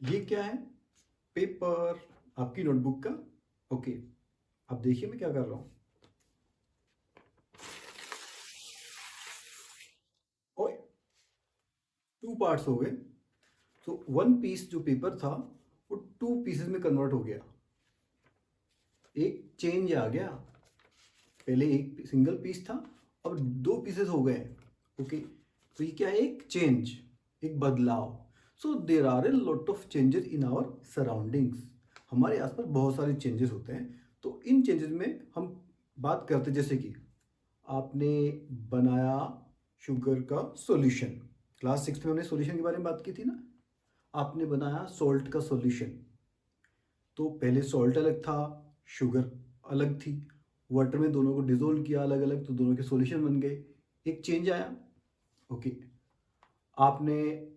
ये क्या है? पेपर, आपकी नोटबुक का। ओके, अब देखिए मैं क्या कर रहा हूँ। ओए, 2 पार्ट्स हो गए। तो 1 पीस जो पेपर था वो 2 पीसेस में कन्वर्ट हो गया। एक चेंज आ गया। पहले एक सिंगल पीस था, अब 2 पीसेस हो गए। ओके, तो ये क्या है? एक चेंज, एक बदलाव। So there are a lot of changes in our surroundings. हमारे आसपास बहुत सारे चेंजेस होते हैं। तो इन चेंजेस में हम बात करते हैं, जैसे कि आपने बनाया शुगर का सॉल्यूशन। क्लास 6 में हमने सॉल्यूशन के बारे में बात की थी ना। आपने बनाया सॉल्ट का सॉल्यूशन। तो पहले सॉल्ट अलग था, शुगर अलग थी। वाटर में दोनों को डिजोल्व किया अलग अलग, तो दोनों के सॉल्यूशन बन गए। एक चेंज आया। ओके, आपने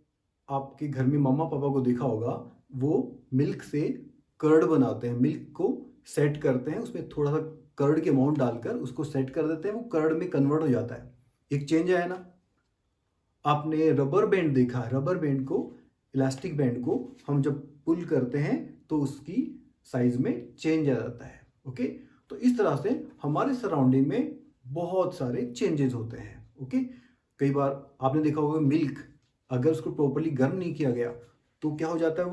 आपके घर में मम्मा पापा को देखा होगा, वो मिल्क से कर्ड बनाते हैं। मिल्क को सेट करते हैं, उसमें थोड़ा सा कर्ड के अमाउंट डालकर उसको सेट कर देते हैं, वो कर्ड में कन्वर्ट हो जाता है। एक चेंज आया ना। आपने रबर बैंड देखा है, रबर बैंड को, इलास्टिक बैंड को हम जब पुल करते हैं तो उसकी साइज में चेंज आ जाता है। ओके, तो इस तरह से हमारे सराउंडिंग में बहुत सारे चेंजेस होते हैं। ओके, कई बार आपने देखा होगा मिल्क अगर उसको प्रॉपर्ली गर्म नहीं किया गया तो क्या हो जाता है,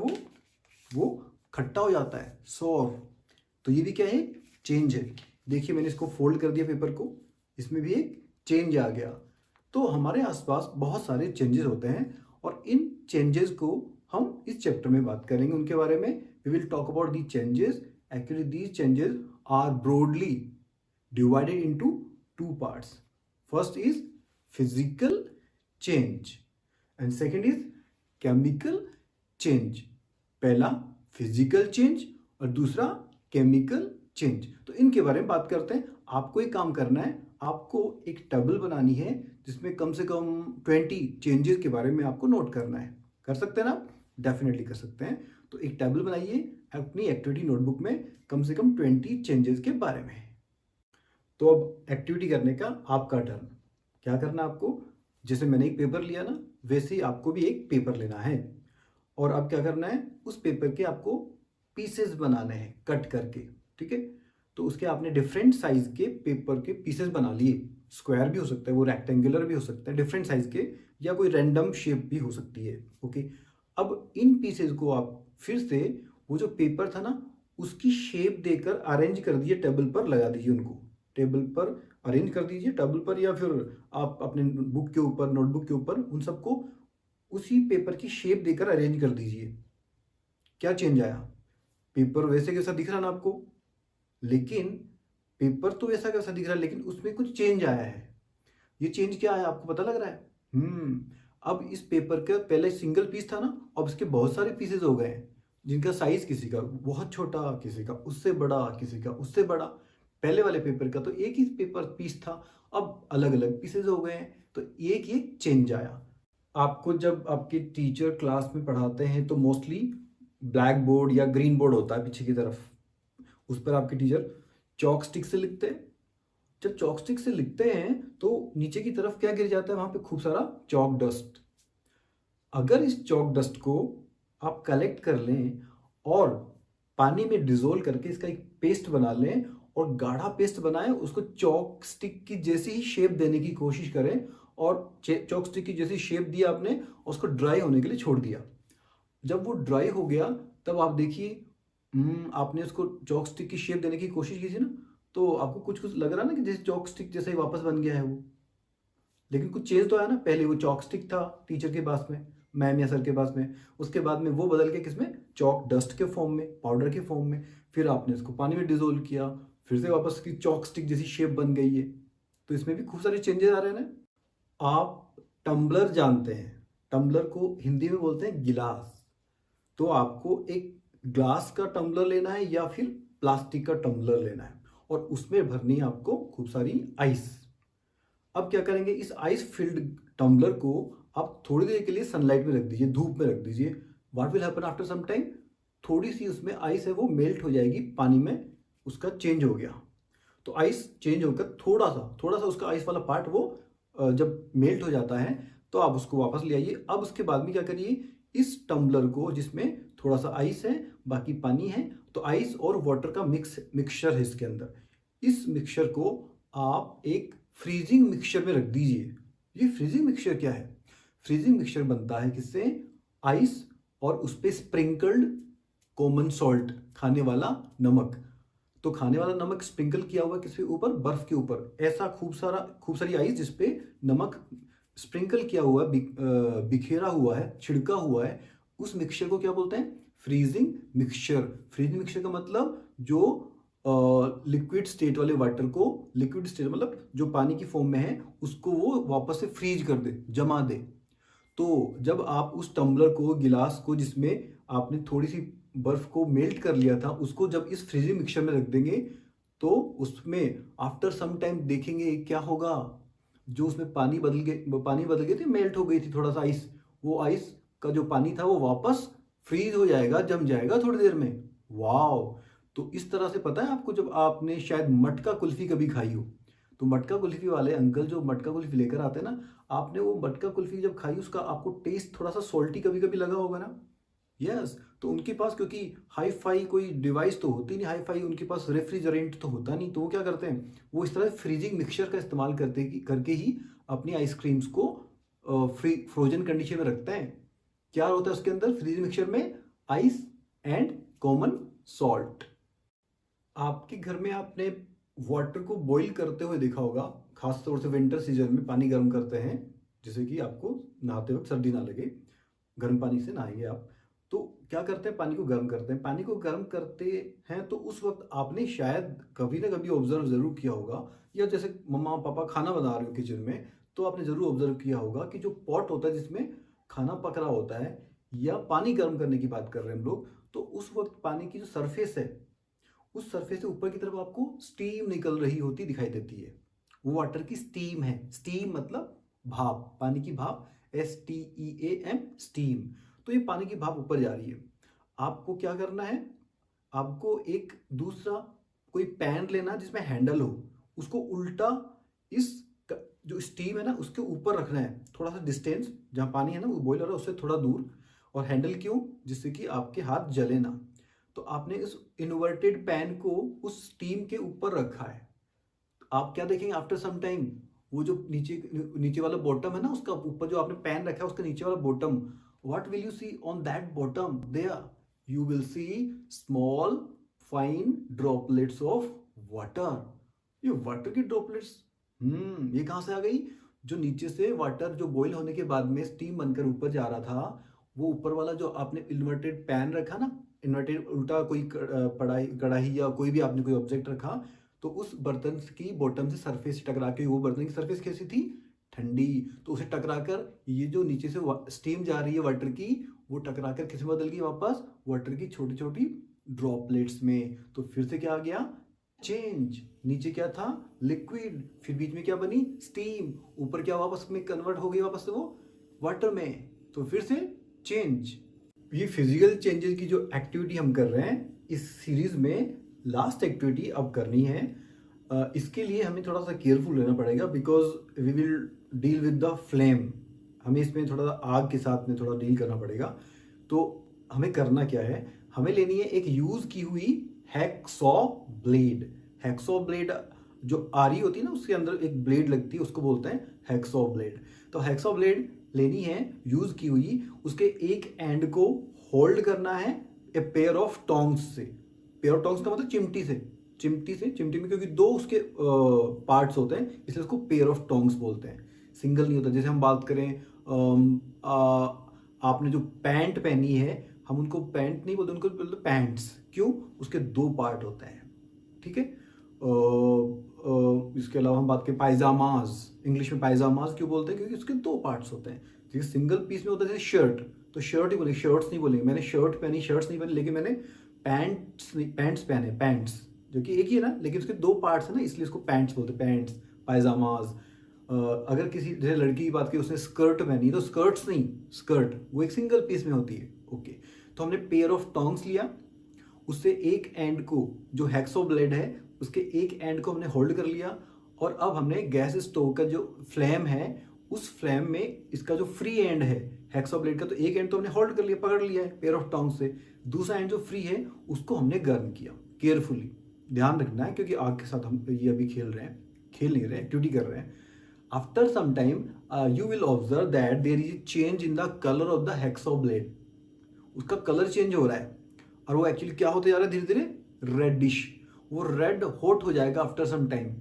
वो खट्टा हो जाता है, सौर। तो ये भी क्या है? चेंज है। देखिए मैंने इसको फोल्ड कर दिया पेपर को, इसमें भी एक चेंज आ गया। तो हमारे आसपास बहुत सारे चेंजेस होते हैं और इन चेंजेस को हम इस चैप्टर में बात करेंगे उनके बारे में। We will talk about the changes. Actually these changes are broadly divided into 2 parts. First is physical change and second is chemical change. पहला फिजिकल चेंज और दूसरा केमिकल चेंज। तो इनके बारे में बात करते हैं। आपको एक काम करना है, आपको एक टेबल बनानी है जिसमें कम से कम 20 चेंजेस के बारे में आपको नोट करना है। कर सकते हैं ना? डेफिनेटली कर सकते हैं। तो एक टेबल बनाइए अपनी एक्टिविटी नोटबुक में, कम से कम 20 चेंजेस के बारे में। तो अब एक्टिविटी करने का आपका टर्न। क्या करना आपको? जैसे मैंने एक पेपर लिया ना, वैसे ही आपको भी एक पेपर लेना है। और अब क्या करना है, उस पेपर के आपको पीसेस बनाने हैं कट करके। ठीक है, तो उसके आपने डिफरेंट साइज के पेपर के पीसेस बना लिए। स्क्वायर भी हो सकता है, वो रेक्टेंगुलर भी हो सकता है, डिफरेंट साइज के, या कोई रैंडम शेप भी हो सकती है। ओके, अब इन पीसेस को आप फिर से वो जो पेपर था ना उसकी शेप देकर अरेंज कर दीजिए, टेबल पर लगा दीजिए उनको। टेबल पर अरेंज कर दीजिए, टेबल पर, या फिर आप अपने बुक के ऊपर, नोटबुक के ऊपर उन सबको उसी पेपर की शेप देकर अरेंज कर दीजिए। क्या चेंज आया? पेपर वैसे कैसा दिख रहा ना आपको, लेकिन पेपर तो वैसा कैसा दिख रहा है, लेकिन उसमें कुछ चेंज आया है। ये चेंज क्या है आपको पता लग रहा है? अब इस पेपर का पहले सिंगल पीस था ना, अब इसके बहुत सारे पीसेस हो गए हैं, जिनका साइज किसी का बहुत छोटा, किसी का उससे बड़ा, किसी का उससे बड़ा। पहले वाले पेपर का तो एक ही पेपर पीस था, अब अलग अलग पीसेस हो गए हैं। तो एक ये चेंज आया। आपको जब आपके टीचर क्लास में पढ़ाते हैं तो मोस्टली ब्लैक बोर्ड या ग्रीन बोर्ड होता है पीछे की तरफ, उस पर आपके टीचर चॉक स्टिक से लिखते हैं। जब चॉक स्टिक से लिखते हैं तो नीचे की तरफ क्या गिर जाता है, वहां पे खूब सारा चॉक डस्ट। अगर इस चॉक डस्ट को आप कलेक्ट कर लें और पानी में डिजोल्व करके इसका एक पेस्ट बना लें और गाढ़ा पेस्ट बनाएं, उसको चॉक स्टिक की जैसी ही शेप देने की कोशिश करें, और चॉक स्टिक की जैसी शेप दी आपने, उसको ड्राई होने के लिए छोड़ दिया। जब वो ड्राई हो गया तब आप देखिए, आपने उसको चॉक स्टिक की शेप देने की कोशिश की थी ना, तो आपको कुछ कुछ लग रहा ना कि जैसे चॉक स्टिक जैसे ही वापस बन गया है वो। लेकिन कुछ चेंज तो आया ना। पहले वो चॉक स्टिक था टीचर के पास में, मैम या सर के पास में, उसके बाद में वो बदल के किसमें, चॉक डस्ट के फॉर्म में, पाउडर के फॉर्म में। फिर आपने इसको पानी में डिजोल्व किया, फिर से वापस की चॉक स्टिक जैसी शेप बन गई है। तो इसमें भी खूब सारे चेंजेस आ रहे हैं ना। आप टम्बलर जानते हैं, टम्बलर को हिंदी में बोलते हैं गिलास। तो आपको एक ग्लास का टम्बलर लेना है या फिर प्लास्टिक का टम्बलर लेना है, और उसमें भरनी है आपको खूब सारी आइस। अब क्या करेंगे, इस आइस फिल्ड टम्बलर को आप थोड़ी देर के लिए सनलाइट में रख दीजिए, धूप में रख दीजिए। What will happen after some time, थोड़ी सी उसमें आइस है वो मेल्ट हो जाएगी पानी में, उसका चेंज हो गया। तो आइस चेंज होकर थोड़ा सा उसका आइस वाला पार्ट वो जब मेल्ट हो जाता है तो आप उसको वापस ले आइए। अब उसके बाद में क्या करिए, इस टम्बलर को जिसमें थोड़ा सा आइस है, बाकी पानी है। तो आइस और वाटर का मिक्सचर है इसके अंदर। इस मिक्सचर को आप एक फ्रीजिंग मिक्सचर में रख दीजिए। ये फ्रीजिंग मिक्सचर क्या है? फ्रीजिंग मिक्सचर बनता है किससे? आइस और उस पर स्प्रिंकल्ड कॉमन सॉल्ट, खाने वाला नमक। तो खाने वाला नमक स्प्रिंकल किया हुआ किसके ऊपर? बर्फ के ऊपर। ऐसा खूब सारी आइस जिसपे नमक स्प्रिंकल किया हुआ है, बिखेरा हुआ है, छिड़का हुआ है। उस मिक्सचर को क्या बोलते हैं? Freezing mixture. फ्रीजिंग मिक्सचर का मतलब जो लिक्विड स्टेट वाले वाटर को, लिक्विड स्टेट मतलब जो पानी की फॉर्म में है, उसको वो वापस से फ्रीज कर दे, जमा दे। तो जब आप उस टम्बलर को, गिलास को, जिसमें आपने थोड़ी सी बर्फ को मेल्ट कर लिया था, उसको जब इस फ्रीजिंग मिक्सचर में रख देंगे तो उसमें आफ्टर सम टाइम देखेंगे क्या होगा। जो उसमें पानी बदल गए थे, मेल्ट हो गई थी थोड़ा सा आइस, वो आइस का जो पानी था वो वापस फ्रीज हो जाएगा, जम जाएगा थोड़ी देर में। वाओ! तो इस तरह से पता है आपको, जब आपने शायद मटका कुल्फी कभी खाई हो, तो मटका कुल्फी वाले अंकल जो मटका कुल्फी लेकर आते हैं ना, आपने वो मटका कुल्फी जब खाई, उसका आपको टेस्ट थोड़ा सा सॉल्टी कभी कभी लगा होगा ना। यस। तो उनके पास क्योंकि हाई फाई कोई डिवाइस तो होती नहीं, हाई फाई उनके पास रेफ्रिजरेंट तो होता नहीं, तो वो क्या करते हैं, वो इस तरह फ्रीजिंग मिक्सचर का इस्तेमाल करके ही अपनी आइसक्रीम्स को फ्रोजन कंडीशन में रखते हैं। क्या होता है उसके अंदर फ्रीजिंग मिक्सचर में? Ice and common salt. आपके घर में आपने वाटर को बॉईल करते हुए देखा होगा, खासतौर से विंटर सीजन में पानी गर्म करते हैं, जिससे कि आपको नहाते वक्त सर्दी ना लगे। गर्म पानी से नहाएंगे आप, तो क्या करते हैं, पानी को गर्म करते हैं। पानी को गर्म करते हैं तो उस वक्त आपने शायद कभी ना कभी ऑब्जर्व जरूर किया होगा, या जैसे मम्मा पापा खाना बना रहे हो किचन में, तो आपने जरूर ऑब्जर्व किया होगा कि जो पॉट होता है जिसमें खाना पक रहा होता है, या पानी गर्म करने की बात कर रहे हैं हम लोग, तो उस वक्त पानी की जो सरफेस है, उस सरफेस से ऊपर की तरफ आपको स्टीम निकल रही होती दिखाई देती है। वो वाटर की स्टीम है। स्टीम मतलब भाप, पानी की भाप, STEAM, स्टीम। तो ये पानी की भाप ऊपर जा रही है। आपको क्या करना है, आपको एक दूसरा कोई पैन लेना जिसमें हैंडल हो, उसको उल्टा इस जो स्टीम है ना उसके ऊपर रखना है, थोड़ा सा डिस्टेंस, जहाँ पानी है ना वो बॉईल हो रहा है उससे थोड़ा दूर। और हैंडल क्यों? जिससे कि आपके हाथ जले ना। तो आपने इस इन्वर्टेड पैन को उस स्टीम के ऊपर रखा है। आप क्या देखेंगे आफ्टर सम टाइम, वो जो नीचे वाला बॉटम है ना, उसका ऊपर जो आपने पैन रखा है उसका नीचे वाला bottom, what will you see on that bottom? There you will see small fine droplets of water. ये वाटर की ड्रॉपलेट्स, ये कहाँ से आ गई? जो नीचे से वाटर जो बॉईल होने के बाद में स्टीम बनकर ऊपर जा रहा था, वो ऊपर वाला जो आपने इन्वर्टेड पैन रखा ना, इन्वर्टेड उल्टा कोई कढ़ाई या कोई भी आपने कोई ऑब्जेक्ट रखा, तो उस बर्तन की बॉटम से सरफेस टकरा के, वो बर्तन की सरफेस कैसी थी? ठंडी। तो उसे टकरा कर ये जो नीचे से स्टीम जा रही है वाटर की, वो टकरा कर किस में बदल गई? वापस वाटर की छोटी छोटी ड्रॉपलेट्स में। तो फिर से क्या आ गया? चेंज। नीचे क्या था? लिक्विड। फिर बीच में क्या बनी? स्टीम। ऊपर क्या वापस में कन्वर्ट हो गई वापस से वो वाटर में। तो फिर से चेंज। ये फिजिकल चेंजेस की जो एक्टिविटी हम कर रहे हैं इस सीरीज में, लास्ट एक्टिविटी अब करनी है। इसके लिए हमें थोड़ा सा केयरफुल रहना पड़ेगा, because we will deal with the flame. हमें इसमें थोड़ा आग के साथ में थोड़ा डील करना पड़ेगा। तो हमें करना क्या है, हमें लेनी है एक यूज की हुई हैक्सॉ ब्लेड। हैक्सॉ ब्लेड जो आरी होती है ना, उसके अंदर एक ब्लेड लगती है, उसको बोलते हैं हैक्सॉ ब्लेड। तो हैक्सॉ ब्लेड लेनी है यूज की हुई, उसके एक एंड को होल्ड करना है ए पेयर ऑफ टोंग्स से। पेयर ऑफ टोंग्स का मतलब चिमटी से। चिमटी में क्योंकि दो उसके पार्ट्स होते हैं, इसलिए उसको पेयर ऑफ टोंग्स बोलते हैं, सिंगल नहीं होता। जैसे हम बात करें आपने जो पैंट पहनी है, हम उनको पैंट नहीं बोलते, उनको बोलते पैंट्स। क्यों? उसके दो पार्ट होते हैं, ठीक है। इसके अलावा हम बात करें पायजामाज, इंग्लिश में पायजामाज क्यों बोलते हैं? क्योंकि उसके दो पार्ट्स होते हैं। जैसे सिंगल पीस में होता है जैसे शर्ट, तो शर्ट ही बोलेंगे, शर्ट्स नहीं बोलेंगे। मैंने शर्ट पहनी, शर्ट्स नहीं पहनी, लेकिन मैंने पैंट्स पहने, पैंट्स, जो कि एक ही है ना, लेकिन उसके दो पार्ट्स है ना, इसलिए उसको पैंट्स बोलते हैं, पैंट्स, पायजामाज। अगर किसी जैसे लड़की की बात की, उसने स्कर्ट पहनी, तो स्कर्ट्स नहीं, स्कर्ट वो एक सिंगल पीस में होती है। ओके, तो हमने पेयर ऑफ टोंग्स लिया, उससे एक एंड को, जो हैक्सो ब्लेड है उसके एक एंड को हमने होल्ड कर लिया, और अब हमने गैस स्टोव का जो फ्लेम है उस फ्लेम में इसका जो फ्री एंड है हैक्सॉ ब्लेड का, तो एक एंड तो हमने होल्ड कर लिया, पकड़ लिया है पेयर ऑफ टोंग से, दूसरा एंड जो फ्री है उसको हमने गर्म किया। केयरफुली ध्यान रखना है, क्योंकि आग के साथ हम ये अभी खेल नहीं रहे, एक्टिविटी कर रहे हैं। After some time you will observe that there is change in the colour of the hacksaw blade. उसका कलर चेंज हो रहा है और वो एक्चुअली क्या होते जा रहा है, धीरे धीरे रेडिश, वो रेड हॉट हो जाएगा आफ्टर सम टाइम।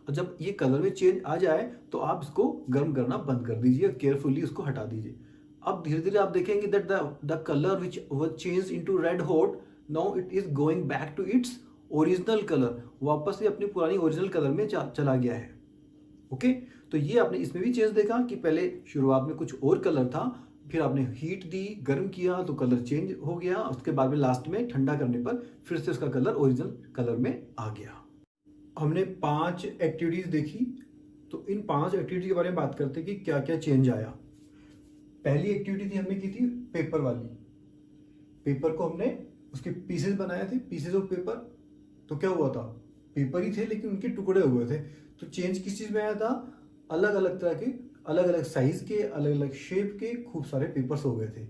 और जब ये कलर में चेंज आ जाए तो आप इसको गर्म करना बंद कर दीजिए, केयरफुली उसको हटा दीजिए। अब धीरे धीरे आप देखेंगे that the colour which was change into red hot, now it is going back to its original colour, वापस से अपनी पुरानी ओरिजिनल कलर में चला गया है। ओके, तो ये आपने इसमें भी चेंज देखा कि पहले शुरुआत में कुछ और कलर था, फिर आपने हीट दी, गर्म किया तो कलर चेंज हो गया, उसके बाद में लास्ट में ठंडा करने पर फिर से उसका कलर ओरिजिनल कलर में आ गया। हमने 5 एक्टिविटीज देखी, तो इन 5 एक्टिविटी के बारे में बात करते हैं कि क्या क्या चेंज आया। पहली एक्टिविटी थी हमने की थी पेपर वाली। पेपर को हमने उसके पीसेस बनाए थे, पीसेस ऑफ पेपर। तो क्या हुआ था, पेपर ही थे लेकिन उनके टुकड़े हुए थे। तो चेंज किस चीज में आया था, अलग अलग तरह के, अलग अलग साइज के, अलग अलग शेप के खूब सारे पेपर्स हो गए थे।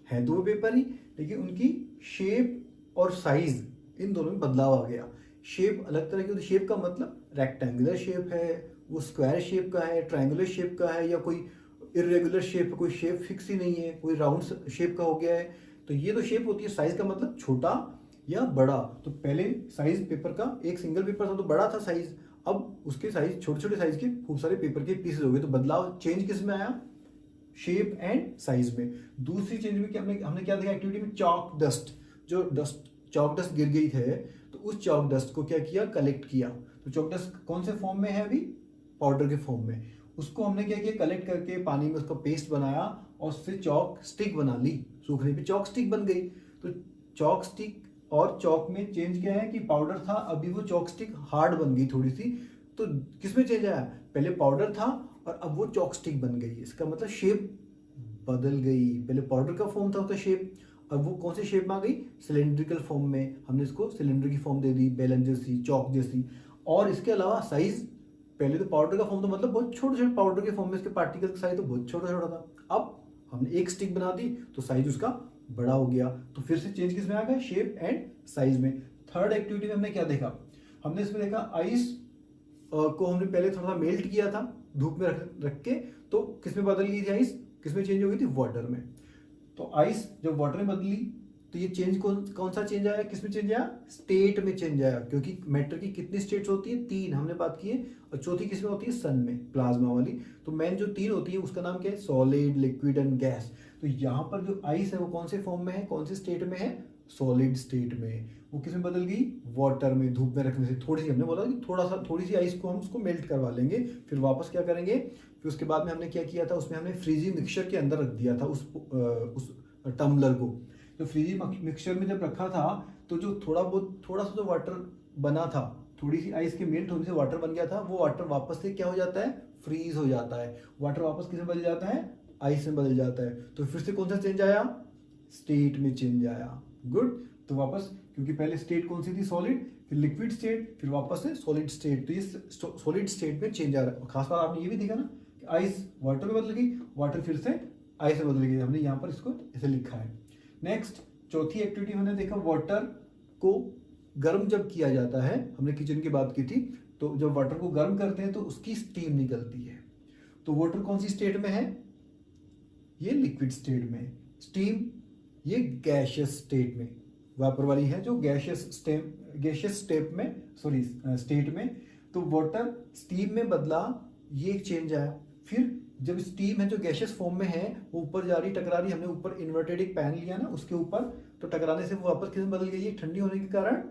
हैं तो वो पेपर ही, लेकिन उनकी शेप और साइज इन दोनों में बदलाव आ गया। शेप अलग तरह की होती है, शेप का मतलब रेक्टेंगुलर शेप है, वो स्क्वायर शेप का है, ट्रायंगुलर शेप का है, या कोई इरेगुलर शेप, कोई शेप फिक्स ही नहीं है, कोई राउंड शेप का हो गया है। तो ये तो शेप होती है, साइज का मतलब छोटा या बड़ा। तो पहले साइज पेपर का एक सिंगल पेपर था तो बड़ा था साइज, अब उसके साइज छोटे छोटे साइज के खूब सारे पेपर के पीसेस हो गए। तो बदलाव चेंज किस में आया, शेप एंड साइज में। दूसरी चेंज में क्या हमने क्या देखा एक्टिविटी में, चॉक डस्ट। जो चॉक डस्ट गिर गई थे तो उस चॉक डस्ट को क्या किया, कलेक्ट किया। तो चॉक डस्ट कौन से फॉर्म में है अभी, पाउडर के फॉर्म में। उसको हमने क्या किया, कलेक्ट करके पानी में उसका पेस्ट बनाया और उससे चॉक स्टिक बना ली, सूखने पे चॉक स्टिक बन गई। तो चॉक स्टिक और चॉक में चेंज क्या है कि पाउडर था, अभी वो चॉक स्टिक हार्ड बन गई थोड़ी सी। तो किसमें चेंज आया, पहले पाउडर था और अब वो चॉक स्टिक बन गई। इसका मतलब शेप बदल गई, पहले पाउडर का फॉर्म था उसका शेप, अब वो कौन सी शेप में आ गई, सिलेंड्रिकल फॉर्म में। हमने इसको सिलेंडर की फॉर्म दे दी, बेलन जैसी, चॉक जैसी। और इसके अलावा साइज, पहले तो पाउडर का फॉर्म था मतलब बहुत छोटे छोटे पाउडर के फॉर्म में इसके पार्टिकल का साइज तो बहुत छोटा छोटा था। अब हमने एक स्टिक बना दी तो साइज उसका बड़ा हो गया। तो फिर से चेंज किस में आ गया, शेप एंड साइज में। थर्ड एक्टिविटी में हमने क्या देखा, हमने इसमें देखा आइस को हमने पहले थोड़ा सा मेल्ट किया था धूप में रख के, तो किस में बदल गई थी आइस, किस में चेंज हो गई थी, वाटर में। तो आइस जब वाटर में बदली तो ये चेंज कौन सा चेंज आया, किस में चेंज आया, स्टेट में चेंज आया। क्योंकि मैटर की कितनी स्टेट्स होती है, 3 हमने बात की है, और चौथी किस में होती है, सन में, प्लाज्मा वाली। तो मेन जो 3 होती है उसका नाम क्या है, सॉलिड, लिक्विड एंड गैस। तो यहाँ पर जो आइस है वो कौन से फॉर्म में है, कौन से स्टेट में है, सॉलिड स्टेट में। वो किस में बदल गई, वाटर में, धूप में रखने से। थोड़ी सी हमने बोला कि थोड़ी सी आइस को हम उसको मेल्ट करवा लेंगे, फिर वापस क्या करेंगे, फिर उसके बाद में हमने क्या किया था, उसमें हमने फ्रीजी मिक्सचर के अंदर रख दिया था उस टम्बलर को। तो फ्रीजी मिक्सचर में जब रखा था तो जो थोड़ा सा जो वाटर बना था, थोड़ी सी आइस के मेल्ट होने से वाटर बन गया था, वो वाटर वापस से क्या हो जाता है, फ्रीज हो जाता है। वाटर वापस किस में बदल जाता है, आइस में बदल जाता है। तो फिर से कौन सा चेंज आया, स्टेट में चेंज आया। गुड, तो वापस, क्योंकि पहले स्टेट कौन सी थी, सॉलिड, फिर लिक्विड स्टेट, फिर वापस से सॉलिड स्टेट। तो ये सॉलिड स्टेट में चेंज आ रहा है। खास बात आपने ये भी देखा ना कि आइस वाटर में बदल गई, वाटर फिर से आइस में बदल गई। हमने यहाँ पर इसको ऐसे लिखा है। नेक्स्ट चौथी एक्टिविटी हमने देखा, वाटर को गर्म जब किया जाता है, हमने किचन की बात की थी, तो जब वाटर को गर्म करते हैं तो उसकी स्टीम निकलती है। तो वाटर कौन सी स्टेट में है, ये लिक्विड स्टेट में, स्टीम ये गैशियस स्टेट में, वापर वाली है जो गैशियस स्टेट में। तो वाटर स्टीम में बदला, ये चेंज आया। फिर जब स्टीम है जो गैशियस फॉर्म में है वो ऊपर जा रही, टकरा रही, हमने ऊपर इन्वर्टेड एक पैन लिया ना उसके ऊपर, तो टकराने से वो वापस किस में बदल गई है, ठंडी होने के कारण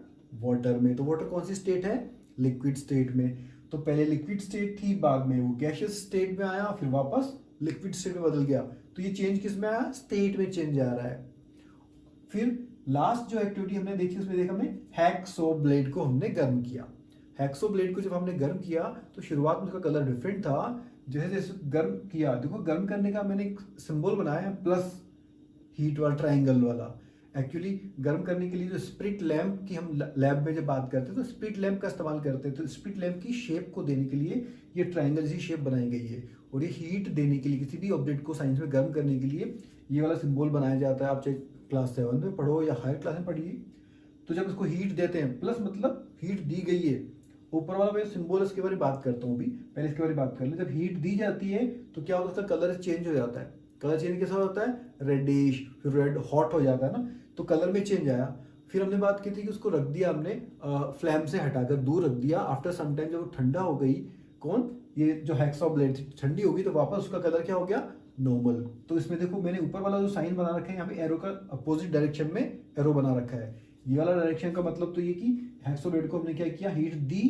वाटर में। तो वाटर कौन सी स्टेट है, लिक्विड स्टेट में। तो पहले लिक्विड स्टेट थी, बाद में वो गैशियस स्टेट में आया, फिर वापस लिक्विड स्टेट में बदल गया। तो ये चेंज किस में आया, स्टेट में चेंज आ रहा है। फिर लास्ट जो एक्टिविटी हमने देखी उसमें देखा हमने हैक्सो ब्लेड को हमने गर्म किया। हैक्सो ब्लेड को जब हमने गर्म किया तो शुरुआत में उसका कलर डिफरेंट था, जैसे जैसे गर्म किया, देखो गर्म करने का मैंने एक सिंबल बनाया है प्लस हीट वाला, ट्राइंगल वाला। एक्चुअली गर्म करने के लिए जो स्प्रिट लैंप की हम लैब में जब बात करते हैं तो स्प्रिट लैंप का इस्तेमाल करते हैं। तो स्प्रिट लैंप की शेप को देने के लिए ये ट्राइंगल जी शेप बनाई गई है। और ये हीट देने के लिए, किसी भी ऑब्जेक्ट को साइंस में गर्म करने के लिए ये वाला सिंबल बनाया जाता है। आप चाहे क्लास 7 में पढ़ो या हायर क्लास में पढ़िए, तो जब इसको हीट देते हैं, प्लस मतलब हीट दी गई है, ऊपर वाला मैं सिंबल इसके बारे में बात करता हूँ अभी, पहले इसके बारे में बात कर ले। जब हीट दी जाती है तो क्या होता है, कलर चेंज हो जाता है। कलर चेंज कैसा होता है, रेडिश, फिर रेड हॉट हो जाता है ना, तो कलर में चेंज आया। फिर हमने बात की थी कि उसको रख दिया हमने फ्लैम से हटाकर दूर रख दिया। आफ्टर सम टाइम जब ठंडा हो गई, कौन, ये जो हैक्सॉ ब्लेड ठंडी होगी, तो वापस उसका कलर क्या हो गया, नॉर्मल। तो इसमें देखो मैंने ऊपर वाला जो साइन बना रखा है, यहाँ पे एरो का अपोजिट डायरेक्शन में एरो बना रखा है। ये वाला डायरेक्शन का मतलब तो ये कि हैक्सॉ ब्लेड को हमने क्या किया, हीट दी,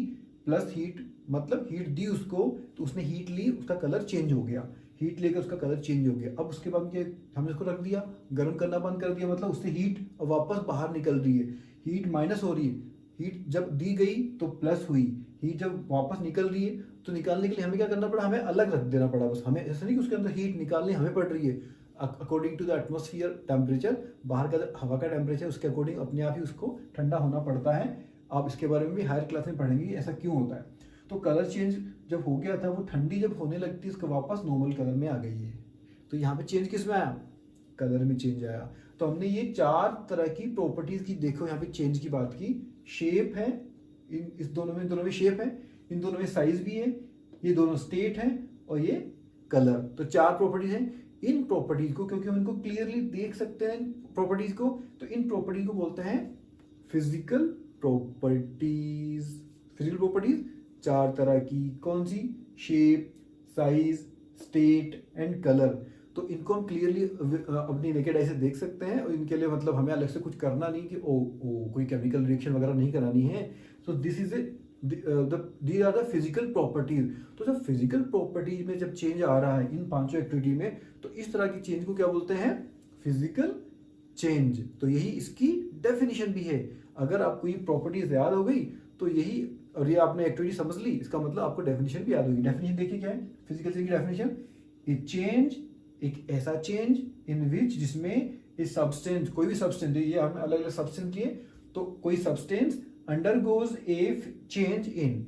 प्लस हीट मतलब हीट दी उसको, तो उसने हीट ली, उसका कलर चेंज हो गया, हीट लेकर उसका कलर चेंज हो गया। अब उसके बाद क्या, हमने उसको रख दिया, गर्म करना बंद कर दिया, मतलब उससे हीट वापस बाहर निकल रही है, हीट माइनस हो रही है। हीट जब दी गई तो प्लस हुई, हीट जब वापस निकल रही है तो निकालने के लिए हमें क्या करना पड़ा, हमें अलग रख देना पड़ा। बस हमें ऐसा नहीं कि उसके अंदर हीट निकालनी हमें पड़ रही है, according to the atmosphere temperature, बाहर का हवा का टेम्परेचर, उसके अकॉर्डिंग अपने आप ही उसको ठंडा होना पड़ता है। आप इसके बारे में भी हायर क्लास में पढ़ेंगे ऐसा क्यों होता है। तो कलर चेंज जब हो गया था, वो ठंडी जब होने लगती है, उसका वापस नॉर्मल कलर में आ गई है। तो यहाँ पे चेंज किस में आया, कलर में चेंज आया। तो हमने ये 4 तरह की प्रॉपर्टीज की, देखो यहाँ पे चेंज की बात की। शेप है, इन दोनों में शेप है, इन दोनों में साइज भी है, ये दोनों स्टेट है, और ये कलर। तो 4 प्रॉपर्टीज हैं। इन प्रॉपर्टीज को, क्योंकि हम इनको क्लियरली देख सकते हैं प्रॉपर्टीज को, तो इन प्रॉपर्टीज को बोलते हैं फिजिकल प्रॉपर्टीज। फिजिकल प्रॉपर्टीज 4 तरह की, कौन सी, shape, size, state and colour. तो इनको हम क्लियरली अपनी नेकेड आई से देख सकते हैं, और इनके लिए मतलब हमें अलग से कुछ करना नहीं कि कोई केमिकल रिएक्शन वगैरह नहीं करानी है। So this is these are the physical properties. तो जब फिजिकल प्रॉपर्टीज में जब चेंज आ रहा है इन 5 एक्टिविटी में, तो इस तरह की चेंज को क्या बोलते हैं, फिजिकल चेंज। तो यही इसकी डेफिनेशन भी है। अगर आपको ये प्रॉपर्टीज याद हो गई तो यही, और ये आपने एक्टिविटी समझ ली, इसका मतलब आपको डेफिनेशन भी याद होगी। डेफिनेशन देखिए क्या है फिजिकल चेंज की डेफिनेशन, ए चेंज, एक ऐसा चेंज इन विच, जिसमें इस सब्सटेंस, कोई भी सब्सटेंस, ये हमने अलग अलग सब्सटेंस लिए, तो कोई substance undergoes A change in,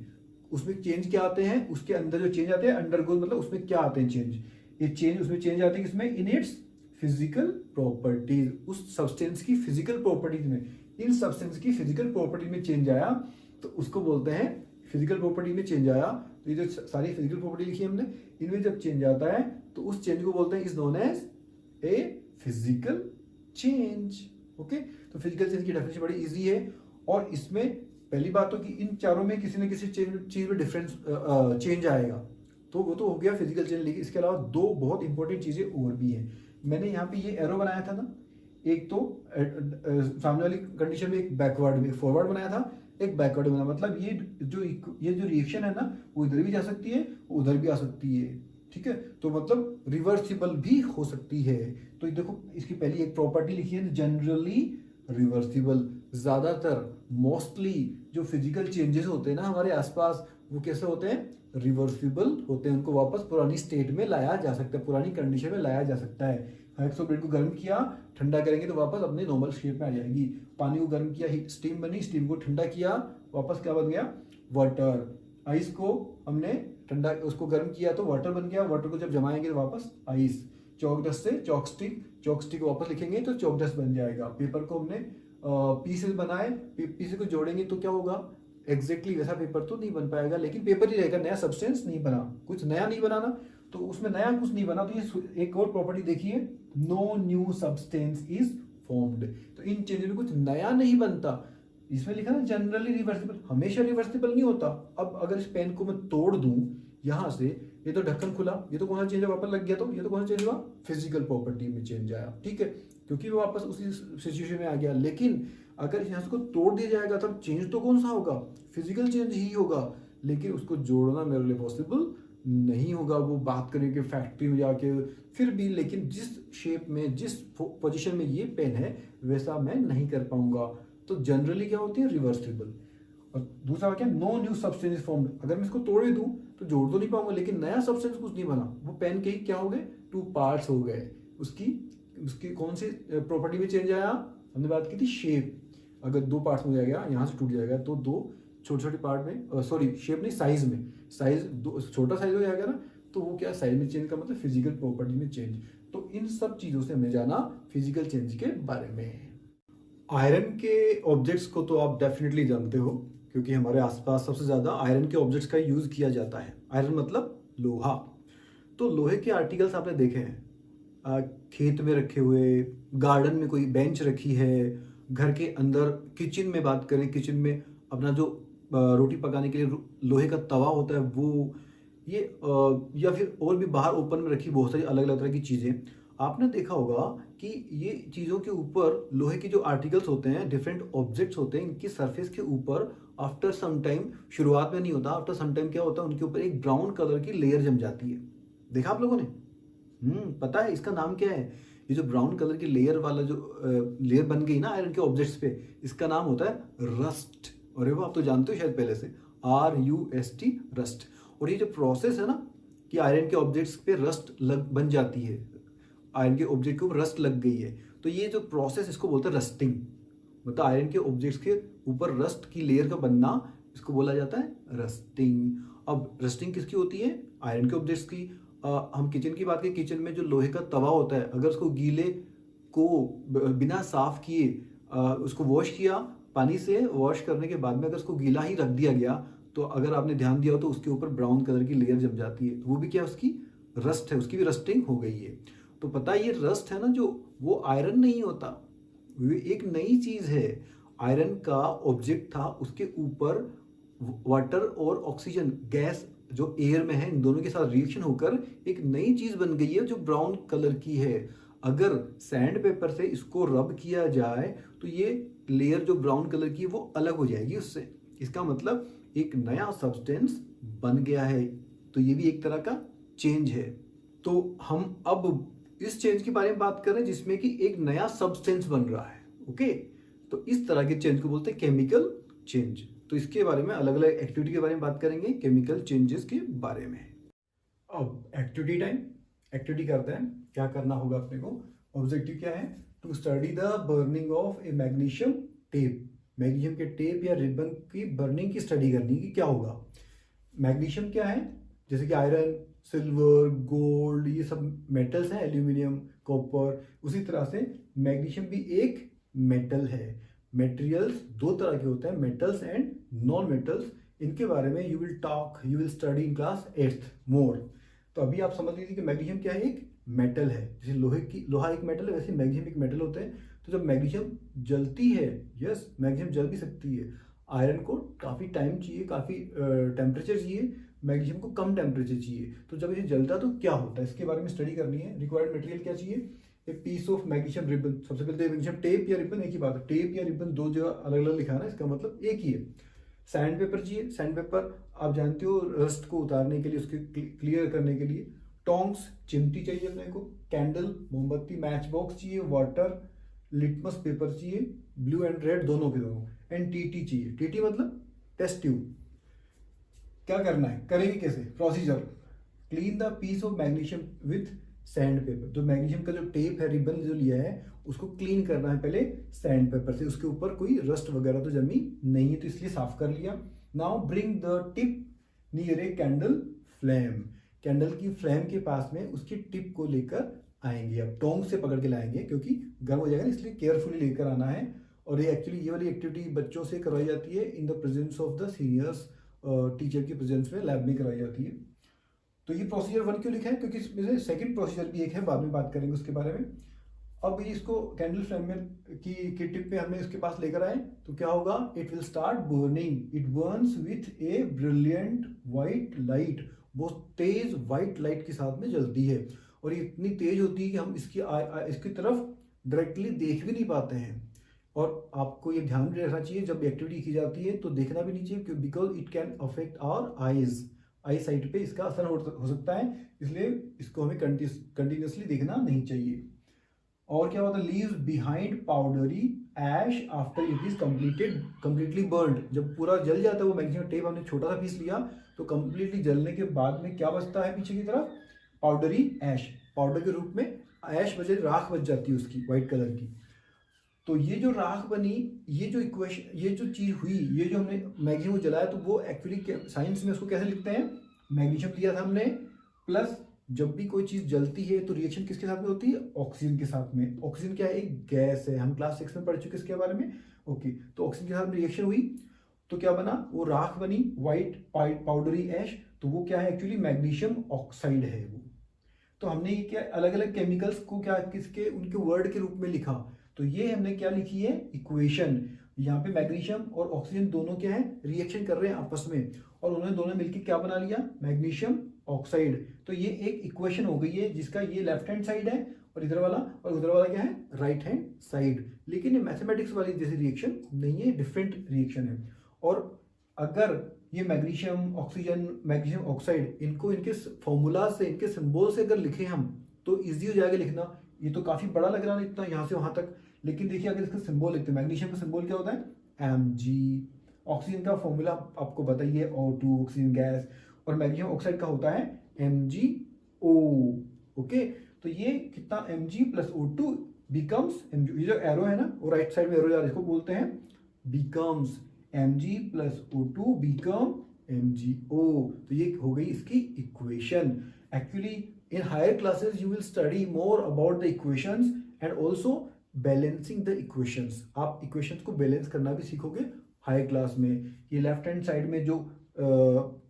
उसमें चेंज क्या आते हैं, उसके अंदर जो चेंज आते हैं, अंडरगोज मतलब उसमें क्या आते हैं चेंज, ये चेंज उसमें चेंज आते हैं किसमें, इन इट्स फिजिकल प्रॉपर्टीज, उस सब्सटेंस की फिजिकल प्रॉपर्टीज में, इन सब्सटेंस की फिजिकल प्रॉपर्टी में चेंज आया, तो उसको बोलते हैं फिजिकल प्रॉपर्टी में चेंज आया। तो ये जो सारी फिजिकल प्रॉपर्टी लिखी है हमने, इनमें जब चेंज आता है तो उस चेंज को बोलते हैं, is known as a physical change. Okay, तो फिजिकल चेंज की डेफिनेशन बड़ी इजी है। और इसमें पहली बात तो कि इन चारों में किसी न किसी चीज में डिफरेंस चेंज आएगा, तो वो तो हो गया फिजिकल चेंज। लेकिन इसके अलावा 2 बहुत इंपॉर्टेंट चीजें और भी हैं। मैंने यहाँ पे ये एरो बनाया था ना, एक तो सामने वाली कंडीशन में एक बैकवर्ड में, फॉरवर्ड बनाया था, एक बैकवर्ड बना, मतलब ये जो रिएक्शन है ना, वो इधर भी जा सकती है, उधर भी आ सकती है। ठीक है, तो मतलब रिवर्सिबल भी हो सकती है। तो देखो इसकी पहली एक प्रॉपर्टी लिखी है, जनरली रिवर्सिबल। ज्यादातर मोस्टली जो फिजिकल चेंजेस होते हैं ना हमारे आसपास, वो कैसे होते हैं, रिवर्सिबल होते हैं। उनको वापस पुरानी स्टेट में लाया जा सकता है, पुरानी कंडीशन में लाया जा सकता है। हाइड्रोक्साइड को गर्म किया, ठंडा करेंगे तो वापस अपने नॉर्मल शेप में आ जाएगी। पानी को गर्म किया, स्टीम बनी, स्टीम को ठंडा किया, वापस क्या बन गया, वाटर। आइस को हमने ठंडा, उसको गर्म किया तो वाटर बन गया, वाटर को जब जमाएंगे तो वापस आइस। चौक डस्ट से चौकस्टिक, चौकस्टिक वापस लिखेंगे तो चौक डस्ट बन जाएगा। पेपर को हमने पीसेस बनाए, पीसेस को जोड़ेंगे तो क्या होगा, एग्जैक्टली वैसा पेपर तो नहीं बन पाएगा, लेकिन पेपर ही रहेगा, नया सब्सटेंस नहीं बना, कुछ नया नहीं बनाना, तो उसमें नया कुछ नहीं बना। तो ये एक और प्रॉपर्टी देखिए, no new substance is formed. तो इन चेंज में कुछ नया नहीं बनता। इसमें लिखा ना जनरली रिवर्सिबल, हमेशा रिवर्सिबल नहीं होता। अब अगर इस पेन को मैं तोड़ दूं यहां से, ये तो ढक्कन खुला, ये तो कौन सा चेंज वापस लग गया, तो ये तो कौन सा चेंज हुआ, फिजिकल प्रॉपर्टी में चेंज आया। ठीक है, क्योंकि वो वापस उसी सिचुएशन में आ गया। लेकिन अगर यहाँ से तोड़ दिया जाएगा तब चेंज तो कौन सा होगा, फिजिकल चेंज ही होगा, लेकिन उसको जोड़ना मेरे लिए पॉसिबल नहीं होगा। वो बात करेंगे फैक्ट्री में जाके, फिर भी, लेकिन जिस शेप में, जिस पोजीशन में ये पेन है वैसा मैं नहीं कर पाऊंगा। तो जनरली क्या होती है, रिवर्सिबल। और दूसरा क्या, नो न्यू सब्सटेंस फॉर्म्ड। अगर मैं इसको तोड़ दूं तो जोड़ तो नहीं पाऊंगा, लेकिन नया सब्सटेंस कुछ नहीं बना। वो पेन के ही क्या हो गए, 2 पार्ट्स हो गए। उसकी कौन सी प्रॉपर्टी में चेंज आया, हमने बात की थी शेप। अगर 2 पार्ट्स में जाएगा, यहाँ से टूट जाएगा, तो 2 छोटे छोटे पार्ट में, सॉरी शेप नहीं, साइज में, साइज छोटा साइज हो जाएगा ना, तो वो क्या, साइज में चेंज का मतलब फिजिकल प्रॉपर्टी में चेंज। तो इन सब चीज़ों से हमें जाना फिजिकल चेंज के बारे में। आयरन के ऑब्जेक्ट्स को तो आप डेफिनेटली जानते हो, क्योंकि हमारे आसपास सबसे ज़्यादा आयरन के ऑब्जेक्ट्स का यूज़ किया जाता है। आयरन मतलब लोहा। तो लोहे के आर्टिकल्स आपने देखे हैं खेत में रखे हुए, गार्डन में कोई बेंच रखी है, घर के अंदर किचन में बात करें, किचन में अपना जो रोटी पकाने के लिए लोहे का तवा होता है वो, ये या फिर और भी बाहर ओपन में रखी बहुत सारी अलग अलग तरह की चीज़ें। आपने देखा होगा कि ये चीज़ों के ऊपर लोहे के जो आर्टिकल्स होते हैं, डिफरेंट ऑब्जेक्ट्स होते हैं, इनकी सरफेस के ऊपर आफ्टर सम टाइम, शुरुआत में नहीं होता, आफ्टर सम टाइम क्या होता है, उनके ऊपर एक ब्राउन कलर की लेयर जम जाती है। देखा आप लोगों ने? पता है इसका नाम क्या है? ये जो ब्राउन कलर की लेयर वाला जो लेयर बन गई ना आयरन के ऑब्जेक्ट्स पे, इसका नाम होता है रस्ट। और वो आप तो जानते हो शायद पहले से, RUST, रस्ट। और ये जो प्रोसेस है ना कि आयरन के ऑब्जेक्ट्स पे रस्ट बन जाती है, आयरन के ऑब्जेक्ट के ऊपर रस्ट लग गई है, तो ये जो प्रोसेस इसको बोलते हैं रस्टिंग। मतलब आयरन के ऑब्जेक्ट्स के ऊपर रस्ट की लेयर का बनना, इसको बोला जाता है रस्टिंग। अब रस्टिंग किसकी होती है? आयरन के ऑब्जेक्ट्स की। हम किचन की बात करें, किचन में जो लोहे का तवा होता है, अगर उसको गीले को बिना साफ किए उसको वॉश किया, पानी से वॉश करने के बाद में अगर उसको गीला ही रख दिया गया, तो अगर आपने ध्यान दिया हो तो उसके ऊपर ब्राउन कलर की लेयर जम जाती है। तो वो भी क्या, उसकी रस्ट है, उसकी भी रस्टिंग हो गई है। तो पता है ये रस्ट है ना जो, वो आयरन नहीं होता, वो एक नई चीज है। आयरन का ऑब्जेक्ट था, उसके ऊपर वाटर और ऑक्सीजन गैस जो एयर में है, इन दोनों के साथ रिएक्शन होकर एक नई चीज बन गई है जो ब्राउन कलर की है। अगर सैंड पेपर से इसको रब किया जाए तो ये लेयर जो ब्राउन कलर की है वो अलग हो जाएगी उससे। इसका मतलब एक नया सब्सटेंस बन गया है। तो ये भी एक तरह का चेंज है। तो हम अब इस चेंज के बारे में बात कर रहे हैं जिसमें कि एक नया सब्सटेंस बन रहा है। ओके, तो इस तरह के चेंज को बोलते हैं केमिकल चेंज। तो इसके बारे में अलग अलग एक्टिविटी के बारे में बात करेंगे, केमिकल चेंजेस के बारे में। अब एक्टिविटी टाइम, एक्टिविटी करते हैं। क्या करना होगा अपने को? ऑब्जेक्टिव क्या है? To study the burning of a magnesium tape. Magnesium के टेप या रिबन की बर्निंग की स्टडी करनी कि क्या होगा। मैग्नीशियम क्या है? जैसे कि आयरन, सिल्वर, गोल्ड, ये सब मेटल्स हैं, एल्यूमिनियम, कॉपर। उसी तरह से मैग्नीशियम भी एक मेटल है। मेटेरियल्स दो तरह के होते हैं, मेटल्स एंड नॉन मेटल्स। इनके बारे में you will study in class 8th मोर। तो अभी आप समझ लीजिए कि मैग्नीशियम क्या है, एक मेटल है। जैसे लोहा एक मेटल है, वैसे मैग्नीशियम एक मेटल होते हैं। तो जब मैग्नीशियम जलती है, यस मैग्नीशियम जल भी सकती है। आयरन को काफ़ी टाइम चाहिए, काफ़ी टेम्परेचर चाहिए, मैग्नीशियम को कम टेम्परेचर चाहिए। तो जब ये जलता तो क्या होता है, इसके बारे में स्टडी करनी है। रिक्वायर्ड मटेरियल क्या चाहिए? A piece of magnesium ribbon. सबसे पहले तो मैग्नीशियम टेप या रिबन एक ही बात है, टेप या रिबन दो जगह अलग अलग लिखा है ना, इसका मतलब एक ही है। सैंड पेपर चाहिए, सैंड पेपर आप जानते हो रस्ट को उतारने के लिए, उसके क्लियर करने के लिए। टोंग्स, चिमटी चाहिए अपने को। कैंडल, मोमबत्ती, मैच बॉक्स चाहिए। वाटर, लिटमस पेपर चाहिए, ब्लू एंड रेड दोनों के दोनों। एंड टीटी चाहिए। टीटी मतलब टेस्ट ट्यूब। क्या करना है, करेंगे कैसे? Procedure, clean the piece of magnesium with sand paper. जो मैग्नीशियम का जो टेप है, रिबन जो लिया है, उसको क्लीन करना है पहले सैंड पेपर से। उसके ऊपर कोई रस्ट वगैरह तो जमी नहीं है, तो इसलिए साफ कर लिया। Now bring the tip near a candle flame. Candle की फ्लेम के पास में उसकी टिप को लेकर आएंगे। अब टोंग से पकड़ के लाएंगे क्योंकि गर्म हो जाएगा, इसलिए केयरफुली लेकर आना है। और ये एक्चुअली ये वाली एक्टिविटी बच्चों से करवाई जाती है in the presence of the seniors, teacher की प्रेजेंस में लैब में कराई जाती है। तो ये प्रोसीजर 1 क्यों लिखा है? क्योंकि इसमें सेकंड प्रोसीजर भी एक है, बाद में बात करेंगे उसके बारे में। अब इसको कैंडल फ्लेम में की टिप पे हमने इसके पास लेकर आए तो क्या होगा? It will start burning. It Burns with a brilliant white light. बहुत तेज वाइट लाइट के साथ में जलती है, और ये इतनी तेज होती है कि हम इसकी तरफ डायरेक्टली देख भी नहीं पाते हैं। और आपको ये ध्यान भी रखना चाहिए जब एक्टिविटी की जाती है तो देखना भी नहीं चाहिए, because it can affect our eyes. Eye sight पे इसका असर हो सकता है, इसलिए इसको हमें कंटिन्यूसली देखना नहीं चाहिए। और क्या होता है? Leaves behind powdery ash after it is completely burned. जब पूरा जल जाता है वो मैग्नीशियम टेप, हमने छोटा सा पीस लिया तो कंप्लीटली जलने के बाद में क्या बचता है पीछे की तरफ? पाउडरी ऐश। पाउडर के रूप में ऐश बचे, राख बच जाती है उसकी व्हाइट कलर की। तो ये जो राख बनी, ये जो इक्वेशन, ये जो चीज हुई, ये जो हमने मैग्नीशियम को जलाया, तो वो एक्चुअली साइंस में उसको कैसे लिखते हैं? मैग्नीशियम लिया था हमने, प्लस जब भी कोई चीज जलती है तो रिएक्शन किसके साथ में होती है? ऑक्सीजन के साथ में। ऑक्सीजन क्या है? एक गैस है, हम क्लास 6 में पढ़ चुके इसके बारे में। ओके, तो ऑक्सीजन के साथ में रिएक्शन हुई तो क्या बना? वो राख बनी, व्हाइट पाउडरी ऐश। तो वो क्या है? एक्चुअली मैग्नीशियम ऑक्साइड है वो। तो हमने ये क्या अलग अलग केमिकल्स को क्या किसके उनके वर्ड के रूप में लिखा। तो ये हमने क्या लिखी है? इक्वेशन। यहाँ पे मैग्नीशियम और ऑक्सीजन दोनों क्या है? रिएक्शन कर रहे हैं आपस में, और उन्होंने दोनों मिलकर क्या बना लिया? Magnesium oxide. तो ये एक इक्वेशन हो गई है जिसका ये लेफ्ट हैंड साइड है और इधर वाला, और उधर वाला क्या है? Right hand side. लेकिन ये मैथमेटिक्स वाली जैसी रिएक्शन नहीं है, डिफरेंट रिएक्शन है। और अगर ये मैग्नीशियम ऑक्सीजन, मैग्नीशियम ऑक्साइड, इनको इनके फॉर्मूला से, इनके सिंबल से अगर लिखे हम तो इजी हो जाएगा लिखना। ये तो काफी बड़ा लग रहा है इतना यहाँ से वहां तक, लेकिन देखिए अगर इसका सिंबल लिखते हैं, मैग्नीशियम का सिंबल क्या होता है? Mg। ऑक्सीजन का फॉर्मूला आपको बताइए O2, ऑक्सीजन गैस, और मैग्नीशियम ऑक्साइड का होता है MgO। ओके, तो ये कितना? Mg plus O2 becomes Mg। ये जो एरो है ना, वो राइट साइड में एरो जा रहा है, इसको बोलते हैं becomes Mg plus O2 become MgO। तो ये हो गई इसकी equation. Actually in higher classes you will study more about the equations and also balancing the equations। आप equations को बैलेंस करना भी सीखोगे हाई क्लास में। ये लेफ्ट हैंड साइड में जो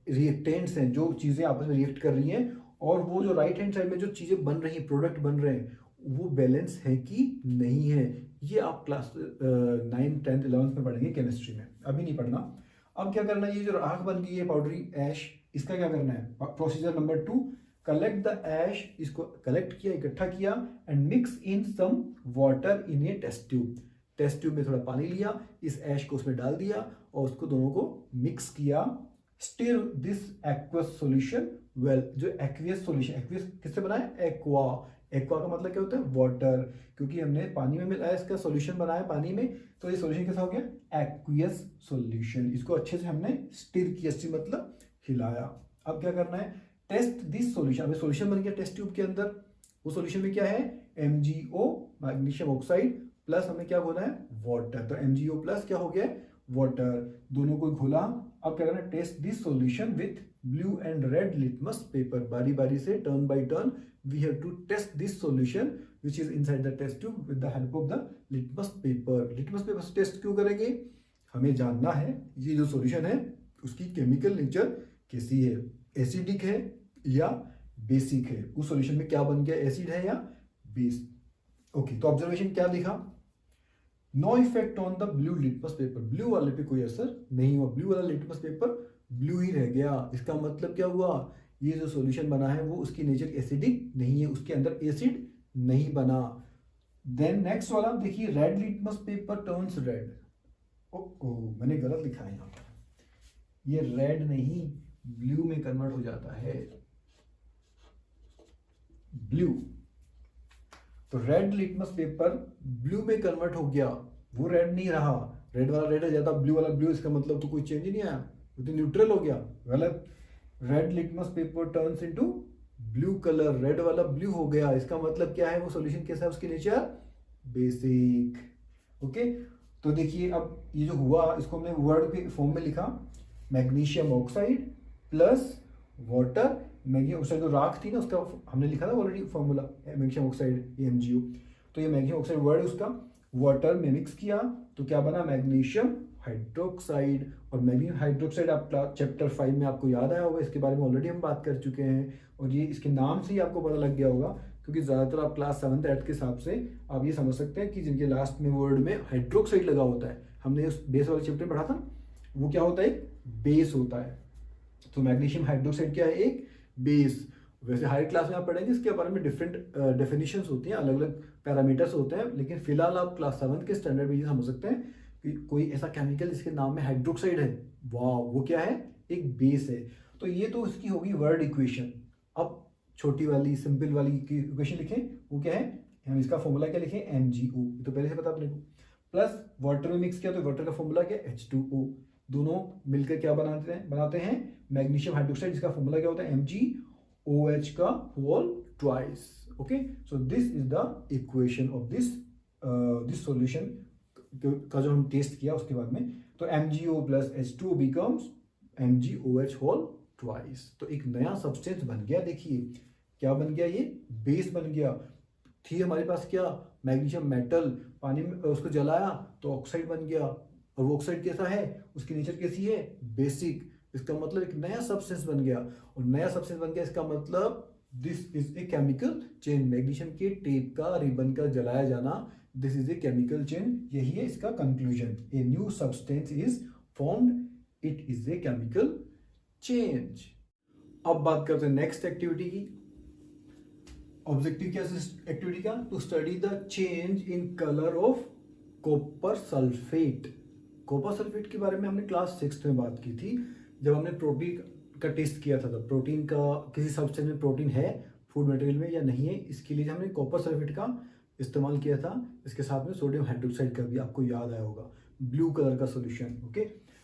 रिएक्टेंट्स हैं, जो चीजें आपस में रिएक्ट कर रही हैं, और वो जो राइट हैंड साइड में जो चीजें बन रही हैं, प्रोडक्ट बन रहे हैं, वो बैलेंस है कि नहीं है, ये आप क्लास 9th 10th 11th में पढ़ेंगे केमिस्ट्री में, अभी नहीं पढ़ना। अब क्या करना है? ये जो राख बन गई है पाउडरी ऐश, इसका क्या करना है? Procedure number 2, collect the ash. इसको कलेक्ट किया, इकट्ठा किया, and mix in some water in a test tube. Test tube में थोड़ा पानी लिया, इस ऐश को उसमें डाल दिया और उसको दोनों को मिक्स किया। Stir this aqueous solution well. जो एक्वियस सॉल्यूशन, एक्वियस किससे बना है? एक्वा। एक्वा का मतलब क्या होता है? वाटर, क्योंकि हमने पानी में मिलाया, इसका सॉल्यूशन बनाया पानी में, तो ये सॉल्यूशन कैसा हो गया? Aqueous solution. इसको अच्छे से हमने स्टिर किया, स्टिर मतलब हिलाया। अब क्या करना है? Test this solution. अभी सॉल्यूशन बन गया टेस्ट ट्यूब के अंदर। वो सॉल्यूशन में क्या है? MgO मैग्नीशियम ऑक्साइड प्लस हमें क्या होना है? वाटर। तो MgO प्लस क्या हो गया? वाटर। दोनों को घोला। अब क्या करना है? Test this solution with blue and red litmus paper. बारी बारी से, turn by turn, we have to test this solution which is inside the test tube with the help of the litmus paper. Litmus paper से test क्यों करेंगे? हमें जानना है ये जो सॉल्यूशन है उसकी केमिकल नेचर कैसी है, एसिडिक है या बेसिक है, उस सॉल्यूशन में क्या बन गया, एसिड है या बेस। ओके, तो ऑब्जर्वेशन क्या लिखा? No effect on the blue litmus paper. Blue वाले पे कोई असर नहीं हुआ, ब्लू वाला लिटमस पेपर ब्लू ही रह गया। इसका मतलब क्या हुआ? ये जो सॉल्यूशन बना है वो उसकी नेचर एसिडिक नहीं है, उसके अंदर एसिड नहीं बना। देन नेक्स्ट वाला देखिए, red litmus paper turns red. ओह, मैंने गलत लिखा है यहाँ पर, ये रेड नहीं ब्लू में कन्वर्ट हो जाता है, ब्लू। तो रेड लिटमस पेपर ब्लू में कन्वर्ट हो गया, वो रेड नहीं रहा। रेड वाला रेड है ज्यादा, ब्लू वाला ब्लू, इसका मतलब तो कोई चेंज ही नहीं आया, वो तो न्यूट्रल हो गया। गलत। Red litmus paper turns into blue colour, red वाला ब्लू हो गया, इसका मतलब क्या है? वो सॉल्यूशन कैसा है? उसकी नेचर बेसिक। ओके, तो देखिए अब ये जो हुआ इसको हमने वर्ड के फॉर्म में लिखा, magnesium oxide plus water. Magnesium oxide जो राख थी ना, उसका हमने लिखा था already formula, magnesium oxide MgO। तो ये मैग्नीशियम ऑक्साइड वर्ड है उसका, वाटर में मिक्स किया तो क्या बना? Magnesium hydroxide. और मैग्नीशियम हाइड्रोक्साइड आप चैप्टर 5 में आपको याद आया होगा, इसके बारे में ऑलरेडी हम बात कर चुके हैं, और ये इसके नाम से ही आपको पता लग गया होगा, क्योंकि ज़्यादातर आप क्लास 7th 8th के हिसाब से आप ये समझ सकते हैं कि जिनके लास्ट में वर्ड में हाइड्रोक्साइड लगा होता है, हमने उस बेस वाले चैप्टर में पढ़ा था, वो क्या होता है? बेस होता है। तो मैग्नीशियम हाइड्रोक्साइड क्या है? एक बेस। वैसे हायर क्लास में आप पढ़ेंगे इसके बारे में, डिफरेंट डेफिनेशंस होती हैं, अलग अलग पैरामीटर्स होते हैं, लेकिन फिलहाल आप क्लास 7th के स्टैंडर्ड में ये समझ सकते हैं कि कोई ऐसा केमिकल जिसके नाम में हाइड्रोक्साइड है, वाह, वो क्या है? एक बेस है। तो ये तो इसकी होगी वर्ड इक्वेशन। अब छोटी वाली सिंपल वाली की इक्वेशन लिखें, वो क्या है? हम इसका फॉर्मूला क्या लिखें? MgO, ये तो पहले से पता अपने को। प्लस वाटर में मिक्स किया तो वाटर का फॉर्मूला क्या? H2O। दोनों मिलकर क्या बनाते हैं मैग्नीशियम हाइड्रोक्साइड, जिसका फॉर्मूला क्या होता है? MgOH का whole twice. Okay, so this is the equation of this solution का जो हम टेस्ट किया उसके बाद में। तो MgO plus H2O becomes MgOH whole twice. तो एक नया सब्सटेंस बन गया। देखिए क्या बन गया, ये बेस बन गया। थी हमारे पास क्या, मैग्नीशियम मेटल, पानी में उसको जलाया तो ऑक्साइड बन गया। और वो ऑक्साइड कैसा है, उसकी नेचर कैसी है, बेसिक। इसका मतलब एक नया सब्सटेंस बन गया। और नया सब्सटेंस बन गया इसका मतलब this is a chemical chain. Magnesium के टेप का, रिबन का जलाया जाना, this is a chemical chain. यही है इसका conclusion. A new substance is formed, it is a chemical change. अब बात करते हैं नेक्स्ट एक्टिविटी की। ऑब्जेक्टिव क्या है एक्टिविटी का, to study the change in colour of copper sulphate. Copper sulphate के बारे में हमने क्लास 6 में बात की थी, जब हमने प्रोटीन का टेस्ट किया था। तो प्रोटीन का, किसी सब्सटेंस में प्रोटीन है फूड मटेरियल में या नहीं है, इसके लिए हमने कॉपर सल्फेट का इस्तेमाल किया था। इसके साथ में सोडियम हाइड्रोक्साइड का भी आपको याद आया होगा, ब्लू कलर का सोल्यूशन। ओके,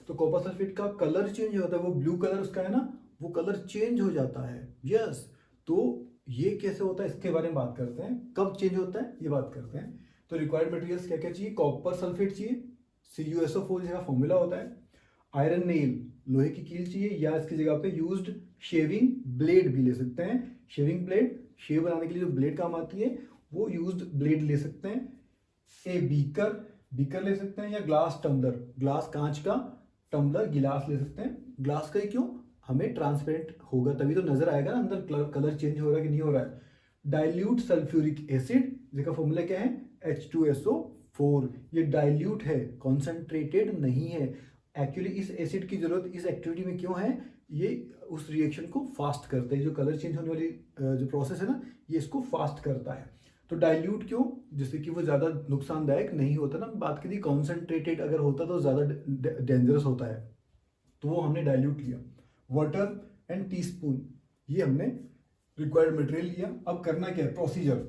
तो कॉपर सल्फेट का कलर चेंज होता है, वो ब्लू कलर उसका है ना, वो कलर चेंज हो जाता है। यस, तो ये कैसे होता है इसके बारे में बात करते हैं। कब चेंज होता है ये बात करते हैं। तो रिक्वायर्ड मटेरियल्स क्या क्या चाहिए, कॉपर सल्फेट चाहिए, CuSO4 जगह फॉर्मूला होता है। आयरन नेल, लोहे की कील चाहिए, या इसकी जगह पे यूज्ड शेविंग ब्लेड भी ले सकते हैं। शेविंग ब्लेड, शेव बनाने के लिए जो ब्लेड काम आती है वो यूज्ड ब्लेड ले सकते हैं। ए बीकर, बीकर ले सकते हैं, या ग्लास टम्बलर, ग्लास कांच का टम्बलर, गिलास ले सकते हैं। ग्लास का ही क्यों, हमें ट्रांसपेरेंट होगा तभी तो नजर आएगा ना अंदर कलर चेंज हो रहा है कि नहीं हो रहा है। डाइल्यूट सल्फ्यूरिक एसिड, जिसका फॉर्मूला क्या है, H2SO4। ये डाइल्यूट है, कॉन्सेंट्रेटेड नहीं है। एक्चुअली इस एसिड की जरूरत इस एक्टिविटी में क्यों है, ये उस रिएक्शन को फास्ट करता है। जो कलर चेंज होने वाली जो प्रोसेस है ना, ये इसको फास्ट करता है। तो डाइल्यूट क्यों, जिससे कि वो ज़्यादा नुकसानदायक नहीं होता ना। बात करी कॉन्सेंट्रेटेड अगर होता तो ज़्यादा डेंजरस होता है, तो वो हमने डाइल्यूट लिया। वाटर एंड टीस्पून, ये हमने रिक्वायर्ड मटेरियल लिया। अब करना क्या है, प्रोसीजर।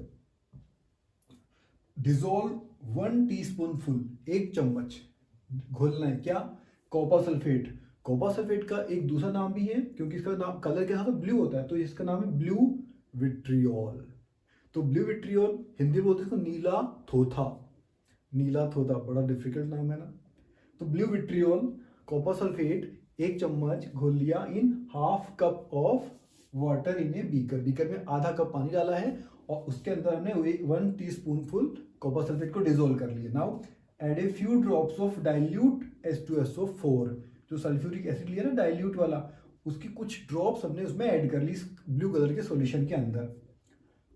डिजोल्व 1 टीस्पूनफुल, 1 चम्मच घोलना है क्या, कॉपर सल्फेट। कॉपर सल्फेट का एक दूसरा नाम भी है, क्योंकि इसका नाम कलर के साथ तो ब्लू होता है, तो इसका नाम है ब्लू विट्रियोल। तो ब्लू विट्रियोल हिंदी बोलते हैं इसको नीला थोथा। नीला थोथा बड़ा डिफिकल्ट नाम है ना। तो ब्लू विट्रियोल, कॉपर सल्फेट 1 चम्मच घोल लिया in half cup of water in a beaker. Beaker में आधा कप पानी डाला है और उसके अंदर हमने 1 टीस्पूनफुल कॉपर सल्फेट को डिजोल्व कर लिया। Now add a few drops of dilute H2SO4, जो सल्फ्यूरिक एसिड लिया ना डाइल्यूट वाला, उसकी कुछ ड्रॉप्स हमने उसमें ऐड कर ली ब्लू कलर के सॉल्यूशन के अंदर।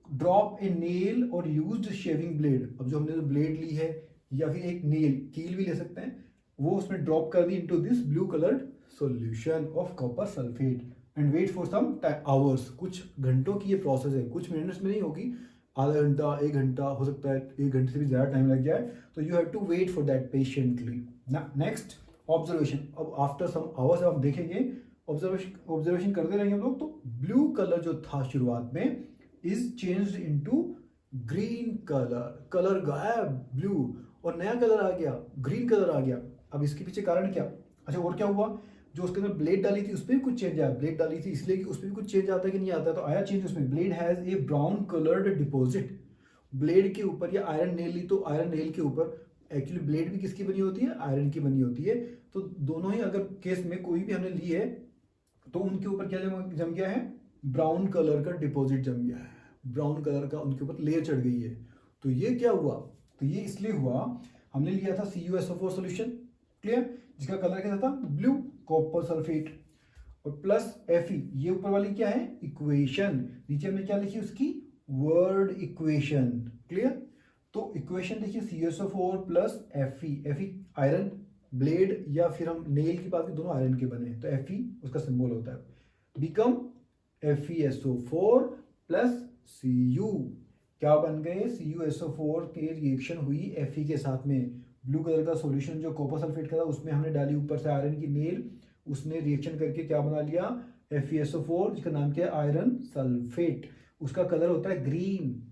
ड्रॉप ए नेल और यूज्ड शेविंग ब्लेड, अब जो हमने ब्लेड ली है या फिर एक नेल, कील भी ले सकते हैं, वो उसमें ड्रॉप कर दी into this blue coloured solution of copper sulphate and wait for some hours. कुछ घंटों की ये प्रोसेस है, कुछ मिनट्स में नहीं होगी, आधा घंटा 1 घंटा हो सकता है, 1 घंटे से भी ज़्यादा टाइम लग जाए। तो you have to wait for that patiently. Next observation. अब आफ्टर सम आवर्स हम देखेंगे, ऑब्जर्वेशन करते रहेंगे हम लोग। तो ब्लू कलर जो था शुरुआत में is changed into green colour, colour गायब ब्लू और नया कलर आ गया, ग्रीन कलर आ गया। अब इसके पीछे कारण क्या, अच्छा और क्या हुआ, जो उसके अंदर ब्लेड डाली थी उस पर भी कुछ चेंज आया। ब्लेड डाली थी इसलिए कि उस पर भी कुछ चेंज आता है कि नहीं आता है, तो आया चेंज उसमें। Blade has a brown coloured deposit, blade के ऊपर, या आयरन नेल ली तो आयरन नेल के ऊपर, एक्चुअली ब्लेड भी किसकी बनी होती है, आयरन की बनी होती है। तो दोनों ही अगर केस में कोई भी हमने ली है तो उनके ऊपर क्या जम गया है, ब्राउन कलर का डिपॉजिट जम गया है, ब्राउन कलर का उनके ऊपर लेयर चढ़ गई है। तो ये क्या हुआ, तो ये इसलिए हुआ, हमने लिया था CuSO4 सोल्यूशन, क्लियर, जिसका कलर क्या था, ब्लू, कॉपर सल्फेट, और प्लस Fe, ये ऊपर वाली क्या है, इक्वेशन, नीचे हमने क्या लिखी उसकी, वर्ड इक्वेशन, क्लियर। तो इक्वेशन देखिए CuSO4 plus Fe iron, blade या फिर हम नेल की बात करें, दोनों आयरन के बने हैं, तो Fe उसका सिंबल होता है, बिकम FeSO4 प्लस Cu, क्या बन गए, CuSO4 के रिएक्शन हुई Fe के साथ में। ब्लू कलर का सॉल्यूशन जो कॉपर सल्फेट का था उसमें हमने डाली ऊपर से आयरन की नेल, उसने रिएक्शन करके क्या बना लिया, FeSO4, जिसका नाम क्या है, आयरन सल्फेट। उसका कलर होता है ग्रीन।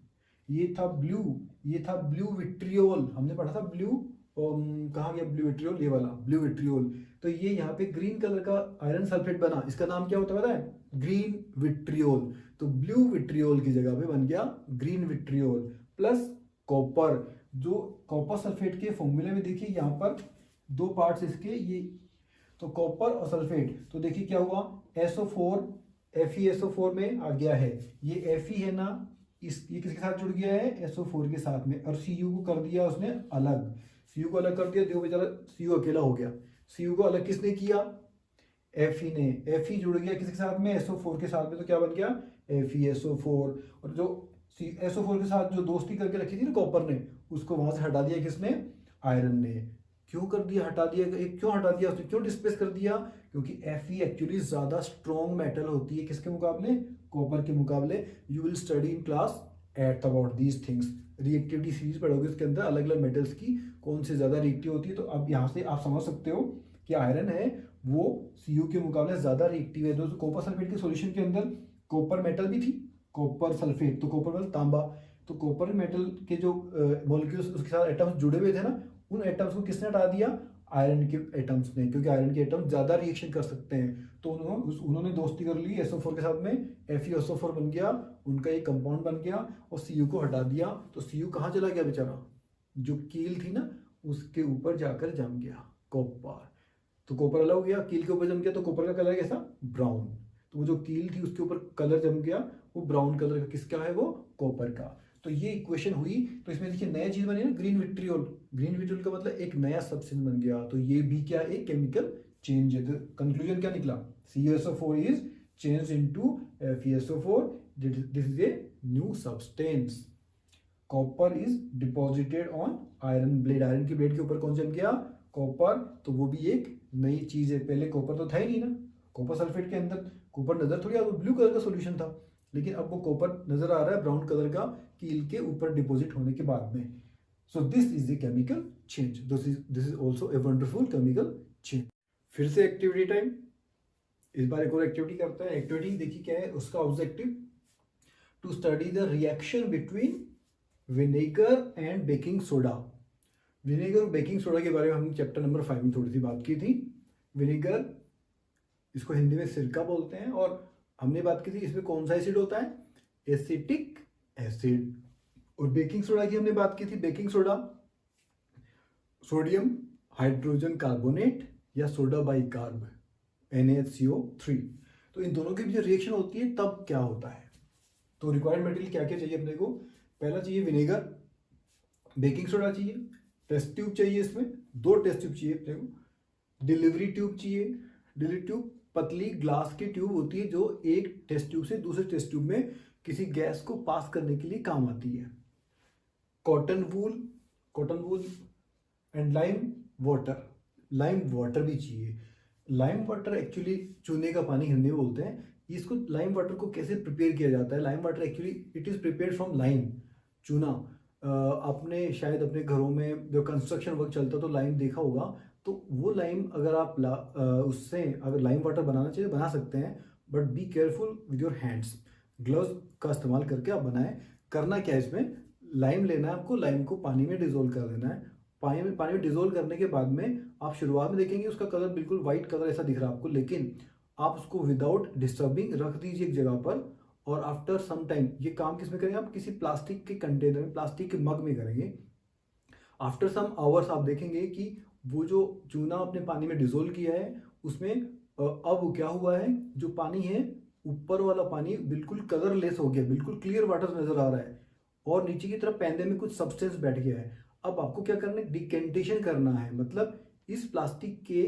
ये था ब्लू, ये था ब्लू विट्रियोल, हमने पढ़ा था ब्लू, कहाँ गया ब्लू विट्रियोल, ये वाला ब्लू विट्रियोल। तो ये यहाँ पे ग्रीन कलर का आयरन सल्फेट बना, इसका नाम क्या होता है पता है, ग्रीन विट्रियोल। तो ब्लू विट्रियोल की जगह पे बन गया ग्रीन विट्रियोल प्लस कॉपर। जो कॉपर सल्फेट के फॉर्मूले में देखिए यहाँ पर 2 पार्ट्स इसके, ये तो कॉपर और सल्फेट, तो देखिए क्या हुआ, SO4 FeSO4 में आ गया है, ये Fe है ना, ये किसके साथ जुड़ गया है, SO4 के साथ में, और Cu को कर दिया उसने अलग, Cu को अलग कर दिया, देखो बेचारा Cu अकेला हो गया। Cu को अलग किसने किया, Fe ने, Fe जुड़ गया किसके साथ में, SO4 के साथ में, तो क्या बन गया FeSO4। और जो SO4 के साथ जो दोस्ती करके रखी थी ना कॉपर ने, उसको वहां से हटा दिया किसने, आयरन ने। क्यों कर दिया, हटा दिया, क्यों हटा दिया उसने, क्यों डिस्प्लेस कर दिया, क्योंकि Fe एक्चुअली ज्यादा स्ट्रॉन्ग मेटल होती है किसके मुकाबले, कॉपर के मुकाबले। You will study in class at about these things, reactivity series पढ़ोगे, उसके अंदर अलग अलग मेटल्स की कौन से ज्यादा रिएक्टिव होती है। तो अब यहाँ से आप समझ सकते हो कि आयरन है वो Cu के मुकाबले ज्यादा रिएक्टिव है। दोस्तों कॉपर सल्फेट के सॉल्यूशन के अंदर कॉपर मेटल भी थी, कॉपर सल्फेट, तो कॉपर मतलब तांबा, तो कॉपर मेटल के जो मॉलिक्यूल्स उसके साथ एटम्स जुड़े हुए थे ना, उन एटम्स को किसने हटा दिया, आयरन के एटम्स ने, क्योंकि आयरन के एटम्स ज्यादा रिएक्शन कर सकते हैं। तो उन्होंने दोस्ती कर ली SO4 के साथ में, FeSO4 बन गया, उनका एक कंपाउंड बन गया, और Cu को हटा दिया, तो Cu कहाँ चला गया बेचारा, जो कील थी ना उसके ऊपर जाकर जम गया कॉपर। तो कॉपर अलग हो गया, कील के ऊपर जम गया, तो कॉपर का कलर कैसा, ब्राउन। तो वो जो कील थी उसके ऊपर कलर जम गया, वो ब्राउन कलर का, किसका है वो, कॉपर का। तो ये इक्वेशन हुई। तो इसमें देखिए नया चीज बनी ना, ग्रीन विट्रियोल। ग्रीन विट्रियोल का मतलब एक नया सब्सटेंस बन गया, तो ये भी क्या, एक केमिकल चेंज है। तो कंक्लूजन क्या निकला, CuSO4 is change into FeSO4, this is a new substance. Copper is deposited on iron blade, iron की ब्लेड के ऊपर कौन जम गया, कॉपर, तो वो भी एक नई चीज है। पहले कॉपर तो था ही नहीं ना, कॉपर सल्फेट के अंदर कॉपर नजर थोड़ी, वो ब्लू कलर का सॉल्यूशन था, लेकिन अब वो कॉपर नजर आ रहा है ब्राउन कलर का कील के ऊपर डिपॉजिट होने के बाद में। सो this is the chemical change, this is also a wonderful chemical change. फिर से एक्टिविटी टाइम, इस बार एक और एक्टिविटी करते हैं। एक्टिविटी देखिए क्या है उसका objective, to study the reaction between vinegar and baking soda. Vinegar और बेकिंग सोडा के बारे में हमने चैप्टर नंबर 5 में थोड़ी सी बात की थी। विनेगर, इसको हिंदी में सिरका बोलते हैं, और हमने बात की थी इसमें कौन सा एसिड होता है, एसिटिक एसिड। और बेकिंग सोडा की हमने बात की थी, baking soda sodium hydrogen carbonate या सोडा बाइकार्ब NaCO3। तो इन दोनों के बीच रिएक्शन होती है तब क्या होता है। तो रिक्वायर्ड मटेरियल क्या क्या चाहिए अपने को, पहला चाहिए विनेगर, बेकिंग सोडा चाहिए, टेस्ट ट्यूब चाहिए, इसमें 2 टेस्ट ट्यूब चाहिए अपने को, डिलीवरी ट्यूब चाहिए। डिलीवरी ट्यूब पतली ग्लास की ट्यूब होती है जो एक टेस्ट ट्यूब से दूसरे टेस्ट ट्यूब में किसी गैस को पास करने के लिए काम आती है। Cotton wool and lime water भी चाहिए। लाइम वाटर एक्चुअली चूने का पानी हिंदी में बोलते हैं। इसको लाइम वाटर को कैसे प्रिपेयर किया जाता है, lime water actually it is prepared from lime, चूना। आपने शायद अपने घरों में जो कंस्ट्रक्शन वर्क चलता तो लाइम देखा होगा, तो वो लाइम अगर आप उससे अगर लाइम वाटर बनाना चाहिए बना सकते हैं, but be careful with your hands, gloves का इस्तेमाल करके आप बनाएं। करना क्या है, इसमें लाइम लेना है आपको, लाइम को पानी में डिजोल्व कर देना है। पानी में डिजोल्व करने के बाद में आप शुरुआत में देखेंगे उसका कलर बिल्कुल व्हाइट कलर ऐसा दिख रहा है आपको, लेकिन आप उसको विदाउट डिस्टर्बिंग रख दीजिए एक जगह पर, और आफ्टर सम टाइम, ये काम किसमें करेंगे आप, किसी प्लास्टिक के कंटेनर में, प्लास्टिक के मग में करेंगे। आफ्टर सम आवर्स आप देखेंगे कि वो जो चूना आपने पानी में डिजोल्व किया है उसमें अब क्या हुआ है, जो पानी है ऊपर वाला पानी बिल्कुल कलरलेस हो गया, बिल्कुल क्लियर वाटर नजर आ रहा है, और नीचे की तरफ पैंदे में कुछ सब्सटेंस बैठ गया है। अब आपको क्या करना है, डिकेंटेशन करना है, मतलब इस प्लास्टिक के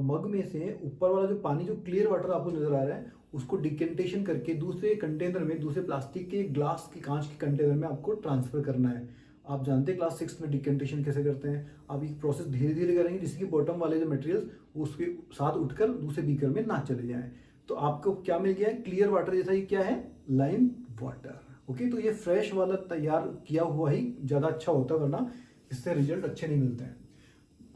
मग में से ऊपर वाला जो पानी, जो क्लियर वाटर आपको नजर आ रहा है, उसको डिकेंटेशन करके दूसरे कंटेनर में, दूसरे प्लास्टिक के ग्लास के कांच के कंटेनर में आपको ट्रांसफर करना है। आप जानते हैं क्लास 6 में डिकेंटेशन कैसे करते हैं। आप ये प्रोसेस धीरे धीरे करेंगे जिससे कि बॉटम वाले जो मटेरियल्स उसके साथ उठकर दूसरे बीकर में ना चले जाएं। तो आपको क्या मिल गया है, क्लियर वाटर जैसा। ये क्या है, लाइम वाटर। ओके, तो ये फ्रेश वाला तैयार किया हुआ ही ज्यादा अच्छा होता है, वरना इससे रिजल्ट अच्छे नहीं मिलते हैं।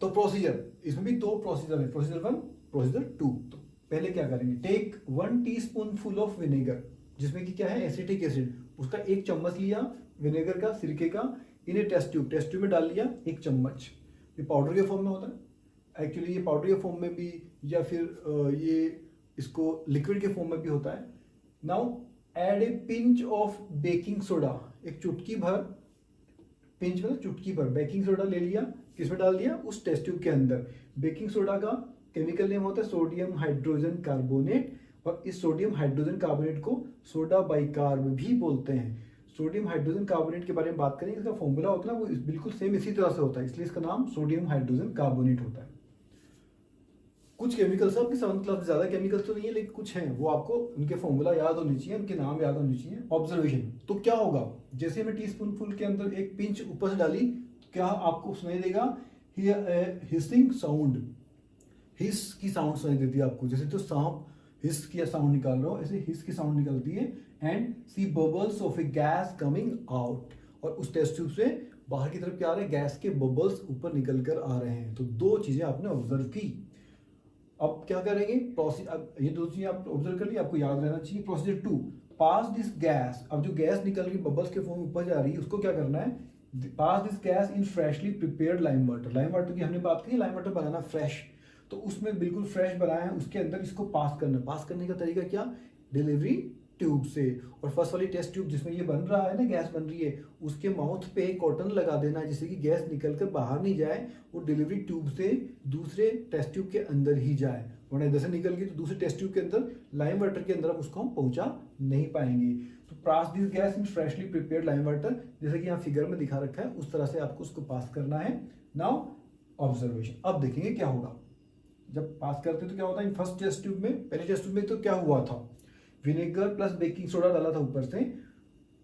तो प्रोसीजर, इसमें भी 2 प्रोसीजर है, प्रोसीजर 1, प्रोसीजर 2। तो पहले क्या करेंगे, टेक 1 टीस्पूनफुल ऑफ विनेगर, जिसमें कि क्या है, एसिटिक एसिड, उसका 1 चम्मच लिया विनेगर का, सिरके का, इन्हें टेस्ट ट्यूब में डाल लिया 1 चम्मच। ये पाउडर के फॉर्म में होता है एक्चुअली, ये पाउडर के फॉर्म में भी, या फिर ये इसको लिक्विड के फॉर्म में भी होता है। Now add a pinch of baking soda, एक चुटकी भर, पिंच मतलब चुटकी भर बेकिंग सोडा ले लिया, किसमें डाल दिया, उस टेस्ट ट्यूब के अंदर। बेकिंग सोडा का केमिकल नेम होता है सोडियम हाइड्रोजन कार्बोनेट, और इस सोडियम हाइड्रोजन कार्बोनेट को सोडा बाइकार्ब भी बोलते हैं। सोडियम हाइड्रोजन कार्बोनेट के बारे में बात करेंगे, इसका फॉर्मूला होता है ना वो बिल्कुल सेम इसी तरह से होता है, इसलिए इसका नाम सोडियम हाइड्रोजन कार्बोनेट होता है। कुछ केमिकल्स आपकी 7th क्लास में, ज्यादा केमिकल्स तो नहीं है लेकिन कुछ हैं, वो आपको उनके फॉर्मूला याद होनी चाहिए, उनके नाम याद होने चाहिए। ऑब्जर्वेशन, तो क्या होगा, जैसे मैं टीस्पून फुल के अंदर एक पिंच ऊपर से डाली, क्या आपको सुनाई देगा, हिसिंग साउंड, हिस की साउंड सुनाई देती है आपको, जैसे तो सांप हिस की साउंड निकाल रहा हो, ऐसे हिस की साउंड निकलती है। And see bubbles of a gas coming out, और उस टेस्ट ट्यूब से बाहर की तरफ क्या आ रहे हैं, गैस के बबल्स ऊपर निकल कर आ रहे हैं। तो दो चीजें आपने ऑब्जर्व की। अब क्या करेंगे, ये दो चीजें आप ऑब्जर्व कर ली, आपको याद रहना चाहिए। प्रोसीजर 2, पास दिस गैस, अब जो गैस निकल के बबल्स के फॉर्म में ऊपर जा रही है उसको क्या करना है, pass this gas in freshly prepared lime water. Lime water की हमने बात की, लाइम वाटर बनाना फ्रेश, तो उसमें बिल्कुल फ्रेश बनाया है, उसके अंदर इसको पास करना। पास करने का तरीका क्या, डिलीवरी ट्यूब से। और फर्स्ट वाली टेस्ट ट्यूब जिसमें ये बन रहा है ना, गैस बन रही है, उसके माउथ पे कॉटन लगा देना जिससे कि गैस निकल कर बाहर नहीं जाए, वो डिलीवरी ट्यूब से दूसरे टेस्ट ट्यूब के अंदर ही जाए, वरना इधर से निकल गई तो दूसरे टेस्ट ट्यूब के अंदर लाइम वाटर के अंदर उसको हम पहुंचा नहीं पाएंगे। तो pass this gas in freshly prepared lime water, जैसे कि यहाँ फिगर में दिखा रखा है उस तरह से आपको उसको पास करना है। नाउ ऑब्जर्वेशन, अब देखेंगे क्या होगा जब पास करते तो क्या होता है। इन फर्स्ट टेस्ट ट्यूब में, पहले टेस्ट ट्यूब में तो क्या हुआ था, विनेगर प्लस बेकिंग सोडा डाला था, ऊपर से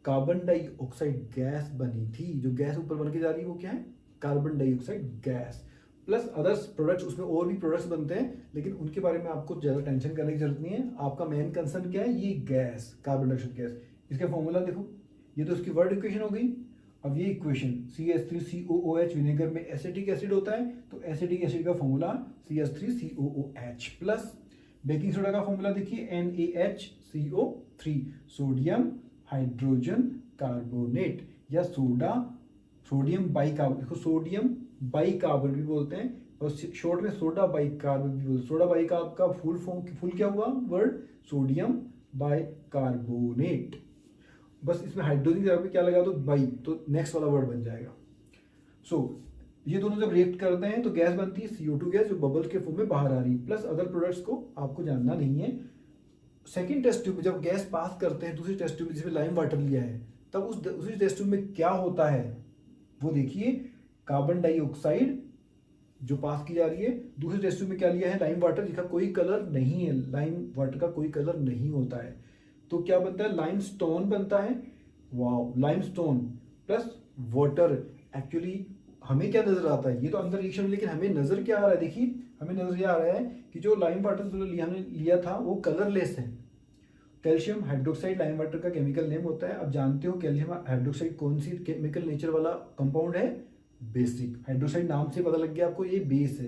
कार्बन डाइऑक्साइड गैस बनी थी। जो गैस ऊपर बन के जा रही है वो क्या है, carbon dioxide gas, plus others products, उसमें और भी प्रोडक्ट्स बनते हैं लेकिन उनके बारे में आपको ज्यादा टेंशन करने की जरूरत नहीं है। आपका मेन कंसर्न क्या है, ये गैस, कार्बन डाइऑक्साइड गैस। इसका फॉर्मूला देखो, ये तो उसकी वर्ड इक्वेशन हो गई। अब ये इक्वेशन CH3COOH, विनेगर में एसिटिक एसिड होता है तो एसिटिक एसिड का formula CH3COOH, plus baking soda का फॉर्मूला देखिए NaHCO3, सोडियम हाइड्रोजन कार्बोनेट, या सोडियम बाइकार्बोनेट, इसको सोडियम बाइकार्बोनेट भी बोलते हैं और शॉर्ट में सोडा बाइकार्बोनेट भी बोलते हैं। सोडा बाइकार्ब का फुल क्या हुआ वर्ड, सोडियम बाइकार्बोनेट। बस इसमें हाइड्रोजन की जगह पे क्या लगा दो, बाई, तो नेक्स्ट वाला वर्ड बन जाएगा। ये दोनों जब रिएक्ट करते हैं तो गैस बनती है CO2 गैस, जो बबल के फॉर्म में बाहर आ रही है, प्लस अदर प्रोडक्ट्स को आपको जानना नहीं है। सेकंड टेस्ट ट्यूब में जब गैस पास करते हैं दूसरी टेस्ट ट्यूब में जिसमें लाइम वाटर लिया है, तब उसी टेस्ट ट्यूब में क्या होता है वो देखिए, कार्बन डाइऑक्साइड जो पास की जा रही है, दूसरी टेस्ट ट्यूब में क्या लिया है, लाइम वाटर, जिसका कोई कलर नहीं है, लाइम वाटर का कोई कलर नहीं होता है, तो क्या बनता है, लाइम स्टोन बनता है। Wow, lime stone plus water. Actually हमें क्या नजर आता है, ये तो अंदर रिएक्शन, लेकिन हमें नजर क्या आ रहा है, देखिए हमें नजर ये आ रहा है कि जो लाइम वाटर हमने लिया था वो कलरलेस है। कैल्शियम हाइड्रोक्साइड लाइम वाटर का केमिकल नेम होता है। अब जानते हो कैल्शियम हाइड्रोक्साइड कौन सी केमिकल नेचर वाला कंपाउंड है, बेसिक। हाइड्रोक्साइड नाम से पता लग गया आपको, ये बेस है।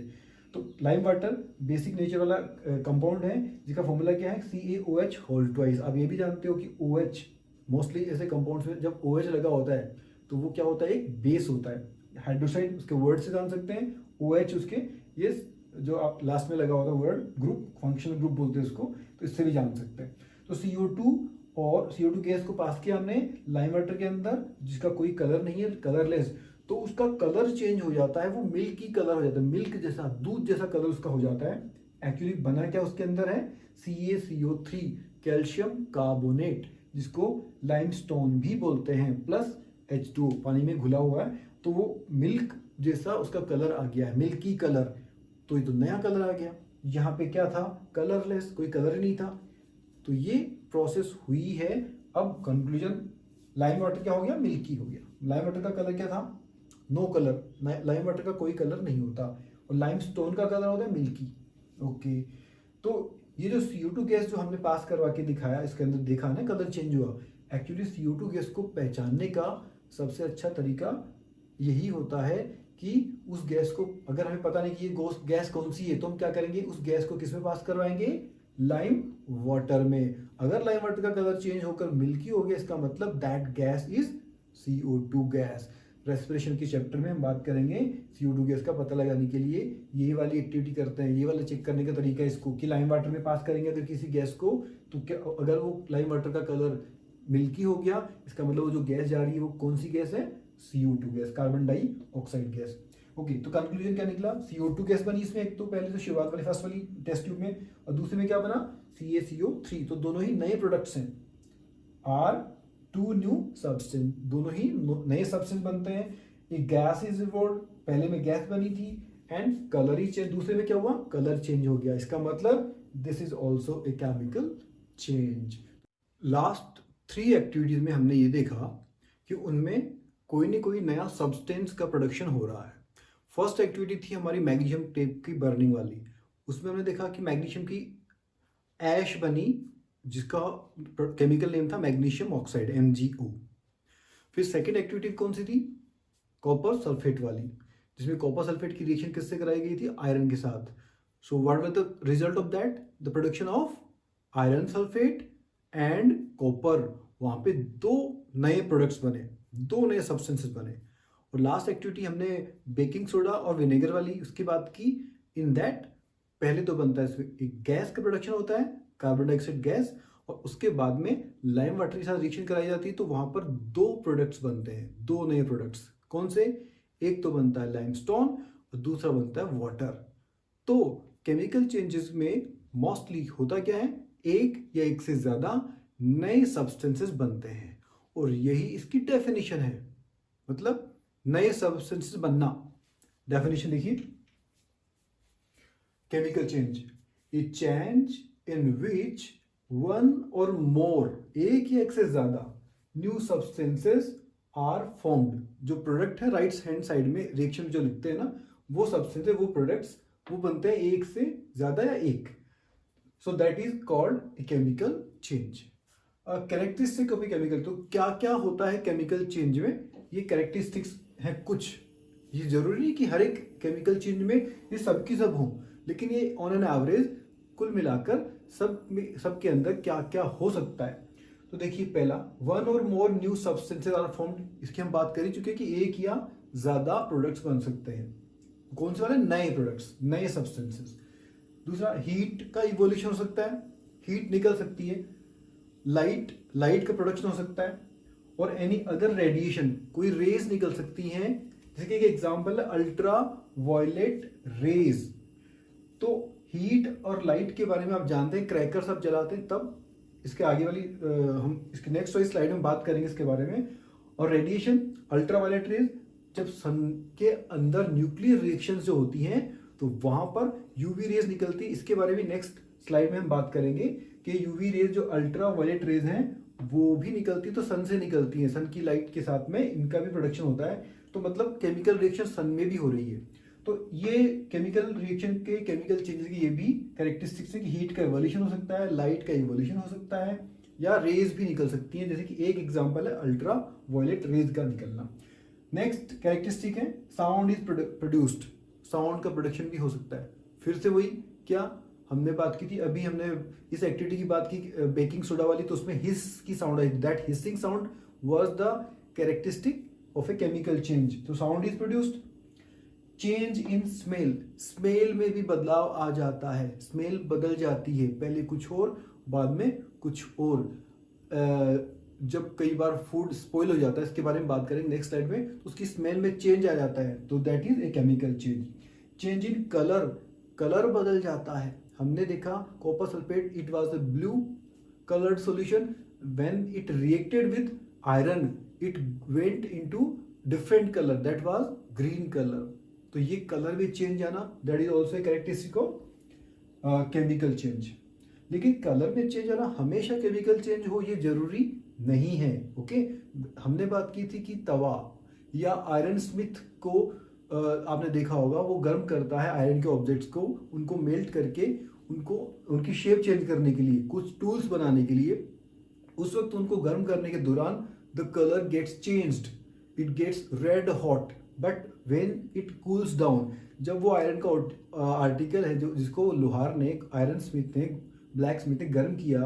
तो लाइम वाटर बेसिक नेचर वाला कंपाउंड है जिसका फॉर्मूला क्या है, CaOH होल ट्वाइस। अब ये भी जानते हो कि OH मोस्टली ऐसे कंपाउंड्स में जब OH लगा होता है तो वो क्या होता है, एक बेस होता है। हाइड्रोक्साइड उसके वर्ड से जान सकते हैं, OH उसके ये जो आप लास्ट में लगा होता है वर्ड, ग्रुप, फंक्शनल ग्रुप बोलते हैं उसको, तो इससे भी जान सकते हैं। तो CO2 और CO2 गैस को पास किया हमने लाइम वाटर के अंदर, जिसका कोई कलर नहीं है, कलरलेस, तो उसका कलर चेंज हो जाता है, वो मिल्की कलर हो जाता है, मिल्क जैसा, दूध जैसा कलर उसका हो जाता है। एक्चुअली बना क्या उसके अंदर है, CaCO3 कैल्शियम कार्बोनेट, जिसको लाइमस्टोन भी बोलते हैं, प्लस H2 पानी में घुला हुआ है, तो वो मिल्क जैसा उसका कलर आ गया है, मिल्की कलर। तो ये तो नया कलर आ गया, यहाँ पे क्या था, कलरलेस, कोई कलर ही नहीं था। तो ये प्रोसेस हुई है। अब कंक्लूजन, लाइम वाटर क्या हो गया, मिल्की हो गया। लाइम वाटर का कलर क्या था, नो कलर, लाइम वाटर का कोई कलर नहीं होता, और लाइम स्टोन का कलर होता है मिल्की। ओके, तो ये जो CO2 गैस जो हमने पास करवा के दिखाया, इसके अंदर देखा ना कलर चेंज हुआ। एक्चुअली CO2 गैस को पहचानने का सबसे अच्छा तरीका यही होता है कि उस गैस को, अगर हमें पता नहीं कि ये गैस कौन सी है, तो हम क्या करेंगे, उस गैस को किस में पास करवाएंगे, लाइम वाटर में। अगर लाइम वाटर का कलर चेंज होकर मिल्की हो गया, इसका मतलब that gas is CO2 gas. Respiration के चैप्टर में हम बात करेंगे CO2 गैस का पता लगाने के लिए ये वाली एक्टिविटी करते हैं, ये वाला चेक करने का तरीका है इसको, कि लाइम वाटर में पास करेंगे अगर किसी गैस को, तो क्या अगर वो लाइम वाटर का कलर मिल्की हो गया, इसका मतलब वो जो गैस जा रही है वो कौन सी गैस है, CO2 gas, carbon dioxide gas. Okay, तो कंक्लूजन क्या निकला? CO2 गैस बनी इसमें, एक तो पहले तो शुरुआत वाली फर्स्ट वाली टेस्ट ट्यूब में, और दूसरे में क्या बना? CaCO3। तो दोनों ही नए प्रोडक्ट्स हैं, आर टू न्यू सब्सटेंस, दोनों ही नए सब्सटेंस बनते हैं। एक गैस इज इवॉल्व्ड, पहले में गैस बनी थी, एंड कलर ही चेंज, दूसरे में क्या हुआ? कलर चेंज हो गया। इसका मतलब this is also a chemical change. Last 3 activities में हमने ये देखा कि उनमें कोई ना कोई नया सब्सटेंस का प्रोडक्शन हो रहा है। फर्स्ट एक्टिविटी थी हमारी मैग्नीशियम टेप की बर्निंग वाली। उसमें हमने देखा कि मैग्नीशियम की ऐश बनी, जिसका केमिकल नेम था मैग्नीशियम ऑक्साइड, MgO। फिर सेकेंड एक्टिविटी कौन सी थी? कॉपर सल्फेट वाली, जिसमें कॉपर सल्फेट की रिएक्शन किससे कराई गई थी? आयरन के साथ। So what was the result of that? The production of iron sulphate and copper. वहां पे 2 नए प्रोडक्ट्स बने, 2 नए सब्सटेंसेस बने। और लास्ट एक्टिविटी हमने बेकिंग सोडा और विनेगर वाली उसकी बात की। इन दैट पहले तो बनता है एक गैस का प्रोडक्शन होता है, कार्बन डाइऑक्साइड गैस, और उसके बाद में लाइम वाटर के साथ रिएक्शन कराई जाती है, तो वहां पर 2 प्रोडक्ट्स बनते हैं, 2 नए प्रोडक्ट्स। कौन से? एक तो बनता है लाइमस्टोन और दूसरा बनता है वाटर। तो केमिकल चेंजेस में मोस्टली होता क्या है? एक या एक से ज्यादा नए सब्सटेंसेस बनते हैं, और यही इसकी डेफिनेशन है। मतलब नए सब्सटेंसेस बनना। डेफिनेशन देखिए, chemical change, A change in which one और मोर, एक या एक से ज्यादा न्यू सब्सटेंसेस आर फॉर्म्ड। जो प्रोडक्ट है राइट हैंड साइड में रिएक्शन में जो लिखते हैं ना, वो सब्सटेंस है, वो प्रोडक्ट्स वो बनते हैं एक से ज्यादा या एक। सो that is called a chemical change. Characteristic of a chemical, तो क्या क्या होता है केमिकल चेंज में? ये कैरेक्टरिस्टिक्स हैं कुछ। ये जरूरी नहीं कि हर एक केमिकल चेंज में ये सबकी सब हो, लेकिन ये ऑन एन एवरेज कुल मिलाकर सबके अंदर क्या क्या हो सकता है। तो देखिए, पहला, 1 और more new substances are formed. इसकी हम बात करी चुके कि एक या ज्यादा प्रोडक्ट्स बन सकते हैं। कौन से वाले? नए प्रोडक्ट्स, नए सब्सटेंसेस। दूसरा, हीट का इवोल्यूशन हो सकता है, हीट निकल सकती है। लाइट का प्रोडक्शन हो सकता है, और एनी अदर रेडिएशन, कोई रेज निकल सकती हैं। जैसे कि एक एग्जांपल है अल्ट्रा वायलेट रेज। तो हीट और लाइट के बारे में आप जानते हैं, क्रैकर्स आप जलाते हैं तब। इसके आगे वाली हम इसके नेक्स्ट वाली स्लाइड में बात करेंगे इसके बारे में। और रेडिएशन, अल्ट्रा वायलेट रेज, जब सन के अंदर न्यूक्लियर रिएक्शंस जो होती हैं तो वहां पर यूवी रेज निकलती है। इसके बारे में नेक्स्ट स्लाइड में हम बात करेंगे कि यूवी रेज जो अल्ट्रा वायलेट रेज हैं वो भी निकलती, तो सन से निकलती है, सन की लाइट के साथ में इनका भी प्रोडक्शन होता है। तो मतलब केमिकल रिएक्शन सन में भी हो रही है। तो ये केमिकल रिएक्शन के केमिकल चेंजेस की ये भी कैरेक्टरिस्टिक्स है कि हीट का इवोल्यूशन हो सकता है, लाइट का इवोल्यूशन हो सकता है, या रेज भी निकल सकती हैं। जैसे कि एक एग्जांपल है अल्ट्रा वायलेट रेज का निकलना। नेक्स्ट कैरेक्टरिस्टिक है साउंड इज प्रोड्यूस्ड, साउंड का प्रोडक्शन भी हो सकता है। फिर से वही, क्या हमने बात की थी, अभी हमने इस एक्टिविटी की बात की बेकिंग सोडा वाली, तो उसमें हिस की साउंड आई, that hissing sound was the characteristic of a chemical change. तो sound is produced. Change in smell, smell में भी बदलाव आ जाता है, स्मेल बदल जाती है, पहले कुछ और बाद में कुछ और। जब कई बार फूड स्पॉइल हो जाता है, इसके बारे में बात करेंगे नेक्स्ट स्लाइड में, तो उसकी स्मेल में चेंज आ जाता है, तो that is a chemical change. Change in colour, colour बदल जाता है। हमने देखा copper sulphate, it was a blue coloured solution, when it reacted with iron it went into different colour, that was green colour. तो ये colour में change आना, that is also a characteristic of chemical change. लेकिन colour में change आना हमेशा chemical change हो ये जरूरी नहीं है। ओके, हमने बात की थी कि तवा या आयरन स्मिथ को आपने देखा होगा, वो गर्म करता है आयरन के ऑब्जेक्ट्स को, उनको मेल्ट करके उनको उनकी शेप चेंज करने के लिए, कुछ टूल्स बनाने के लिए। उस वक्त उनको गर्म करने के दौरान the colour gets changed, it gets red hot, but when it cools down, जब वो आयरन का आर्टिकल है जो जिसको लोहार ने, आयरन स्मिथ ने, ब्लैक स्मिथ ने गर्म किया,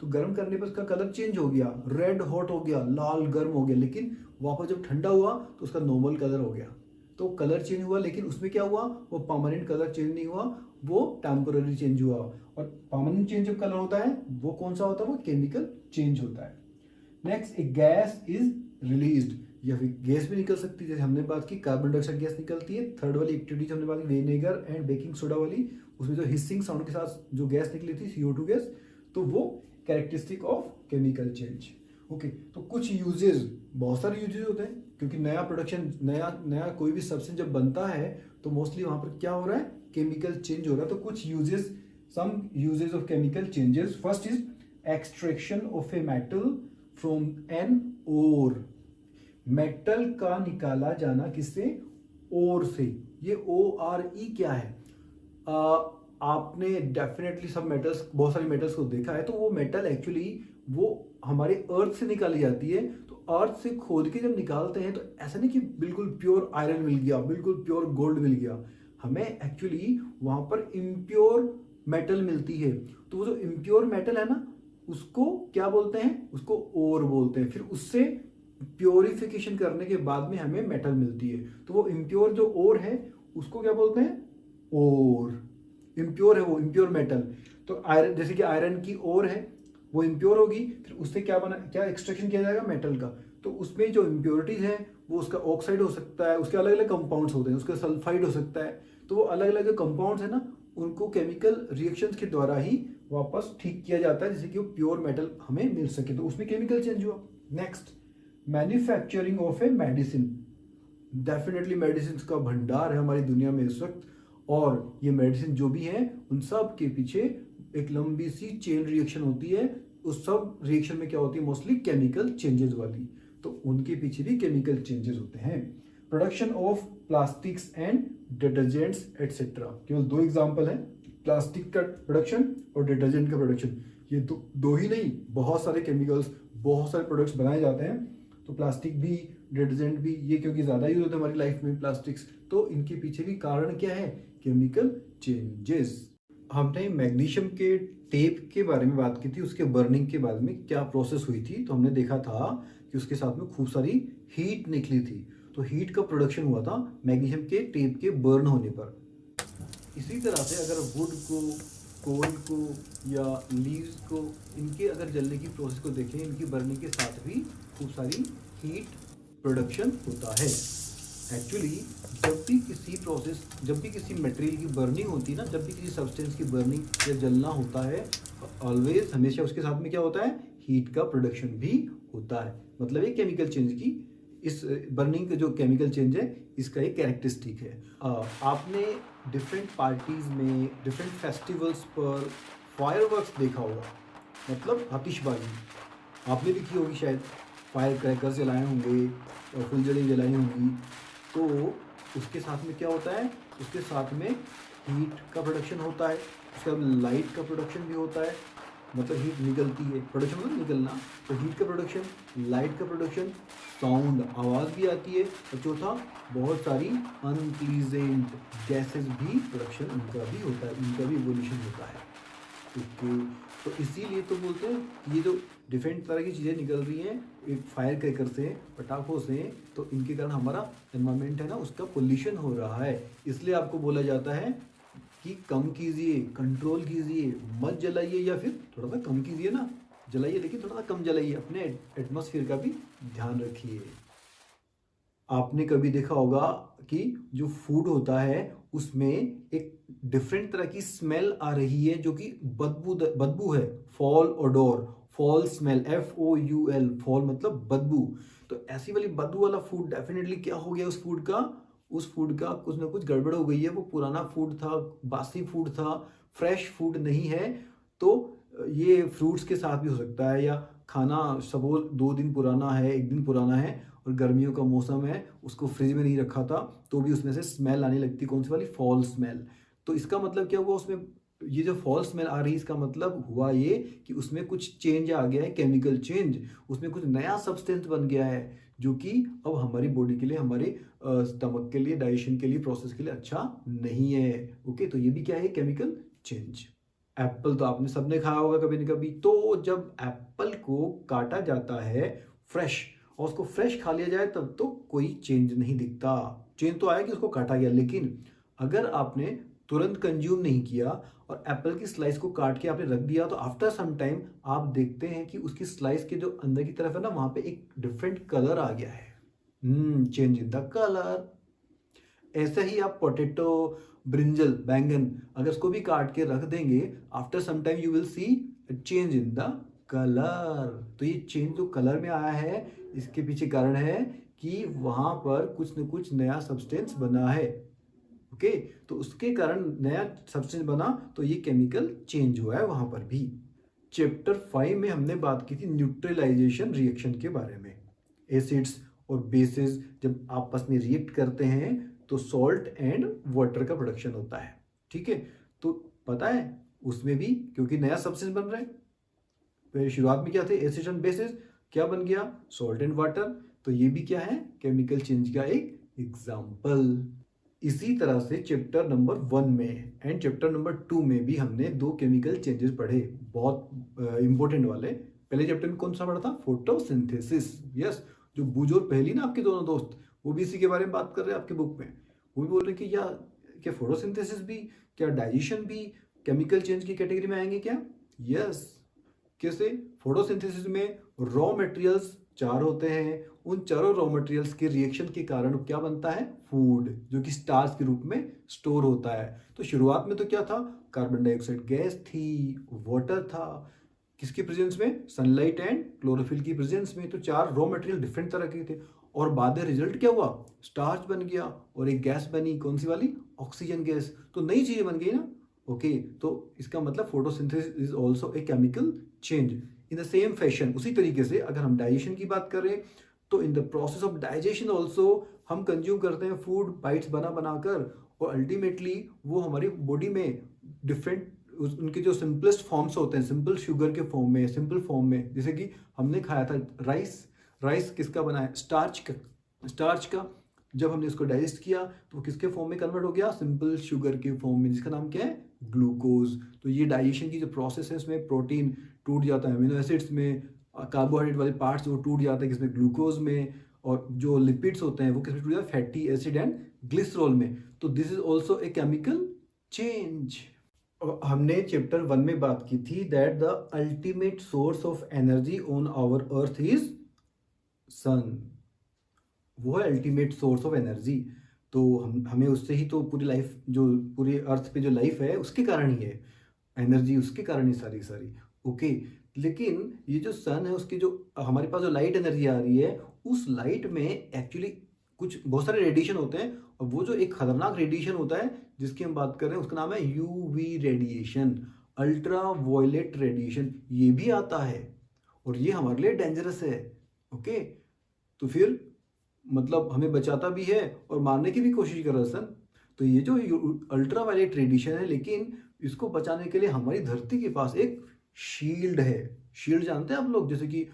तो गर्म करने पर उसका कलर चेंज हो गया, रेड हॉट हो गया, लाल गर्म हो गया। लेकिन वापस जब ठंडा हुआ तो उसका नॉर्मल कलर हो गया। तो कलर चेंज हुआ, लेकिन उसमें क्या हुआ, वो परमानेंट कलर चेंज नहीं हुआ, वो टेम्पोररी चेंज हुआ। और परमानेंट चेंज जब कलर होता है वो कौन सा होता है, वो केमिकल चेंज होता है। Next, A gas is released, या फिर गैस भी निकल सकती है, जैसे हमने बात की कार्बन डाइऑक्साइड गैस निकलती है। थर्ड वाली एक्टिविटी जो हमने बात की विनेगर एंड बेकिंग सोडा वाली, उसमें जो हिसिंग साउंड के साथ जो गैस निकली थी CO2 गैस, तो वो characteristic of chemical change. Okay, तो कुछ यूजेज, बहुत सारे यूजेज होते हैं, क्योंकि नया प्रोडक्शन, नया कोई भी सब्सटेंस जब बनता है तो मोस्टली वहां पर क्या हो रहा है, केमिकल चेंज हो रहा है। तो कुछ uses, some uses of chemical changes, first is extraction of a metal from an ore. Metal का निकाला जाना किससे, ओर से। ये ORE क्या है, आपने डेफिनेटली सब मेटल्स, बहुत सारे मेटल्स को देखा है, तो वो मेटल एक्चुअली वो हमारे अर्थ से निकाली जाती है। तो अर्थ से खोद के जब निकालते हैं तो ऐसा नहीं कि बिल्कुल प्योर आयरन मिल गया, बिल्कुल प्योर गोल्ड मिल गया, हमें एक्चुअली वहां पर इम्प्योर मेटल मिलती है। तो वो जो इम्प्योर मेटल है ना, उसको क्या बोलते हैं, उसको ओर बोलते हैं। फिर उससे प्योरिफिकेशन करने के बाद में हमें मेटल मिलती है। तो वो इम्प्योर जो ओर है उसको क्या बोलते हैं, ओर। इम्प्योर है वो, इम्प्योर मेटल। तो आयरन, जैसे कि आयरन की ओर है, वो इम्प्योर होगी, फिर उससे क्या एक्सट्रैक्शन किया जाएगा, मेटल का। तो उसमें जो इम्प्योरिटीज है वो उसका ऑक्साइड हो सकता है, उसके अलग अलग कंपाउंड्स होते हैं, उसका सल्फाइड हो सकता है। तो वो अलग अलग जो कंपाउंड्स है ना, उनको केमिकल रिएक्शंस के द्वारा ही वापस ठीक किया जाता है, जिससे कि वो प्योर मेटल हमें मिल सके। तो उसमें केमिकल चेंज हुआ। Next, manufacturing of a medicine. Definitely medicine का भंडार है हमारी दुनिया में इस वक्त, और ये मेडिसिन जो भी है उन सब के पीछे एक लंबी सी चेन रिएक्शन होती है। उस सब रिएक्शन में क्या होती है, मोस्टली केमिकल चेंजेस वाली। तो उनके पीछे भी केमिकल चेंजेस होते हैं। Production of plastics and detergents etcetera, केवल 2 एग्जांपल हैं, प्लास्टिक का प्रोडक्शन और डिटर्जेंट का प्रोडक्शन। ये दो ही नहीं, बहुत सारे केमिकल्स, बहुत सारे प्रोडक्ट्स बनाए जाते हैं। तो प्लास्टिक भी, डिटर्जेंट भी, ये क्योंकि ज़्यादा यूज होता है हमारी लाइफ में प्लास्टिक्स, तो इनके पीछे भी कारण क्या है, केमिकल चेंजेस। हमने मैग्नीशियम के टेप के बारे में बात की थी, उसके बर्निंग के बाद में क्या प्रोसेस हुई थी। तो हमने देखा था कि उसके साथ में खूब सारी हीट निकली थी। तो हीट का प्रोडक्शन हुआ था मैग्नीशियम के टेप के बर्न होने पर। इसी तरह से अगर वुड को, कोल को या लीव्स को, इनके अगर जलने की प्रोसेस को देखें, इनकी बर्निंग के साथ भी खूब सारी हीट प्रोडक्शन होता है। एक्चुअली जब भी किसी मटेरियल की बर्निंग होती है ना, जब भी किसी सब्सटेंस की बर्निंग या जलना होता है, ऑलवेज हमेशा उसके साथ में क्या होता है, हीट का प्रोडक्शन भी होता है। मतलब ये केमिकल चेंज की, इस बर्निंग का जो केमिकल चेंज है, इसका एक कैरेक्टरिस्टिक है। आपने डिफरेंट पार्टीज में, डिफरेंट फेस्टिवल्स पर फायरवर्क्स देखा होगा, मतलब आतिशबाजी आपने भी की होगी शायद, फायर क्रैकर्स जलाए होंगे और फुलझड़ी जलाई होंगी। तो उसके साथ में क्या होता है, उसके साथ में हीट का प्रोडक्शन होता है, उसके बाद लाइट का प्रोडक्शन भी होता है, मतलब हीट निकलती है, प्रोडक्शन मतलब निकलना। तो हीट का प्रोडक्शन, लाइट का प्रोडक्शन, साउंड, आवाज़ भी आती है, और चौथा बहुत सारी अनप्लीजेंट गैसेस भी प्रोडक्शन उनका भी होता है, उनका भी इवोल्यूशन होता है। ओके, तो इसीलिए तो बोलते हैं ये जो डिफरेंट तरह की चीज़ें निकल रही हैं एक फायर क्रैकर से, पटाखों से, तो इनके कारण हमारा एनवायरनमेंट है ना, उसका पोल्यूशन हो रहा है। इसलिए आपको बोला जाता है कि कम कीजिए, कंट्रोल कीजिए, मत जलाइए, या फिर थोड़ा सा कम कीजिए ना, जलाइए लेकिन थोड़ा सा कम जलाइए, अपने एटमॉस्फेयर का भी ध्यान रखिए। आपने कभी देखा होगा कि जो फूड होता है उसमें एक डिफरेंट तरह की स्मेल आ रही है, जो कि बदबू है, fall odour, fall smell, FOUL, fall मतलब बदबू। तो ऐसी वाली बदबू वाला फूड डेफिनेटली क्या हो गया, उस फूड का कुछ ना कुछ गड़बड़ हो गई है। वो पुराना फूड था, बासी फूड था, फ्रेश फूड नहीं है। तो ये फ्रूट्स के साथ भी हो सकता है, या खाना सपोज 2 दिन पुराना है, 1 दिन पुराना है, और गर्मियों का मौसम है, उसको फ्रिज में नहीं रखा था, तो भी उसमें से स्मेल आने लगती, कौन सी वाली, फॉल स्मेल। तो इसका मतलब क्या हुआ, उसमें ये जो फॉल स्मेल आ रही है, इसका मतलब हुआ ये कि उसमें कुछ चेंज आ गया है, केमिकल चेंज, उसमें कुछ नया सब्सटेंस बन गया है, जो कि अब हमारी बॉडी के लिए, हमारे स्टमक के लिए, डाइजेशन के लिए, प्रोसेस के लिए अच्छा नहीं है। ओके, तो ये भी क्या है, केमिकल चेंज। एप्पल तो आपने सबने खाया होगा कभी न कभी। तो जब एप्पल को काटा जाता है फ्रेश, और उसको फ्रेश खा लिया जाए, तब तो कोई चेंज नहीं दिखता। चेंज तो आया कि उसको काटा गया, लेकिन अगर आपने तुरंत कंज्यूम नहीं किया और एप्पल की स्लाइस को काट के आपने रख दिया, तो आफ्टर सम टाइम आप देखते हैं कि उसकी स्लाइस के जो अंदर की तरफ है ना, वहां पे एक डिफरेंट कलर आ गया है। Change in the colour. ऐसा ही आप पोटैटो, ब्रिंजल, बैंगन, अगर उसको भी काट के रख देंगे, after some time you will see change in the colour. तो ये चेंज जो कलर में आया है, इसके पीछे कारण है कि वहां पर कुछ न कुछ नया सब्सटेंस बना है। ओके, तो उसके कारण नया सब्सटेंस बना, तो ये केमिकल चेंज हुआ है वहां पर भी। चैप्टर 5 में हमने बात की थी न्यूट्रलाइजेशन रिएक्शन के बारे में। एसिड्स और बेसिस जब आपस में रिएक्ट करते हैं तो सॉल्ट एंड वाटर का प्रोडक्शन होता है। ठीक है, तो पता है उसमें भी क्योंकि नया सब्सटेंस बन रहा है। पहले शुरुआत में क्या थे, एसिड एंड बेसिस, क्या बन गया, सॉल्ट एंड वाटर। तो ये भी क्या है, केमिकल चेंज का एक एग्जाम्पल। इसी तरह से चैप्टर नंबर 1 में एंड चैप्टर नंबर 2 में भी हमने 2 केमिकल चेंजेस पढ़े, बहुत इंपॉर्टेंट वाले। पहले चैप्टर में कौन सा पढ़ा था, फोटोसिंथेसिस। यस, जो बूझो पहली ना आपके दोनों दोस्त, वो भी इसी के बारे में बात कर रहे हैं आपके बुक में। वो भी बोल रहे हैं कि या क्या फोटोसिंथेसिस भी, क्या डाइजेशन भी केमिकल चेंज की कैटेगरी में आएंगे क्या। यस, कैसे, फोटोसिंथेसिस में रॉ मटेरियल्स 4 होते हैं, उन चारों रॉ मटेरियल्स के रिएक्शन के कारण क्या बनता है, फूड, जो कि स्टार्च के रूप में स्टोर होता है। तो शुरुआत में तो क्या था, कार्बन डाइऑक्साइड गैस थी, वाटर था, किसके प्रेजेंस में, सनलाइट एंड क्लोरोफिल की प्रेजेंस में। तो 4 रॉ मटेरियल डिफरेंट तरह के थे, और बाद में रिजल्ट क्या हुआ, स्टार्च बन गया और एक गैस बनी, कौन सी वाली, ऑक्सीजन गैस। तो नई चीजें बन गई ना। ओके, तो इसका मतलब photosynthesis is also a chemical change. In the same fashion, उसी तरीके से अगर हम डाइजेशन की बात करें, तो in the process of digestion also हम कंज्यूम करते हैं फूड बाइट्स बना बनाकर, और अल्टीमेटली वो हमारी बॉडी में डिफरेंट उनके जो सिंपलेस्ट फॉर्म्स होते हैं, सिंपल शुगर के फॉर्म में, सिंपल फॉर्म में, जैसे कि हमने खाया था राइस। राइस किसका बना है, स्टार्च का। स्टार्च का जब हमने इसको डाइजेस्ट किया तो वो किसके फॉर्म में कन्वर्ट हो गया, सिंपल शुगर के फॉर्म में, जिसका नाम क्या है, ग्लूकोज। तो ये डाइजेशन की जो प्रोसेस है, इसमें प्रोटीन टूट जाता है अमीनो एसिड्स में, कार्बोहाइड्रेट वाले पार्ट्स वो टूट जाते हैं किसमें, ग्लूकोज में, और जो लिपिड्स होते हैं वो किसमें टूट जाते हैं, फैटी एसिड एंड ग्लिसरॉल में। तो this is also a chemical change. हमने चैप्टर 1 में बात की थी that the ultimate source of energy on our earth is sun. वो है अल्टीमेट सोर्स ऑफ एनर्जी। तो हमें उससे ही तो पूरी लाइफ, जो पूरी अर्थ पे जो लाइफ है उसके कारण ही है, एनर्जी उसके कारण ही सारी सारी। ओके, लेकिन ये जो सन है उसकी जो हमारे पास जो लाइट एनर्जी आ रही है, उस लाइट में एक्चुअली कुछ बहुत सारे रेडिएशन होते हैं, और वो जो एक खतरनाक रेडिएशन होता है जिसकी हम बात कर रहे हैं उसका नाम है UV radiation, ultra violet radiation. ये भी आता है और ये हमारे लिए डेंजरस है। ओके, तो फिर मतलब हमें बचाता भी है और मारने की भी कोशिश कर रहा है सन। तो ये जो अल्ट्रा वायलेट रेडिएशन है, लेकिन इसको बचाने के लिए हमारी धरती के पास एक शील्ड है। शील्ड जानते हैं आप लोग, जैसे कि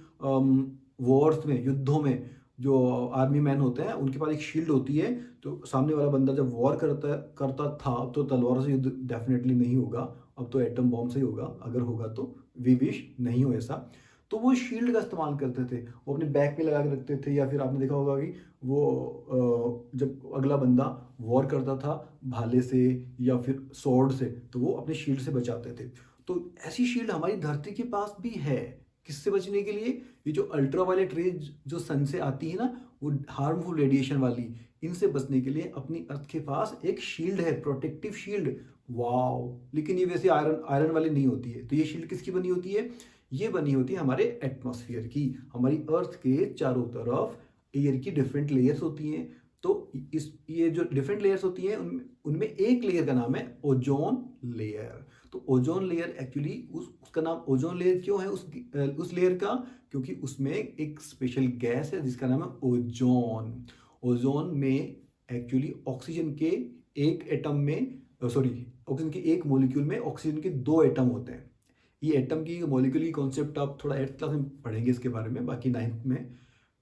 वॉर्स में, युद्धों में जो आर्मी मैन होते हैं उनके पास एक शील्ड होती है। तो सामने वाला बंदा जब वॉर करता था तो तलवार से युद्ध डेफिनेटली नहीं होगा, अब तो एटम बॉम्ब से ही होगा, अगर होगा तो वी विश नहीं हो ऐसा। तो वो शील्ड का इस्तेमाल करते थे, वो अपने बैक पे लगा के रखते थे, या फिर आपने देखा होगा कि वो जब अगला बंदा वॉर करता था भाले से या फिर स्वॉर्ड से, तो वो अपने शील्ड से बचाते थे। तो ऐसी शील्ड हमारी धरती के पास भी है, किससे बचने के लिए, ये जो अल्ट्रावायलेट रेज जो सन से आती है ना, वो हार्मफुल रेडिएशन वाली, इनसे बचने के लिए अपनी अर्थ के पास एक शील्ड है, प्रोटेक्टिव शील्ड। वाओ, लेकिन ये वैसे आयरन वाली नहीं होती है। तो ये शील्ड किसकी बनी होती है, ये बनी होती है हमारे एटमॉस्फेयर की। हमारी अर्थ के चारों तरफ एयर की डिफरेंट लेयर्स होती हैं। तो इस ये जो डिफरेंट लेयर्स होती हैं उनमें एक लेयर का नाम है ओजोन लेयर। तो ओजोन लेयर एक्चुअली उसका नाम ओजोन लेयर क्यों है उस लेयर का, क्योंकि उसमें एक स्पेशल गैस है जिसका नाम है ओजोन। ओजोन में एक्चुअली ऑक्सीजन के एक एटम में, सॉरी, ऑक्सीजन के एक मॉलिक्यूल में ऑक्सीजन के 2 एटम होते हैं। ये एटम की मॉलिक्यूल की कॉन्सेप्ट आप थोड़ा 8th क्लास में पढ़ेंगे इसके बारे में, बाकी 9th में।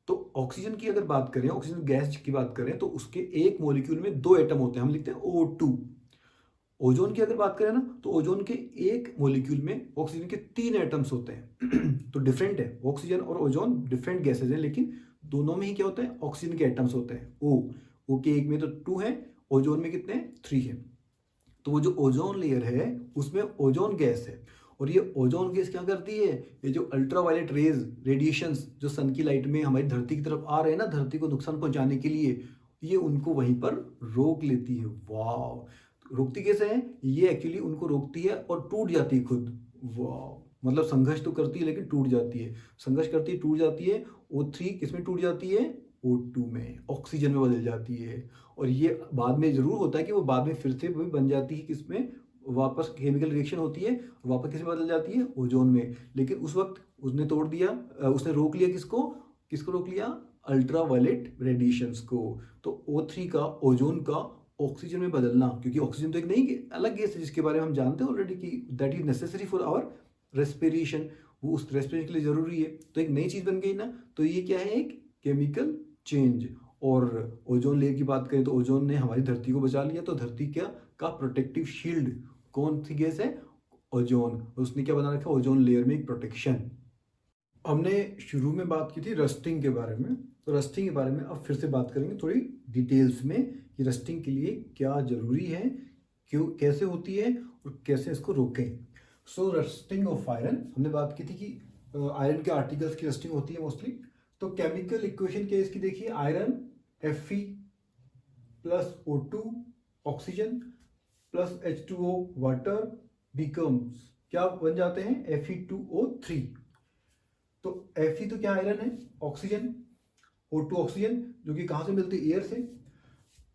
तो ऑक्सीजन की अगर बात करें, ऑक्सीजन गैस की बात करें, तो उसके एक मॉलिक्यूल में 2 एटम होते हैं, हम लिखते हैं O2। ओजोन की अगर बात करें ना, तो ओजोन के एक मॉलिक्यूल में ऑक्सीजन के 3 एटम्स होते हैं। तो डिफरेंट है, ऑक्सीजन और ओजोन डिफरेंट गैसेज हैं, लेकिन दोनों में ही क्या होता है, ऑक्सीजन के एटम्स होते हैं। ओ के एक में तो 2 है, ओजोन में कितने हैं, 3 है। तो वो जो ओजोन लेयर है उसमें ओजोन गैस है, और ये ओजोन गैस क्या करती है, ये जो अल्ट्रावायलेट रेज रेडिएशंस जो सन की लाइट में हमारी धरती की तरफ आ रहे हैं ना, धरती को नुकसान पहुंचाने के लिए, ये उनको वहीं पर रोक लेती है। वाह, रोकती कैसे है, ये एक्चुअली उनको रोकती है और टूट जाती है खुद। वाह, मतलब संघर्ष तो करती है लेकिन टूट जाती है, संघर्ष करती है टूट जाती है। O3 किस में टूट जाती है, O2 में, ऑक्सीजन में बदल जाती है। और ये बाद में जरूर होता है कि वो बाद में फिर से भी बन जाती है किसमें, वापस केमिकल रिएक्शन होती है, वापस किस में बदल जाती है, ओजोन में। लेकिन उस वक्त उसने तोड़ दिया, उसने रोक लिया किसको, किसको रोक लिया, अल्ट्रावायलेट रेडिएशंस को। तो O3 का, ओजोन का ऑक्सीजन में बदलना, क्योंकि ऑक्सीजन तो एक नई अलग गैस है जिसके बारे में हम जानते हैं ऑलरेडी कि that is necessary for our respiration, वो उस रेस्पिरेशन के लिए जरूरी है। तो एक नई चीज बन गई ना, तो ये क्या है, एक केमिकल चेंज। और ओजोन लेयर की बात करें तो ओजोन ने हमारी धरती को बचा लिया। तो धरती क्या का प्रोटेक्टिव शील्ड कौन सी गैस है, ओजोन। उसने क्या बना रखा, ओजोन लेयर में एक प्रोटेक्शन। हमने शुरू में बात की थी रस्टिंग के बारे में, तो रस्टिंग के बारे में अब फिर से बात करेंगे थोड़ी डिटेल्स में कि रस्टिंग के लिए क्या जरूरी है, क्यों, कैसे होती है और कैसे इसको रोकें। सो रस्टिंग ऑफ आयरन, हमने बात की थी कि आयरन के आर्टिकल्स की रस्टिंग होती है मोस्टली। तो केमिकल इक्वेशन क्या है इसकी, देखिए, iron Fe plus O2 oxygen plus H2O water becomes, क्या बन जाते हैं, Fe2O3। तो Fe तो क्या आयरन है, ऑक्सीजन, O2 ऑक्सीजन जो कि कहाँ से मिलती है, एयर से,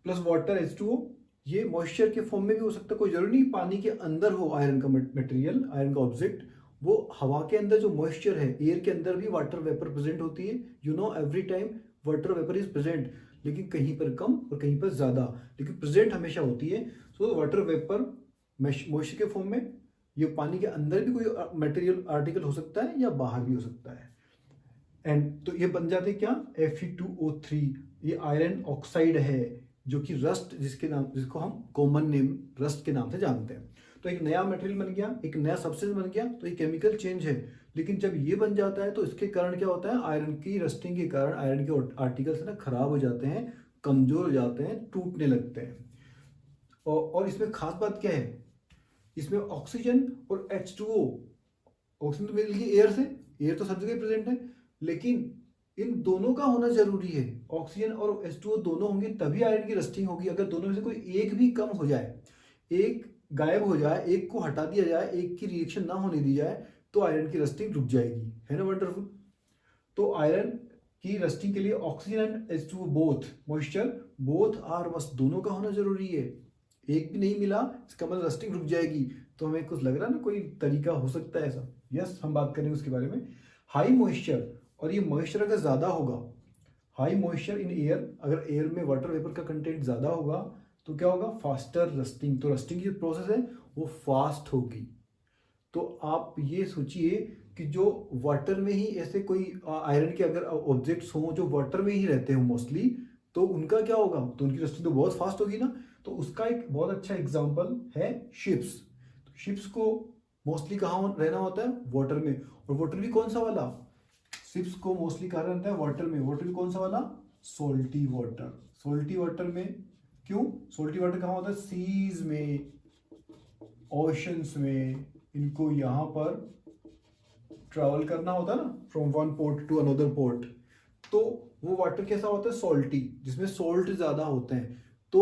प्लस वाटर H2O, ये मॉइस्चर के फॉर्म में भी हो सकता है, कोई जरूरी नहीं पानी के अंदर हो आयरन का मटेरियल, आयरन का ऑब्जेक्ट, वो हवा के अंदर जो मॉइस्चर है, एयर के अंदर भी वाटर वेपर प्रेजेंट होती है। You know every time water vapour is present, लेकिन कहीं पर कम और कहीं पर ज्यादा, लेकिन प्रेजेंट हमेशा होती है। सो वाटर वेपर मॉइस्चर के फॉर्म में, ये पानी के अंदर भी कोई मटेरियल आर्टिकल हो सकता है या बाहर भी हो सकता है। एंड तो ये बन जाते क्या, Fe2O3, ये आयरन ऑक्साइड है जो कि रस्ट, जिसके नाम, जिसको हम कॉमन नेम रस्ट के नाम से जानते हैं। तो एक नया मटेरियल बन गया, एक नया सब्सटेंस बन गया, तो ये केमिकल चेंज है। लेकिन जब ये बन जाता है तो इसके कारण क्या होता है, आयरन की रस्टिंग के कारण आयरन के आर्टिकल्स ना खराब हो जाते हैं, कमजोर हो जाते हैं, टूटने लगते हैं। और इसमें खास बात क्या है, इसमें ऑक्सीजन और H2O, ऑक्सीजन तो मिल गई एयर से, एयर तो सब जगह प्रेजेंट है, लेकिन इन दोनों का होना जरूरी है। ऑक्सीजन और H2O दोनों होंगे तभी आयरन की रस्टिंग होगी। अगर दोनों में से कोई एक भी कम हो जाए, एक गायब हो जाए, एक को हटा दिया जाए, एक की रिएक्शन ना होने दी जाए, तो आयरन की रस्टिंग रुक जाएगी, है ना, वंडरफुल। तो आयरन की रस्टिंग के लिए oxygen and H2O both, moisture both are must, दोनों का होना जरूरी है। एक भी नहीं मिला, इसका मतलब रस्टिंग रुक जाएगी। तो हमें कुछ लग रहा है ना, कोई तरीका हो सकता है ऐसा। यस, हम बात करेंगे उसके बारे में। हाई मॉइस्चर, और ये मॉइस्चर अगर ज्यादा होगा, हाई मॉइस्चर इन एयर, अगर एयर में वाटर वेपर का कंटेंट ज्यादा होगा तो क्या होगा, फास्टर रस्टिंग। तो रस्टिंग की जो प्रोसेस है वो फास्ट होगी। तो आप ये सोचिए कि जो वाटर में ही ऐसे कोई आयरन के अगर ऑब्जेक्ट्स हों जो वाटर में ही रहते हो मोस्टली, तो उनका क्या होगा, तो उनकी रस्टिंग तो बहुत फास्ट होगी ना। तो उसका एक बहुत अच्छा एग्जांपल है शिप्स। तो शिप्स को मोस्टली कहाँ रहना होता है, वाटर में। और वाटर भी कौन सा वाला, शिप्स को मोस्टली कहाँ रहता है, वाटर में। वाटर भी कौन सा वाला, सोल्टी वाटर। सोल्टी वाटर में क्यों, सोल्टी वाटर कहाँ होता है, सीज में, ओशंस में, इनको यहाँ पर ट्रैवल करना होता है ना, from one port to another port. तो वो वाटर कैसा होता है, सॉल्टी, जिसमें सोल्ट ज्यादा होते हैं। तो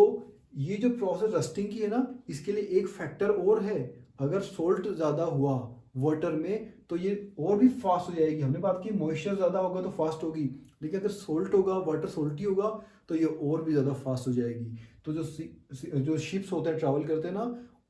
ये जो प्रोसेस रस्टिंग की है ना, इसके लिए एक फैक्टर और है, अगर सोल्ट ज्यादा हुआ वाटर में तो ये और भी फास्ट हो जाएगी। हमने बात की मॉइस्चर ज्यादा होगा तो फास्ट होगी, लेकिन अगर सोल्ट होगा, वाटर सोल्टी होगा, तो ये और भी ज्यादा फास्ट हो जाएगी। तो जो शिप्स होते हैं, ट्रैवल करते हैं ना,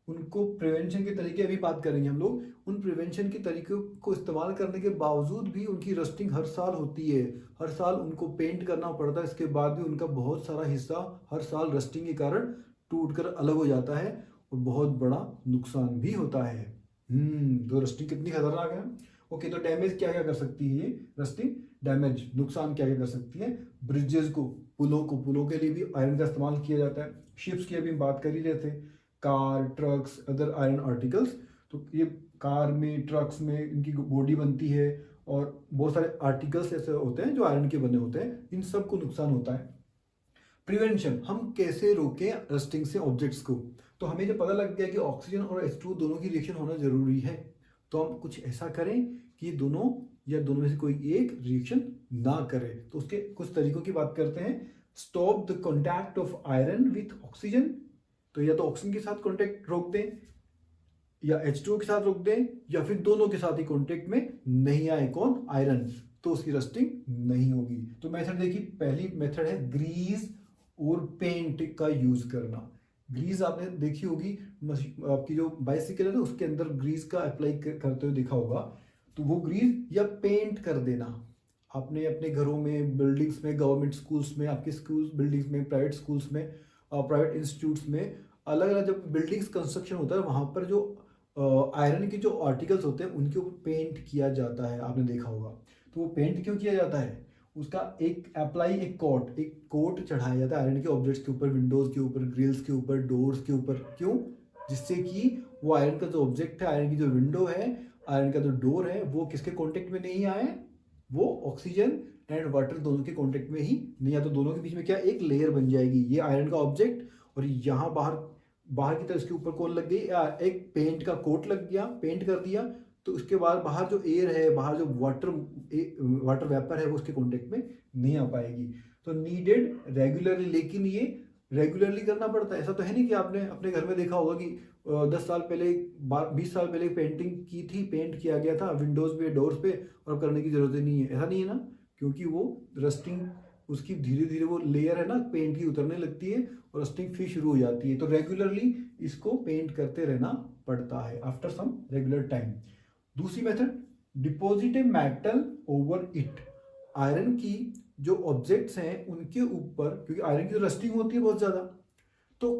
उनको प्रिवेंशन के तरीके अभी बात करेंगे हम लोग। उन प्रिवेंशन के तरीकों को इस्तेमाल करने के बावजूद भी उनकी रस्टिंग हर साल होती है, हर साल उनको पेंट करना पड़ता है। इसके बाद भी उनका बहुत सारा हिस्सा हर साल रस्टिंग के कारण टूटकर अलग हो जाता है और बहुत बड़ा नुकसान भी होता है। तो रस्टिंग कितनी खतरनाक है। ओके, तो डैमेज क्या क्या कर सकती है ये रस्टिंग, डैमेज, नुकसान क्या क्या कर सकती है। ब्रिजेस को, पुलों के लिए भी आयरन का इस्तेमाल किया जाता है। शिप्स की अभी हम बात कर ही रहे थे, car, trucks, other iron articles. तो ये कार में, ट्रक्स में इनकी बॉडी बनती है और बहुत सारे आर्टिकल्स ऐसे होते हैं जो आयरन के बने होते हैं, इन सब को नुकसान होता है। प्रिवेंशन, हम कैसे रोकें रस्टिंग से ऑब्जेक्ट्स को। तो हमें जब पता लग गया कि ऑक्सीजन और H2O दोनों की रिएक्शन होना जरूरी है, तो हम कुछ ऐसा करें कि दोनों या दोनों में से कोई एक रिएक्शन ना करे। तो उसके कुछ तरीकों की बात करते हैं। Stop the contact of iron with oxygen, तो या तो ऑक्सीजन के साथ कॉन्टैक्ट रोक दें या H2O के साथ रोक दें, या फिर दोनों के साथ ही कॉन्टैक्ट में नहीं आए, कौन, आयरन, तो उसकी रस्टिंग नहीं होगी। तो मेथड देखिए, पहली मेथड है ग्रीस और पेंट का यूज करना। ग्रीस आपने देखी होगी, आपकी जो बाइसिकल है ना उसके अंदर ग्रीस का अप्लाई करते हुए देखा होगा। तो वो ग्रीस या पेंट कर देना आपने अपने घरों में, बिल्डिंग्स में, गवर्नमेंट स्कूल्स में, आपके स्कूल बिल्डिंग्स में, प्राइवेट स्कूल्स में, प्राइवेट इंस्टीट्यूट्स में, अलग अलग जब बिल्डिंग्स कंस्ट्रक्शन होता है वहां पर जो आयरन के जो आर्टिकल्स होते हैं उनके ऊपर पेंट किया जाता है, आपने देखा होगा। तो वो पेंट क्यों किया जाता है, उसका एक कोट चढ़ाया जाता है आयरन के ऑब्जेक्ट्स के ऊपर, विंडोज के ऊपर, ग्रिल्स के ऊपर, डोर्स के ऊपर। क्यों, जिससे कि वो आयरन का जो ऑब्जेक्ट है, आयरन की जो विंडो है, आयरन का जो डोर है, वो किसके कॉन्टेक्ट में नहीं आए, वो ऑक्सीजन एंड वाटर दोनों के कॉन्टेक्ट में ही नहीं, या तो दोनों के बीच में क्या एक लेयर बन जाएगी, ये आयरन का ऑब्जेक्ट और यहाँ बाहर की तरफ इसके ऊपर कौन लग गई, एक पेंट का कोट लग गया, पेंट कर दिया, तो उसके बाद बाहर जो एयर है, बाहर जो वाटर वेपर है वो उसके कॉन्टेक्ट में नहीं आ पाएगी। तो नीडेड रेगुलरली, लेकिन ये रेगुलरली करना पड़ता है। ऐसा तो है नहीं कि आपने अपने घर में देखा होगा कि 10 साल पहले, 20 साल पहले पेंटिंग की थी, पेंट किया गया था विंडोज पे, डोर्स पे, और करने की जरूरत ही नहीं है, ऐसा नहीं है ना, क्योंकि वो रस्टिंग उसकी धीरे धीरे वो लेयर है ना पेंट की उतरने लगती है और रस्टिंग फिर शुरू हो जाती है। तो रेगुलरली इसको पेंट करते रहना पड़ता है आफ्टर सम रेगुलर टाइम। दूसरी method, deposit a metal over it. Iron की जो ऑब्जेक्ट्स हैं उनके ऊपर, क्योंकि आयरन की जो रस्टिंग होती है बहुत ज़्यादा, तो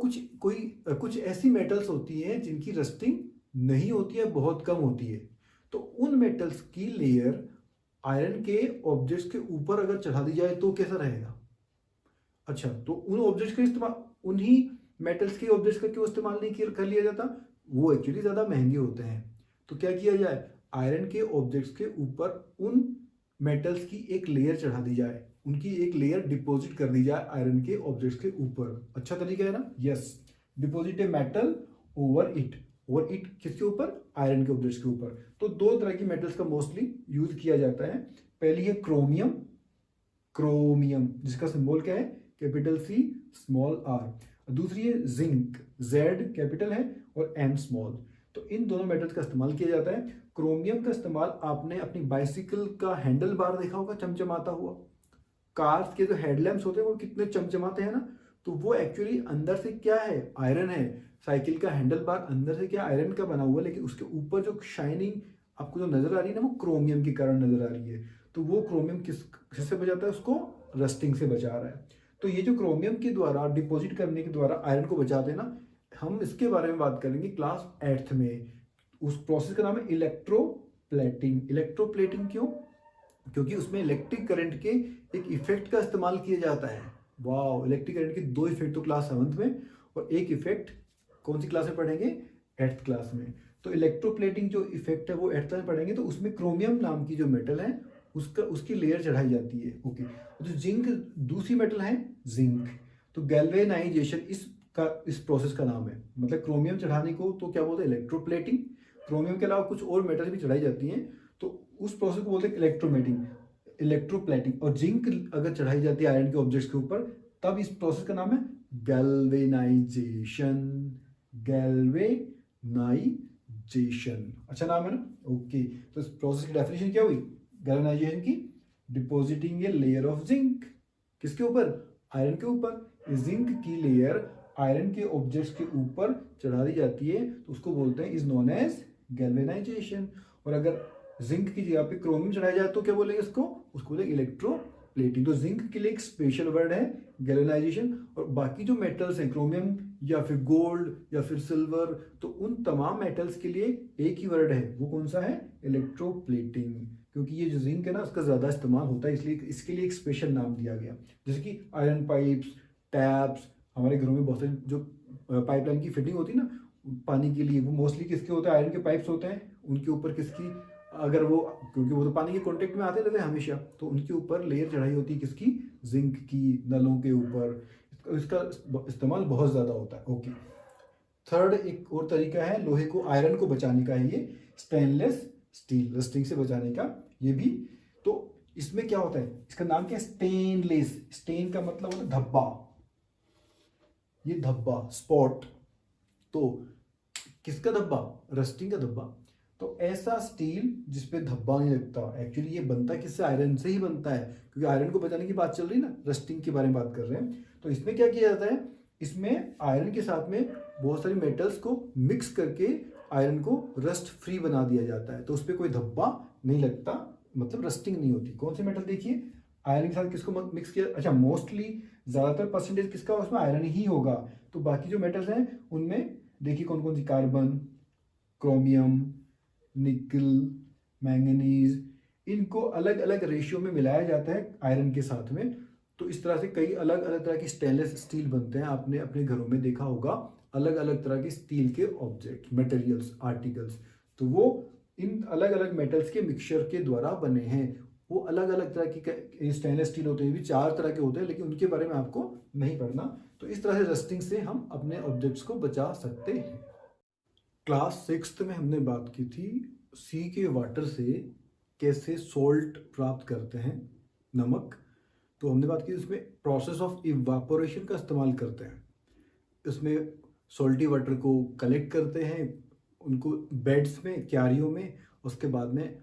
कुछ ऐसी मेटल्स होती हैं जिनकी रस्टिंग नहीं होती है, बहुत कम होती है। तो उन मेटल्स की लेयर आयरन के ऑब्जेक्ट्स के ऊपर अगर चढ़ा दी जाए तो कैसा रहेगा। अच्छा, तो उन ऑब्जेक्ट्स का इस्तेमाल, उन्हीं मेटल्स के ऑब्जेक्ट्स का क्यों इस्तेमाल नहीं कर लिया जाता, वो एक्चुअली ज़्यादा महंगे होते हैं। तो क्या किया जाए, आयरन के ऑब्जेक्ट्स के ऊपर उन मेटल्स की एक लेयर चढ़ा दी जाए, उनकी एक लेयर डिपॉजिट कर दी जाए आयरन के ऑब्जेक्ट्स के ऊपर। अच्छा तरीका है ना, yes, deposit a metal over it. Over it किसके ऊपर, आयरन के ऑब्जेक्ट्स के ऊपर। तो दो तरह की मेटल्स का मोस्टली यूज किया जाता है। पहली है क्रोमियम जिसका सिंबल क्या है, कैपिटल C स्मॉल r। दूसरी है जिंक, Z कैपिटल है और M स्मॉल। तो इन दोनों मेटल्स का इस्तेमाल किया जाता है। क्रोमियम का इस्तेमाल आपने अपनी बाइसिकल का हैंडल बार देखा होगा चमचमाता हुआ, कार्स के जो हेडलैम्प्स होते हैं वो कितने चमचमाते हैं ना, तो वो एक्चुअली अंदर से क्या है, आयरन है। साइकिल का हैंडल बार अंदर से क्या आयरन का बना हुआ है, लेकिन उसके ऊपर जो शाइनिंग आपको जो नजर आ रही है ना, वो क्रोमियम के कारण नजर आ रही है। तो वो क्रोमियम किससे बचाता है, उसको रस्टिंग से बचा रहा है। तो ये जो क्रोमियम के द्वारा डिपॉजिट करने के द्वारा आयरन को बचाते हैं ना, हम इसके बारे में बात करेंगे क्लास 8th में। उस प्रोसेस का नाम है इलेक्ट्रोप्लेटिंग। इलेक्ट्रोप्लेटिंग क्यों, क्योंकि उसमें इलेक्ट्रिक करंट के एक इफेक्ट का इस्तेमाल किया जाता है। वाह, इलेक्ट्रिक करंट के दो इफेक्ट तो क्लास 7th में, और एक इफेक्ट कौन सी क्लास में पढ़ेंगे, 8th क्लास में। तो इलेक्ट्रोप्लेटिंग जो इफेक्ट है वो 8th में पढ़ेंगे। तो उसमें क्रोमियम नाम की जो मेटल है उसकी लेयर चढ़ाई जाती है। ओके, तो जिंक दूसरी मेटल है, जिंक। तो गैल्वेनाइजेशन इस प्रोसेस का नाम है। मतलब क्रोमियम चढ़ाने को तो क्या बोलते हैं, इलेक्ट्रोप्लेटिंग। क्रोमियम के अलावा कुछ और मेटल भी चढ़ाई जाती हैं, तो उस प्रोसेस को बोलते हैं इलेक्ट्रोप्लेटिंग। और जिंक अगर चढ़ाई जाती है आयरन के ऑब्जेक्ट्स के ऊपर, तब इस प्रोसेस का नाम है गैल्वेनाइजेशन। गैल्वेनाइजेशन, अच्छा नाम है ना। ओके, तो इस प्रोसेस की डेफिनेशन क्या हुई, गैल्वेनाइजेशन की, depositing a layer of zinc, किसके ऊपर, आयरन के ऊपर। जिंक की लेयर आयरन के ऑब्जेक्ट्स के ऊपर चढ़ा दी जाती है, तो उसको बोलते हैं, इज नोन एज गैल्वेनाइजेशन। और अगर जिंक की जगह पे क्रोमियम चढ़ाया जाए तो क्या बोलेंगे उसको बोलेंगे इलेक्ट्रोप्लेटिंग। तो जिंक के लिए एक स्पेशल वर्ड है गैल्वेनाइजेशन। और बाकी जो मेटल्स हैं, क्रोमियम या फिर गोल्ड या फिर सिल्वर, तो उन तमाम मेटल्स के लिए एक ही वर्ड है, वो कौन सा है, इलेक्ट्रोप्लेटिंग। क्योंकि ये जो जिंक है ना उसका ज़्यादा इस्तेमाल होता है, इसलिए इसके लिए एक स्पेशल नाम दिया गया। जैसे कि आयरन पाइप्स, टैप्स, हमारे घरों में बहुत सारी जो पाइपलाइन की फिटिंग होती है ना पानी के लिए, वो मोस्टली किसके होते हैं, आयरन के पाइप्स होते हैं। उनके ऊपर किसकी, अगर वो, क्योंकि वो तो पानी के कांटेक्ट में आते रहते हैं हमेशा, तो उनके ऊपर लेयर चढ़ाई होती है किसकी, जिंक की, नलों के ऊपर। इसका इस्तेमाल बहुत ज़्यादा होता है। ओके, थर्ड एक और तरीका है लोहे को, आयरन को बचाने का है, ये स्टेनलेस स्टील, रस्टिंग से बचाने का ये भी। तो इसमें क्या होता है, इसका नाम क्या है, स्टेनलेस। स्टेन का मतलब होता है धब्बा, ये धब्बा, स्पॉट। तो किसका धब्बा, रस्टिंग का धब्बा। तो ऐसा स्टील जिसपे धब्बा नहीं लगता, एक्चुअली ये बनता किससे, आयरन से ही बनता है, क्योंकि आयरन को बचाने की बात चल रही है ना, रस्टिंग के बारे में बात कर रहे हैं। तो इसमें क्या किया जाता है, इसमें आयरन के साथ में बहुत सारी मेटल्स को मिक्स करके आयरन को रस्ट फ्री बना दिया जाता है, तो उस पर कोई धब्बा नहीं लगता, मतलब रस्टिंग नहीं होती। कौन से मेटल देखिए, आयरन के साथ किसको मिक्स किया, अच्छा मोस्टली ज़्यादातर परसेंटेज किसका उसमें आयरन ही होगा। तो बाकी जो मेटल्स हैं उनमें देखिए कौन कौन सी, कार्बन, क्रोमियम, निकल, मैंगनीज, इनको अलग अलग रेशियो में मिलाया जाता है आयरन के साथ में। तो इस तरह से कई अलग अलग तरह की स्टेनलेस स्टील बनते हैं, आपने अपने घरों में देखा होगा अलग अलग तरह के स्टील के ऑब्जेक्ट, मटेरियल्स, आर्टिकल्स। तो वो इन अलग अलग मेटल्स के मिक्सचर के द्वारा बने हैं। वो अलग अलग तरह की स्टेनलेस स्टील होते हैं, भी 4 तरह के होते हैं, लेकिन उनके बारे में आपको नहीं पढ़ना। तो इस तरह से रस्टिंग से हम अपने ऑब्जेक्ट्स को बचा सकते हैं। क्लास 6th में हमने बात की थी सी के वाटर से कैसे सॉल्ट प्राप्त करते हैं, नमक। तो हमने बात की उसमें प्रोसेस ऑफ इवापोरेशन का इस्तेमाल करते हैं। इसमें सॉल्टी वाटर को कलेक्ट करते हैं, उनको बेड्स में, क्यारियों में, उसके बाद में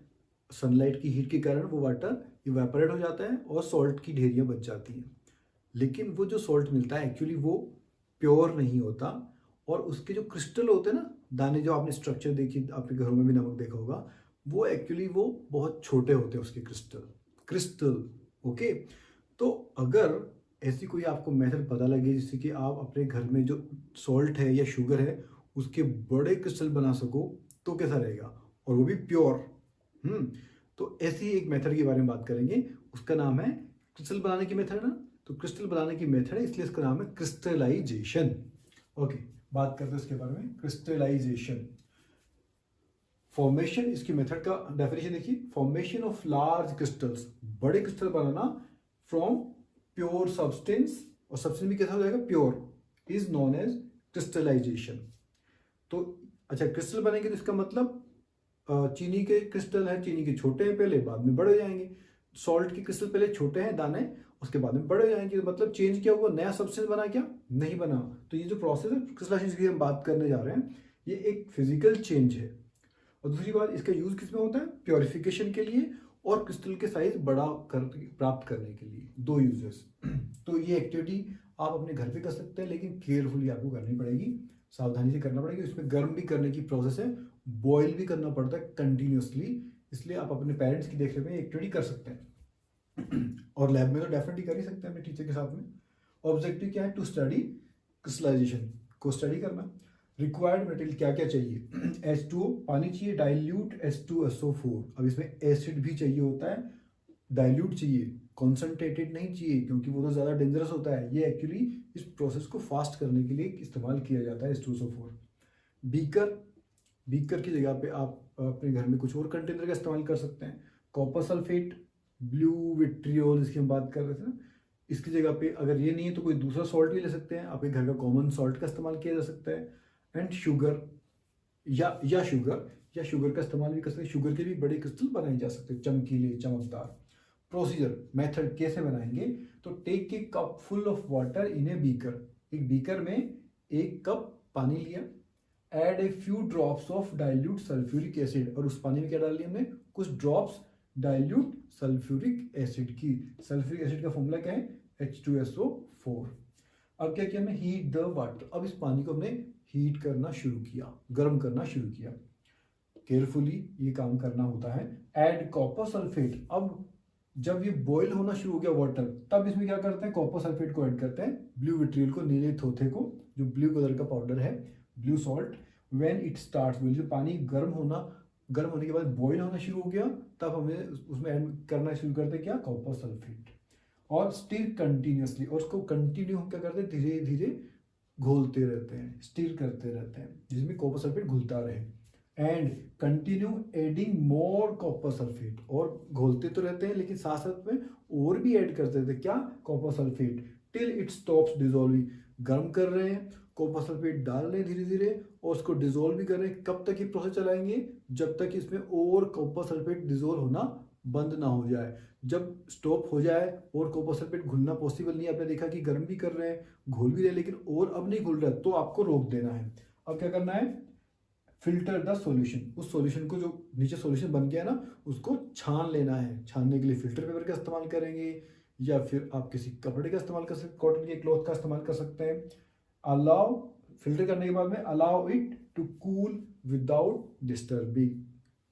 सनलाइट की हीट के कारण वो वाटर इवेपोरेट हो जाता है और सॉल्ट की ढेरियाँ बच जाती हैं। लेकिन वो जो सॉल्ट मिलता है एक्चुअली वो प्योर नहीं होता, और उसके जो क्रिस्टल होते हैं ना, दाने, जो आपने स्ट्रक्चर देखी, आपके घरों में भी नमक देखा होगा, वो एक्चुअली वो बहुत छोटे होते हैं उसके क्रिस्टल। ओके, तो अगर ऐसी कोई आपको मेथड पता लगे जिससे कि आप अपने घर में जो सॉल्ट है या शुगर है उसके बड़े क्रिस्टल बना सको, तो कैसा रहेगा, और वो भी प्योर। तो ऐसी एक मेथड के बारे में बात करेंगे, उसका नाम है क्रिस्टल बनाने की मेथड ना। तो क्रिस्टल बनाने की मेथड है, इसलिए इसका नाम है क्रिस्टलाइजेशन। ओके, बात करते हैं इसके बारे में, क्रिस्टलाइजेशन। फॉर्मेशन, इसकी मेथड का डेफिनेशन देखिए, फॉर्मेशन ऑफ लार्ज क्रिस्टल्स, बड़े क्रिस्टल बनाना फ्रॉम प्योर सब्सटेंस, और सब्सटेंस भी कैसा हो जाएगा, pure, is known as crystallization. तो अच्छा, क्रिस्टल बनेंगे तो इसका मतलब चीनी के क्रिस्टल है, चीनी के छोटे हैं पहले, बाद में बड़े हो जाएंगे। सॉल्ट के क्रिस्टल पहले छोटे हैं दाने, उसके बाद में बड़े हो जाएंगे। तो मतलब चेंज क्या हुआ, नया सब्सटेंस बना क्या, नहीं बना। तो ये जो प्रोसेस है क्रिस्टलाइजेशन की हम बात करने जा रहे हैं, ये एक फिजिकल चेंज है। और दूसरी बात, इसका यूज किस में होता है, प्योरिफिकेशन के लिए और क्रिस्टल के साइज बड़ा प्राप्त करने के लिए, 2 यूजेस। तो ये एक्टिविटी आप अपने घर पे कर सकते हैं, लेकिन केयरफुली आपको करनी पड़ेगी, सावधानी से करना पड़ेगा। इसमें गर्म भी करने की प्रोसेस है, बॉयल भी करना पड़ता है कंटिन्यूसली, इसलिए आप अपने पेरेंट्स की देखरेख में एक्टिविटी कर सकते हैं। और लैब में तो डेफिनेटली कर ही सकते हैं अपने टीचर के साथ में। ऑब्जेक्टिव क्या है, टू स्टडी क्रिस्टलाइजेशन को स्टडी करना। रिक्वायर्ड मटेरियल क्या क्या चाहिए, H2O पानी चाहिए, डाइल्यूट H2SO4। अब इसमें एसिड भी चाहिए होता है, डाइल्यूट चाहिए, कॉन्सनट्रेटेड नहीं चाहिए, क्योंकि वो तो ज़्यादा डेंजरस होता है। ये एक्चुअली इस प्रोसेस को फास्ट करने के लिए इस्तेमाल किया जाता है H2SO4। बीकर की जगह पे आप अपने घर में कुछ और कंटेनर का इस्तेमाल कर सकते हैं। कॉपर सल्फेट, ब्लू विट्रियोल, इसकी हम बात कर रहे थे ना, इसकी जगह पे अगर ये नहीं है तो कोई दूसरा सॉल्ट भी ले सकते हैं, आपके घर का कॉमन सॉल्ट का इस्तेमाल किया जा सकता है। एंड शुगर या शुगर का इस्तेमाल भी कर सकते हैं। शुगर के भी बड़े क्रिस्टल बनाए जा सकते हैं, चमकीले, चमकदार। प्रोसीजर, मेथड कैसे बनाएंगे, तो take a cup full of water in a beaker, एक बीकर में 1 कप पानी लिया, add a few drops of dilute sulphuric acid, और उस पानी में क्या डाल लिया हमने, कुछ ड्रॉप्स डाइल्यूट सल्फ्यूरिक एसिड की। सल्फ्यूरिक एसिड का फॉर्मूला क्या है, H2SO4। अब क्या किया हमने, हीट द वाटर, अब इस पानी को हमने हीट करना शुरू किया, गर्म करना शुरू किया। केयरफुली ये काम करना होता है। ऐड कॉपर सल्फेट, अब जब ये बॉईल होना शुरू हो गया वाटर, तब इसमें क्या करते हैं, कॉपर सल्फेट को ऐड करते हैं, ब्लू विट्रियल को, नीले थोथे को, जो ब्लू कलर का पाउडर है, blue salt. When it starts, जो पानी गर्म होने के बाद बॉईल होना शुरू हो गया, तब हमें उसमें ऐड करना शुरू करते हैं क्या, कॉपर सल्फेट। और स्टिर कंटिन्यूसली, और उसको कंटिन्यू क्या करते हैं, धीरे धीरे घोलते रहते हैं, स्टिर करते रहते हैं, जिसमें कॉपर सल्फेट घुलता रहे। And continue adding more copper sulphate, और घोलते तो रहते हैं लेकिन साथ साथ में और भी ऐड करते रहते हैं क्या, copper sulphate, till it stops dissolving. गर्म कर रहे हैं कॉपर सल्फेट डाल रहे हैं धीरे धीरे और उसको डिजोल्व भी कर रहे हैं। कब तक ये प्रोसेस चलाएंगे? जब तक इसमें और कॉपर सल्फेट डिजोल्व होना बंद ना हो जाए। जब स्टॉप हो जाए और कॉपर सल्फेट घुलना पॉसिबल नहीं है, आपने देखा कि गर्म भी कर रहे हैं, घुल भी रहे हैं, लेकिन और अब नहीं घुल रहा, तो आपको रोक देना है। अब क्या करना है? Filter the solution. उस सॉल्यूशन को, जो नीचे सॉल्यूशन बन गया ना, उसको छान लेना है। छानने के लिए फिल्टर पेपर का इस्तेमाल करेंगे या फिर आप किसी कपड़े का इस्तेमाल कर सकते, कॉटन के क्लॉथ का इस्तेमाल कर सकते हैं। अलाउ, फिल्टर करने के बाद में allow it to cool without disturbing,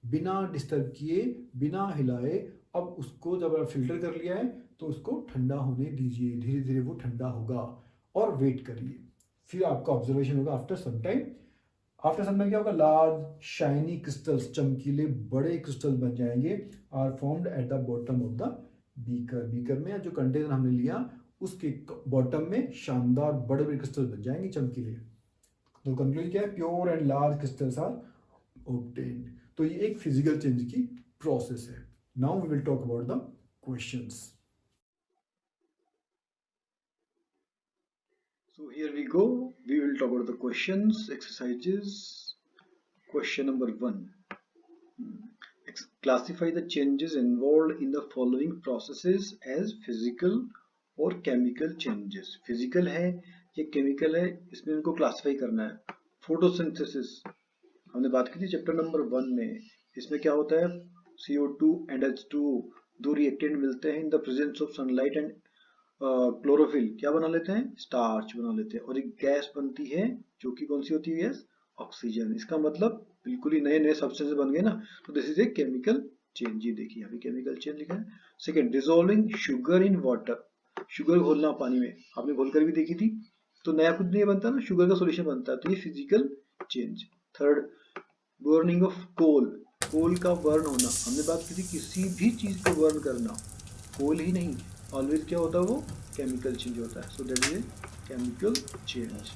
बिना डिस्टर्ब किए, बिना हिलाए। अब उसको जब आप फिल्टर कर लिया है तो उसको ठंडा होने दीजिए, धीरे धीरे वो ठंडा होगा और वेट करिए। फिर आपका ऑब्जर्वेशन होगा after some time. After some time क्या होगा? लार्ज शाइनी क्रिस्टल्स, चमकीले बड़े क्रिस्टल बन जाएंगे, are formed at the bottom of the beaker. Beaker में जो कंटेनर हमने लिया उसके बॉटम में शानदार बड़े बड़े क्रिस्टल बन जाएंगे चमकीले। तो कंक्लूजन क्या है? Pure and large crystals are obtained. तो ये एक फिजिकल चेंज की प्रोसेस है। Now we will talk about the questions. So here we go. We will talk about the questions, exercises. Question number 1. Classify the changes involved in the following processes as physical और chemical changes. Physical है या chemical है, इसमें इनको classify करना है। Photosynthesis हमने बात की थी चैप्टर नंबर 1 में। इसमें क्या होता है? CO2 and H2 दो रिएक्टेंट मिलते हैं in the presence of sunlight and chlorophyll, क्या बना लेते हैं? स्टार्च बना लेते हैं, और एक गैस बनती है जो कि कौन सी होती है? Gas oxygen. इसका मतलब बिल्कुल ही नए नए सब्सटेंस बन गए ना, तो this is a chemical change. ये देखिए अभी केमिकल चेंज लिखा है। Second, dissolving sugar in water, sugar घोलना पानी में, आपने घोल कर भी देखी थी, तो नया कुछ नहीं बनता ना, शुगर का सॉल्यूशन बनता है, तो ये physical change. Third, burning of coal, coal का बर्न होना, हमने बात की थी किसी भी चीज को बर्न करना, कोल ही नहीं, ऑलवेज क्या होता है? वो केमिकल चेंज होता है। सो that is a chemical change.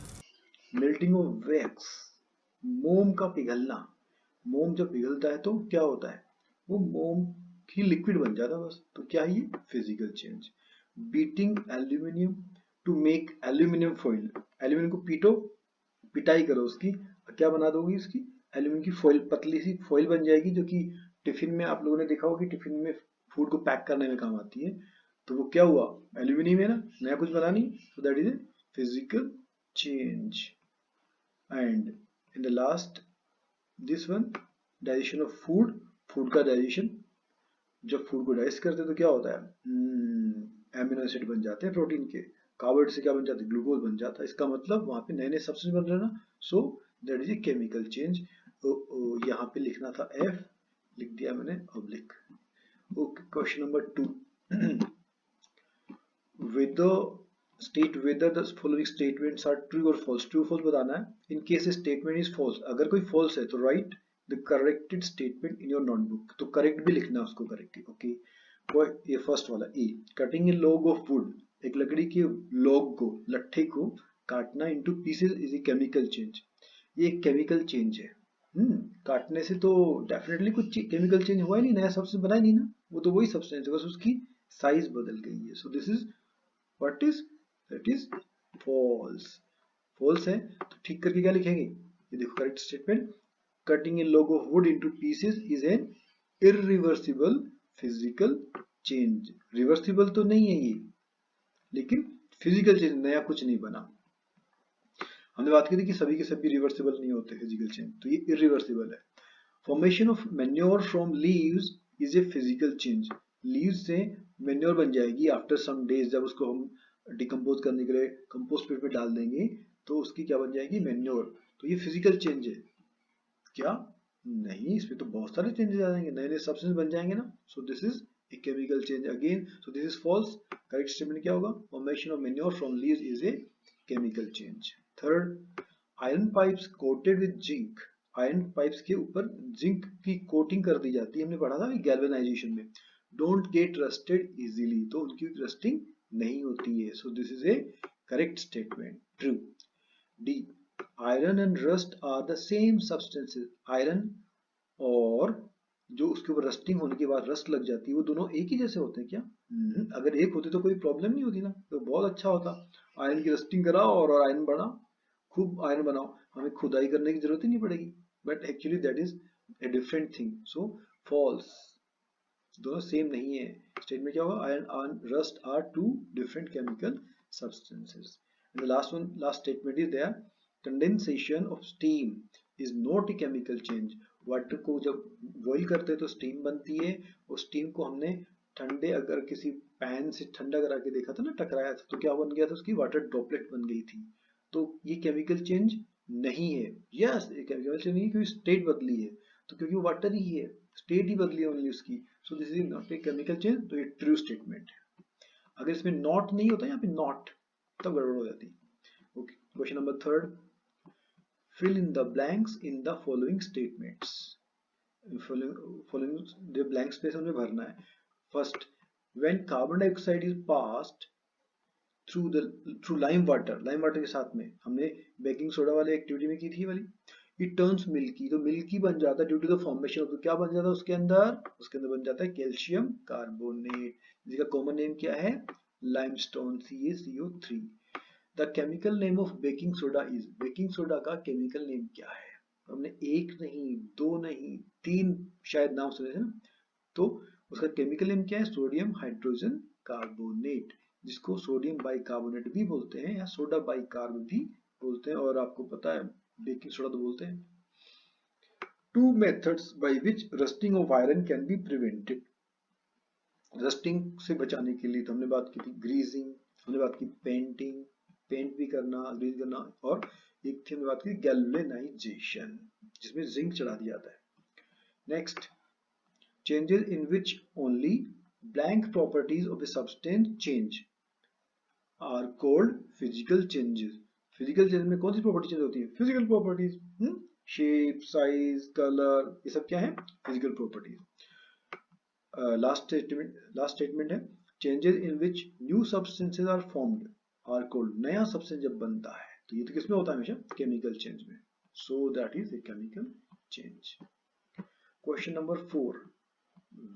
Melting of wax, मोम का पिघलना, मोम जब पिघलता है तो क्या होता है? वो मोम ही लिक्विड बन जाता है बस, तो क्या है ये? Physical change. Beating aluminium to make aluminium foil, aluminium को पीटो, पिटाई करो उसकी, क्या बना दोगी? इसकी एल्यूमिनियम की फॉइल, पतली सी फॉइल बन जाएगी, जो कि टिफिन में आप लोगों ने देखा होगा कि टिफिन में फूड को पैक करने में काम आती है। तो वो क्या हुआ? एल्यूमिनियम है ना, नया कुछ बना नहीं, so that is a physical change. And in the last, this one, digestion of food, food का डाइजेशन, जब फूड को डाइजेस्ट करते हैं तो क्या होता है? एमिनो एसिड बन जाते हैं प्रोटीन के, कार्बोहाइड्रेट से क्या बन जाता है? ग्लूकोज बन जाता है। इसका मतलब वहां पे नए नए सब्सटेंस बन रहे हैं ना, सो that is a chemical change. यहाँ पे लिखना था F, लिख दिया मैंने oblique. Okay, question number 2, whether the following statements are true or false, true false बताना है। in case a statement is false, अगर कोई false है तो write the corrected statement in your notebook, तो correct भी लिखना है उसको, correct, ओके। ये फर्स्ट वाला ए, cutting a log of wood, एक लकड़ी के log को, लट्ठे को काटना into pieces is a chemical change, ये एक chemical change है। काटने से तो डेफिनेटली कुछ केमिकल चेंज हुआ ही नहीं, नया सब्सटेंस बना ही नहीं ना, वो तो वही सब्सटेंस है, बस उसकी साइज बदल गई है। So this is what is, that is false. False है तो ठीक करके क्या लिखेंगे? ये देखो correct statement, cutting a log of wood into pieces is an irreversible physical change. Reversible तो नहीं है ये, लेकिन फिजिकल चेंज, नया कुछ नहीं बना। हमने बात की थी कि सभी के सभी रिवर्सिबल नहीं होते फिजिकल चेंज, तो ये इरिवर्सिबल है। Formation of manure from leaves is A physical change, leaves से मैन्योर बन जाएगी आफ्टर सम डेज, जब उसको हम डिकम्पोज करने के लिए कंपोस्ट पिट में डाल देंगे तो उसकी क्या बन जाएगी? मैन्योर। तो ये फिजिकल चेंज है क्या? नहीं, इसमें तो बहुत सारे चेंजेस आ जाएंगे, नए नए सब्सटेंस बन जाएंगे ना, so this is a chemical change again, so this is false. Correct statement क्या होगा? Formation of manure from leaves is a chemical change. Third, iron pipes coated with zinc, iron pipes के ऊपर zinc की coating कर दी जाती है, हमने पढ़ा था गैल्वेनाइजेशन में। डोंट गेट रस्टेड इजीली, तो उनकी रस्टिंग नहीं होती है, so this is a correct statement, true. D, iron and rust are the same substances, iron और जो उसके ऊपर रस्टिंग होने के बाद रस्ट लग जाती है, वो दोनों एक ही जैसे होते हैं क्या? अगर एक होते तो कोई प्रॉब्लम नहीं होती ना, तो बहुत अच्छा होता, आयरन की रस्टिंग करा और आयरन बना, खूब आयरन बनाओ, हमें खुदाई करने की जरूरत ही नहीं पड़ेगी, but actually that is a different thing, so false, दोनों सेम नहीं है। स्टेटमेंट क्या होगा, iron and rust are two different chemical substances. And the last one, last statement is there, condensation of steam is not a chemical change. Water को जब boil करते हैं तो स्टीम बनती है, और स्टीम को हमने ठंडे, अगर किसी पैन से ठंडा करा के देखा था ना, टकराया था, तो क्या बन गया था, उसकी वाटर ड्रॉपलेट बन गई थी। तो ये केमिकल चेंज नहीं है, यस केमिकल चेंज नहीं है क्योंकि स्टेट बदली है, तो क्योंकि वो वाटर ही है, स्टेट ही बदली है ओनली उसकी, सो this is not a chemical change, तो ये ट्रू स्टेटमेंट है। अगर इसमें नॉट नहीं होता यहाँ पे नॉट, तब गड़बड़ हो जाती। Okay, question number third, fill in the blanks in the following statements। following the blank space हमें भरना है। First, when carbon dioxide is passed through lime water के साथ में हमने बेकिंग सोडा वाले एक्टिविटी में की थी वाली, इट टर्न्स मिल्की, तो मिल्की बन जाता है due to the formation of, तो क्या बन जाता है उसके अंदर बन जाता है कैल्शियम कार्बोनेट, जिसका कॉमन नेम क्या है, limestone, CaCO3। The chemical name of baking soda is, baking soda का केमिकल नेम क्या है, हमने एक नहीं, दो नहीं, तीन शायद नाम सुने थे ना, तो उसका केमिकल नेम क्या है, सोडियम हाइड्रोजन कार्बोनेट, जिसको सोडियम बाइकार्बोनेट भी बोलते हैं या सोडा बाइकार्ब भी बोलते हैं, और आपको पता है बेकिंग सोडा तो बोलते हैं। Two methods by which rusting of iron can be prevented, rusting से बचाने के लिए तो हमने बात की थी ग्रीजिंग, हमने बात की पेंटिंग, पेंट भी करना, ग्रीज करना, और एक थी हमने बात की गैल्वेनाइजेशन, जिसमें जिंक चढ़ा दिया जाता है। Next, changes in which only blank properties of a substance change are called physical changes। Physical change में कौन सी प्रॉपर्टी चेंज होती है, physical properties, shape, size, colour, ये सब क्या है, फिजिकल प्रॉपर्टीज। लास्ट स्टेटमेंट है, changes in which new substances are formed are called, नया सब्सटेंस जब बनता है तो ये तो किसमें होता है हमेशा, केमिकल चेंज में, सो that is a chemical change. Question number 4,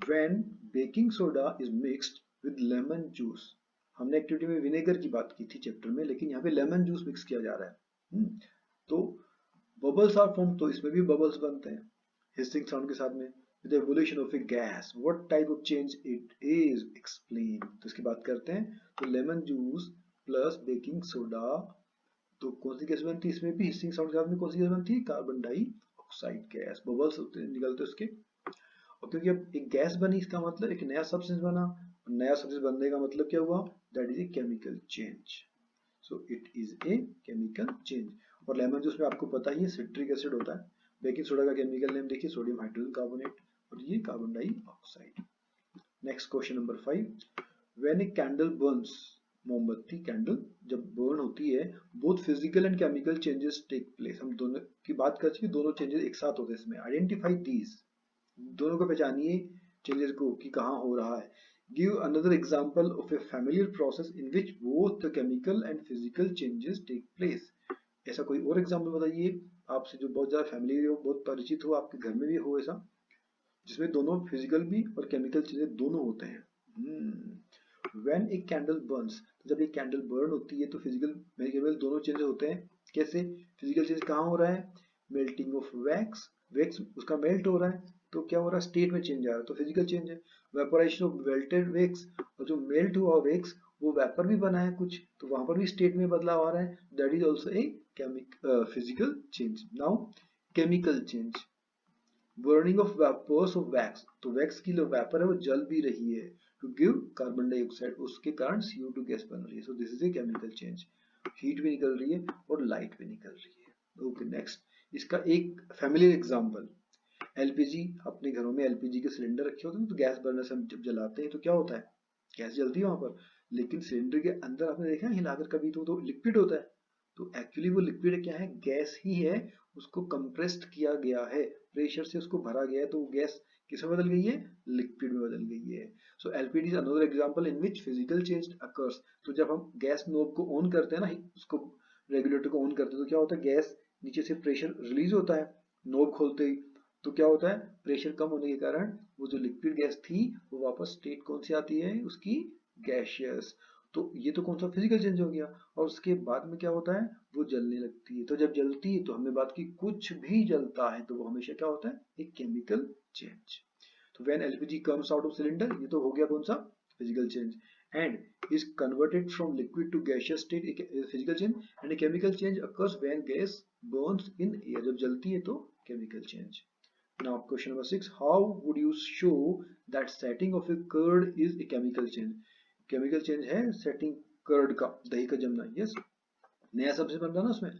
when baking soda is mixed with lemon juice, हमने एक्टिविटी में विनेगर की बात की थी चैप्टर में, लेकिन यहाँ पे लेमन जूस मिक्स किया जा रहा है, तो बबल्स आर फॉर्म, तो इसमें भी बबल्स बनते हैं हिसिंग साउंड के साथ में। With evolution of a gas what type of change it is explain, तो इसकी बात करते हैं। तो lemon juice plus baking soda, तो कौन सी गैस बनती है इसमें भी, हिसिंग साउंड के साथ में कौन सी गैस बनती है, कार्बन डाइऑक्साइड गैस, बबल्स निकलते हैं उसके, और क्योंकि अब एक गैस बनी इसका मतलब एक नया सब्सटेंस बना, नया सब्सटेंस बनने का मतलब क्या हुआ, that is a chemical change, so it is a chemical change. और लेमन जूस में आपको पता ही है सिट्रिक एसिड होता है, बेकिंग सोडा का केमिकल नेम देखिए सोडियम हाइड्रोजन कार्बोनेट, और ये carbon dioxide. Next question number 5, when a candle burns, मोमबत्ती कैंडल जब बर्न होती है, both physical and chemical changes take place, हम दोनों की बात कर चुके, दोनों चेंजेस एक साथ होते हैं इसमें, आइडेंटिफाई दीज, दोनों को पहचानिए चेंजेस को कि कहाँ हो रहा है। Give another example of a familiar process in which both the chemical and physical changes take place, ऐसा कोई और एग्जांपल बताइए आपसे जो बहुत ज्यादा फैमिलियर हो, बहुत परिचित हो, आपके घर में भी हो ऐसा, जिसमें दोनों फिजिकल भी और केमिकल चेंजेस दोनों होते हैं। व्हेन ए कैंडल बर्न्स, तो जब एक कैंडल बर्न होती है तो फिजिकल केमिकल दोनों चेंज होते हैं, कैसे, फिजिकल चेंज कहाँ हो रहा है, मेल्टिंग ऑफ वैक्स, वैक्स उसका मेल्ट हो रहा है, तो क्या हो रहा है, स्टेट में चेंज आ रहा है, तो फिजिकल चेंज है। वेपोराइजेशन ऑफ मेल्टेड वैक्स, और जो मेल्ट हुआ वैक्स वो वेपर भी बना है कुछ, तो वहां पर भी स्टेट में बदलाव आ रहा है, that is also a physical change. Now chemical change, burning of vapours of wax, तो वैक्स की जो वेपर है वो जल भी रही है टू गिव कार्बन डाइऑक्साइड, उसके कारण CO2 गैस बन रही है, so this is a chemical change, heat भी निकल रही है और लाइट भी निकल रही है। ओके नेक्स्ट, इसका एक फैमिली एग्जांपल, एलपीजी, अपने घरों में एलपीजी के सिलेंडर रखे होते हैं, तो गैस बर्नर से हम जब जलाते हैं तो क्या होता है, गैस जलती है वहां पर, लेकिन सिलेंडर के अंदर आपने देखा है हिलाकर कभी तो लिक्विड होता है, तो एक्चुअली वो लिक्विड क्या है, गैस ही है, उसको कंप्रेस्ड किया गया है, प्रेशर से उसको भरा गया है, तो वो गैस किसमें बदल गई है, लिक्विड में बदल गई है। So LPD is another example in which physical change occurs, तो जब हम गैस नोब को ऑन करते हैं ना, उसको रेगुलेटर को ऑन करते हैं, तो क्या होता है, गैस नीचे से प्रेशर रिलीज होता है, नोब खोलते ही, तो क्या होता है, प्रेशर कम होने के कारण वो जो लिक्विड गैस थी वो वापस स्टेट कौन सी आती है उसकी, गैशियस, तो ये तो कौन सा फिजिकल चेंज हो गया। और उसके बाद में क्या होता है, वो जलने लगती है। तो जब जलती है तो हमने बात की कुछ भी जलता है तो वो हमेशा क्या होता है, एक केमिकल चेंज। तो when LPG comes out of cylinder, ये तो हो गया कौन सा, physical change, and is converted from liquid to gaseous state, a physical change, and a chemical change occurs when gas burns in air, जब जलती है तो chemical change. Now question number 6, how would you show that setting of a curd is a chemical change? chemical change है setting curd का, दही का जमना, yes, नया सबसे बन रहा ना उसमें।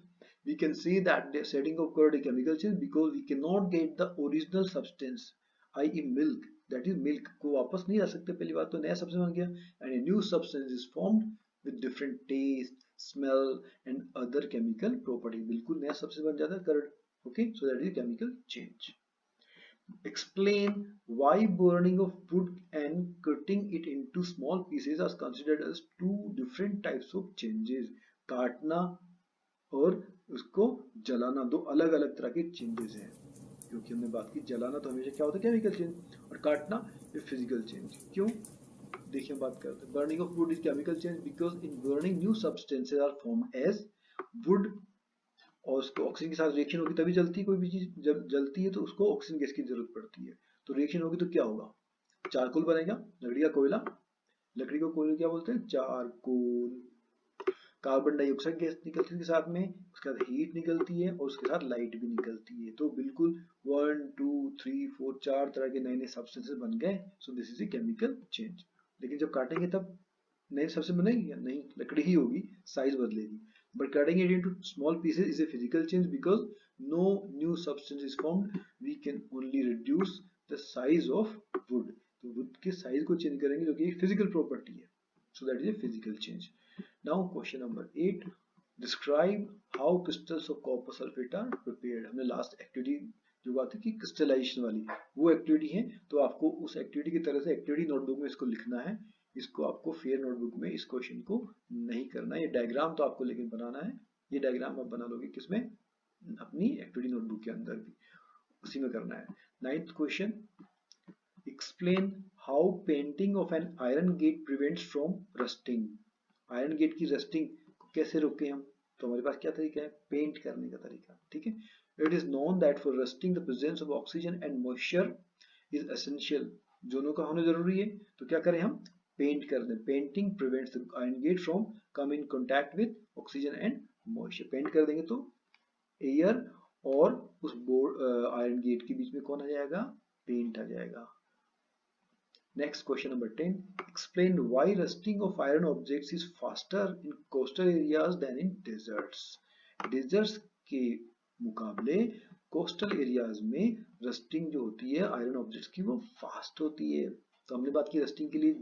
we can see that the setting of curd is chemical change because we cannot get the original substance, i.e. milk, that is milk को वापस नहीं ला सकते, पहली बात तो नया सबसे बन गया, and a new substance is formed with different taste, smell and other chemical property, बिल्कुल नया सबसे बन जाता है curd, okay, so that is chemical change. Explain why burning of wood and cutting it into small pieces are considered as two different types of changes. काटना और उसको जलाना दो अलग अलग तरह के चेंजेस हैं, क्योंकि हमने बात की जलाना तो हमेशा क्या होता है, केमिकल चेंज, और काटना ये फिजिकल चेंज। क्यों, देखिए हम बात करते हैं। Burning of wood is chemical change because in burning new substances are formed as wood, और उसको ऑक्सीजन के साथ रिएक्शन होगी तभी जलती है, कोई भी चीज जब जलती है तो उसको ऑक्सीजन गैस की जरूरत पड़ती है, तो रिएक्शन होगी तो क्या होगा, चारकोल बनेगा, लकड़ी का कोयला, लकड़ी को कोयला क्या बोलते हैं, चारकोल। कार्बन डाइऑक्साइड गैस निकलती है साथ में, उसके बाद हीट निकलती है और उसके साथ लाइट भी निकलती है, तो बिल्कुल 1 2 3 4 चार तरह के नए नए सब्सटेंसेस बन गए, सो this is a chemical change. लेकिन जब काटेंगे तब नए सब्सटेंस बनेगी या नहीं, लकड़ी ही होगी, साइज बदलेगी, but cutting it into small pieces is a physical change because no new substance is formed, we can only reduce the size of wood, तो wood के साइज को चेंज करेंगे जो कि एक फिजिकल प्रॉपर्टी है, so that is a physical change. Now question number 8, describe how crystals of copper sulfate are prepared. हमने last activity जो बात है कि क्रिस्टलाइजेशन वाली, वो एक्टिविटी है, तो आपको उस एक्टिविटी की तरह से एक्टिविटी नोटबुक में इसको लिखना है, इसको आपको फेयर नोटबुक में इस क्वेश्चन को नहीं करना है, ये डायग्राम तो आपको लेकिन बनाना है, ये डायग्राम आप बना लोगे किसमें, अपनी एक्टिविटी नोटबुक के अंदर भी, उसी में करना है। 9th question, explain how painting of an iron gate prevents from rusting. Iron gate की रस्टिंग को कैसे रोके हम, तो हमारे पास क्या तरीका है, पेंट करने का तरीका, ठीक है। It is known that for rusting the presence of oxygen and moisture is essential, दोनों का होना जरूरी है, तो क्या करें हम, पेंट कर दें, painting prevents the iron gate from come in contact with oxygen and moisture, paint कर देंगे तो एयर और उस बोर्ड आयरन गेट के बीच में कौन आ जाएगा, पेंट आ जाएगा। Next question number 10, explain why rusting of iron objects is faster in coastal areas than in deserts. Deserts के मुकाबले कोस्टल एरियाज में रस्टिंग जो होती है आयरन ऑब्जेक्ट्स की वो फास्ट होती है। तो हमने बात की रस्टिंग के लिए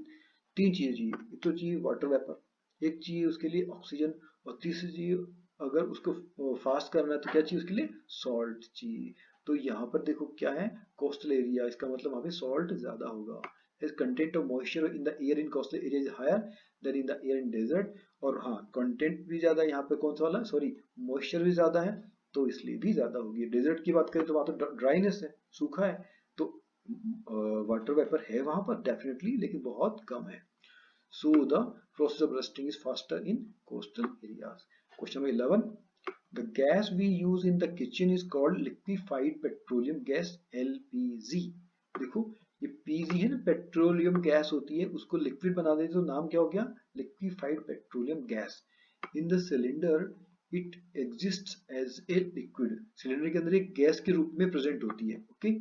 तीन चीजें चाहिए, एक तो चाहिए वाटर वेपर, एक चाहिए उसके लिए ऑक्सीजन, और तीसरी चीज अगर उसको फास्ट करना है तो क्या चाहिए उसके लिए, सॉल्ट चाहिए। तो यहाँ पर देखो क्या है, कोस्टल एरिया, इसका मतलब वहाँ पे सॉल्ट ज्यादा होगा, is content of moisture in the air in coastal area is higher than in the air in desert, और हाँ कंटेंट भी ज्यादा है यहाँ पे, कौन सा वाला, सॉरी मॉइस्चर भी ज्यादा है, तो इसलिए भी ज्यादा होगी। डेजर्ट की बात करें तो वहां तो ड्राइनेस है, सूखा है, तो वाटर वेपर है वहां पर डेफिनेटली, लेकिन बहुत कम है। So the process of rusting is faster in coastal areas. Question number 11, the gas we use in the kitchen is called liquefied petroleum gas, LPG. देखो ये पीजी है ना, पेट्रोलियम गैस होती है, उसको लिक्विड बना देते तो नाम क्या हो गया, liquefied petroleum gas. In the cylinder it exists as a liquid, cylinder के अंदर एक गैस के रूप में प्रेजेंट होती है, ओके,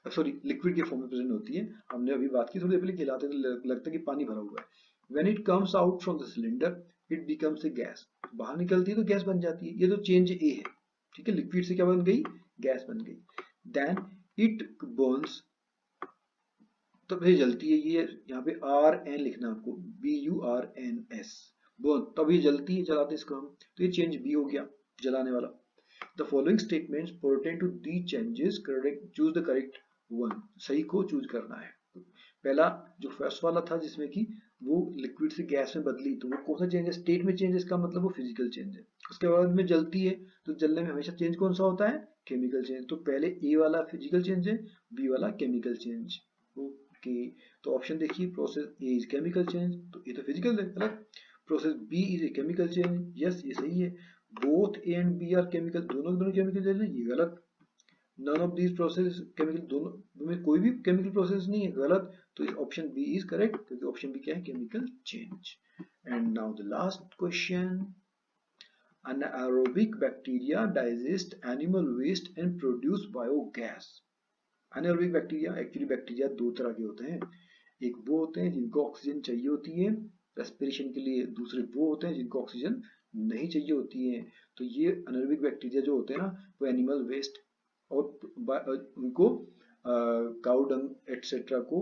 सॉरी लिक्विड के फॉर्म में प्रेजेंट होती है, हमने अभी बात की थोड़ी देर पहले, खिलाते लगता है कि पानी भरा हुआ है। When it comes out from the cylinder it becomes a gas, बाहर निकलती है तो गैस बन जाती है, ये तो चेंज ए है, ठीक है, लिक्विड से क्या बन गई, गैस बन गई। देन इट बर्न्स, तब ये जलती है, ये यहाँ पे आर एन लिखना आपको, BURNS, बर्न, तब ये जलती है, जलाते इसको हम, तो ये चेंज बी हो गया, जलाने वाला। The following statements pertain to the changes, correct, choose the correct one, सही को चूज करना है। पहला जो फर्स्ट वाला था जिसमें कि वो लिक्विड से गैस में बदली, तो वो कौन सा चेंज है, स्टेट में चेंज है, इसका मतलब वो फिजिकल चेंज है। उसके बाद में जलती है, तो जलने में हमेशा चेंज कौन सा होता है, केमिकल चेंज, तो पहले ए वाला फिजिकल चेंज है, बी वाला केमिकल चेंज, ओके। तो ऑप्शन देखिए, process A is chemical change, तो ये तो फिजिकल है, गलत। Process B is a chemical change, yes ये सही है। Both A and B are chemical, दोनों दोनों केमिकल चेंज है, ये गलत। None of these process chemical, दोनों में कोई भी केमिकल प्रोसेस नहीं है, गलत। तो ऑप्शन बी इज करेक्ट, क्योंकि ऑप्शन बी क्या है, chemical change. And now the last question, anaerobic bacteria digest animal waste and produce biogas। anaerobic bacteria, actually bacteria दो तरह के होते हैं, एक वो होते हैं जिनको ऑक्सीजन चाहिए होती है रेस्पिरेशन के लिए, दूसरे वो होते हैं जिनको ऑक्सीजन नहीं चाहिए होती है। तो ये अनएरोबिक बैक्टीरिया जो होते हैं ना, वो एनिमल वेस्ट और उनको काउ डंग एटसेट्रा को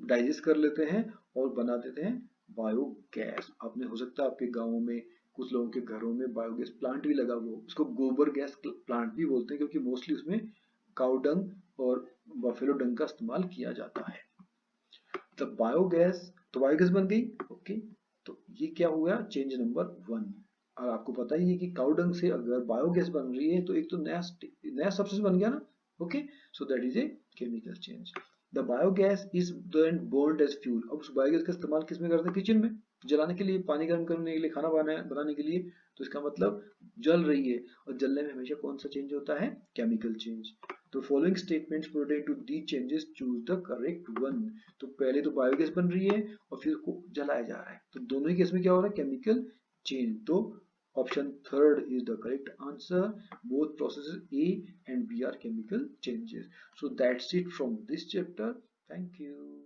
डाइजेस्ट कर लेते हैं और बना देते हैं बायोगैस। आपने हो सकता है आपके गाँव में कुछ लोगों के घरों में बायोगैस प्लांट भी लगा हुआ हो, उसको गोबर गैस प्लांट भी बोलते हैं, क्योंकि मोस्टली उसमें काउ डंग और बफेलो डंग का इस्तेमाल किया जाता है। तो बायोगैस बन गई, ओके। तो ये क्या हुआ, चेंज नंबर 1। और आपको पता ही है कि काउ डंग से अगर बायोगैस बन रही है तो एक तो नया सब्सटेंस बन गया ना, okay. So that is a chemical change. The biogas is then burned as fuel. अब उस बायोगैस का इस्तेमाल किस में करते हैं, किचन में जलाने के लिए, पानी गर्म करने के लिए, खाना बनाने के लिए। तो इसका मतलब जल रही है, और जलने में हमेशा कौन सा चेंज होता है, केमिकल चेंज। तो following statements pertain to these changes, choose the correct one. तो पहले तो बायोगैस बन रही है और फिर उसको जलाया जा रहा है, तो दोनों ही केस में क्या हो रहा है, केमिकल चेंज। तो option third is the correct answer. Both processes A and B are chemical changes. So that's it from this chapter. Thank you.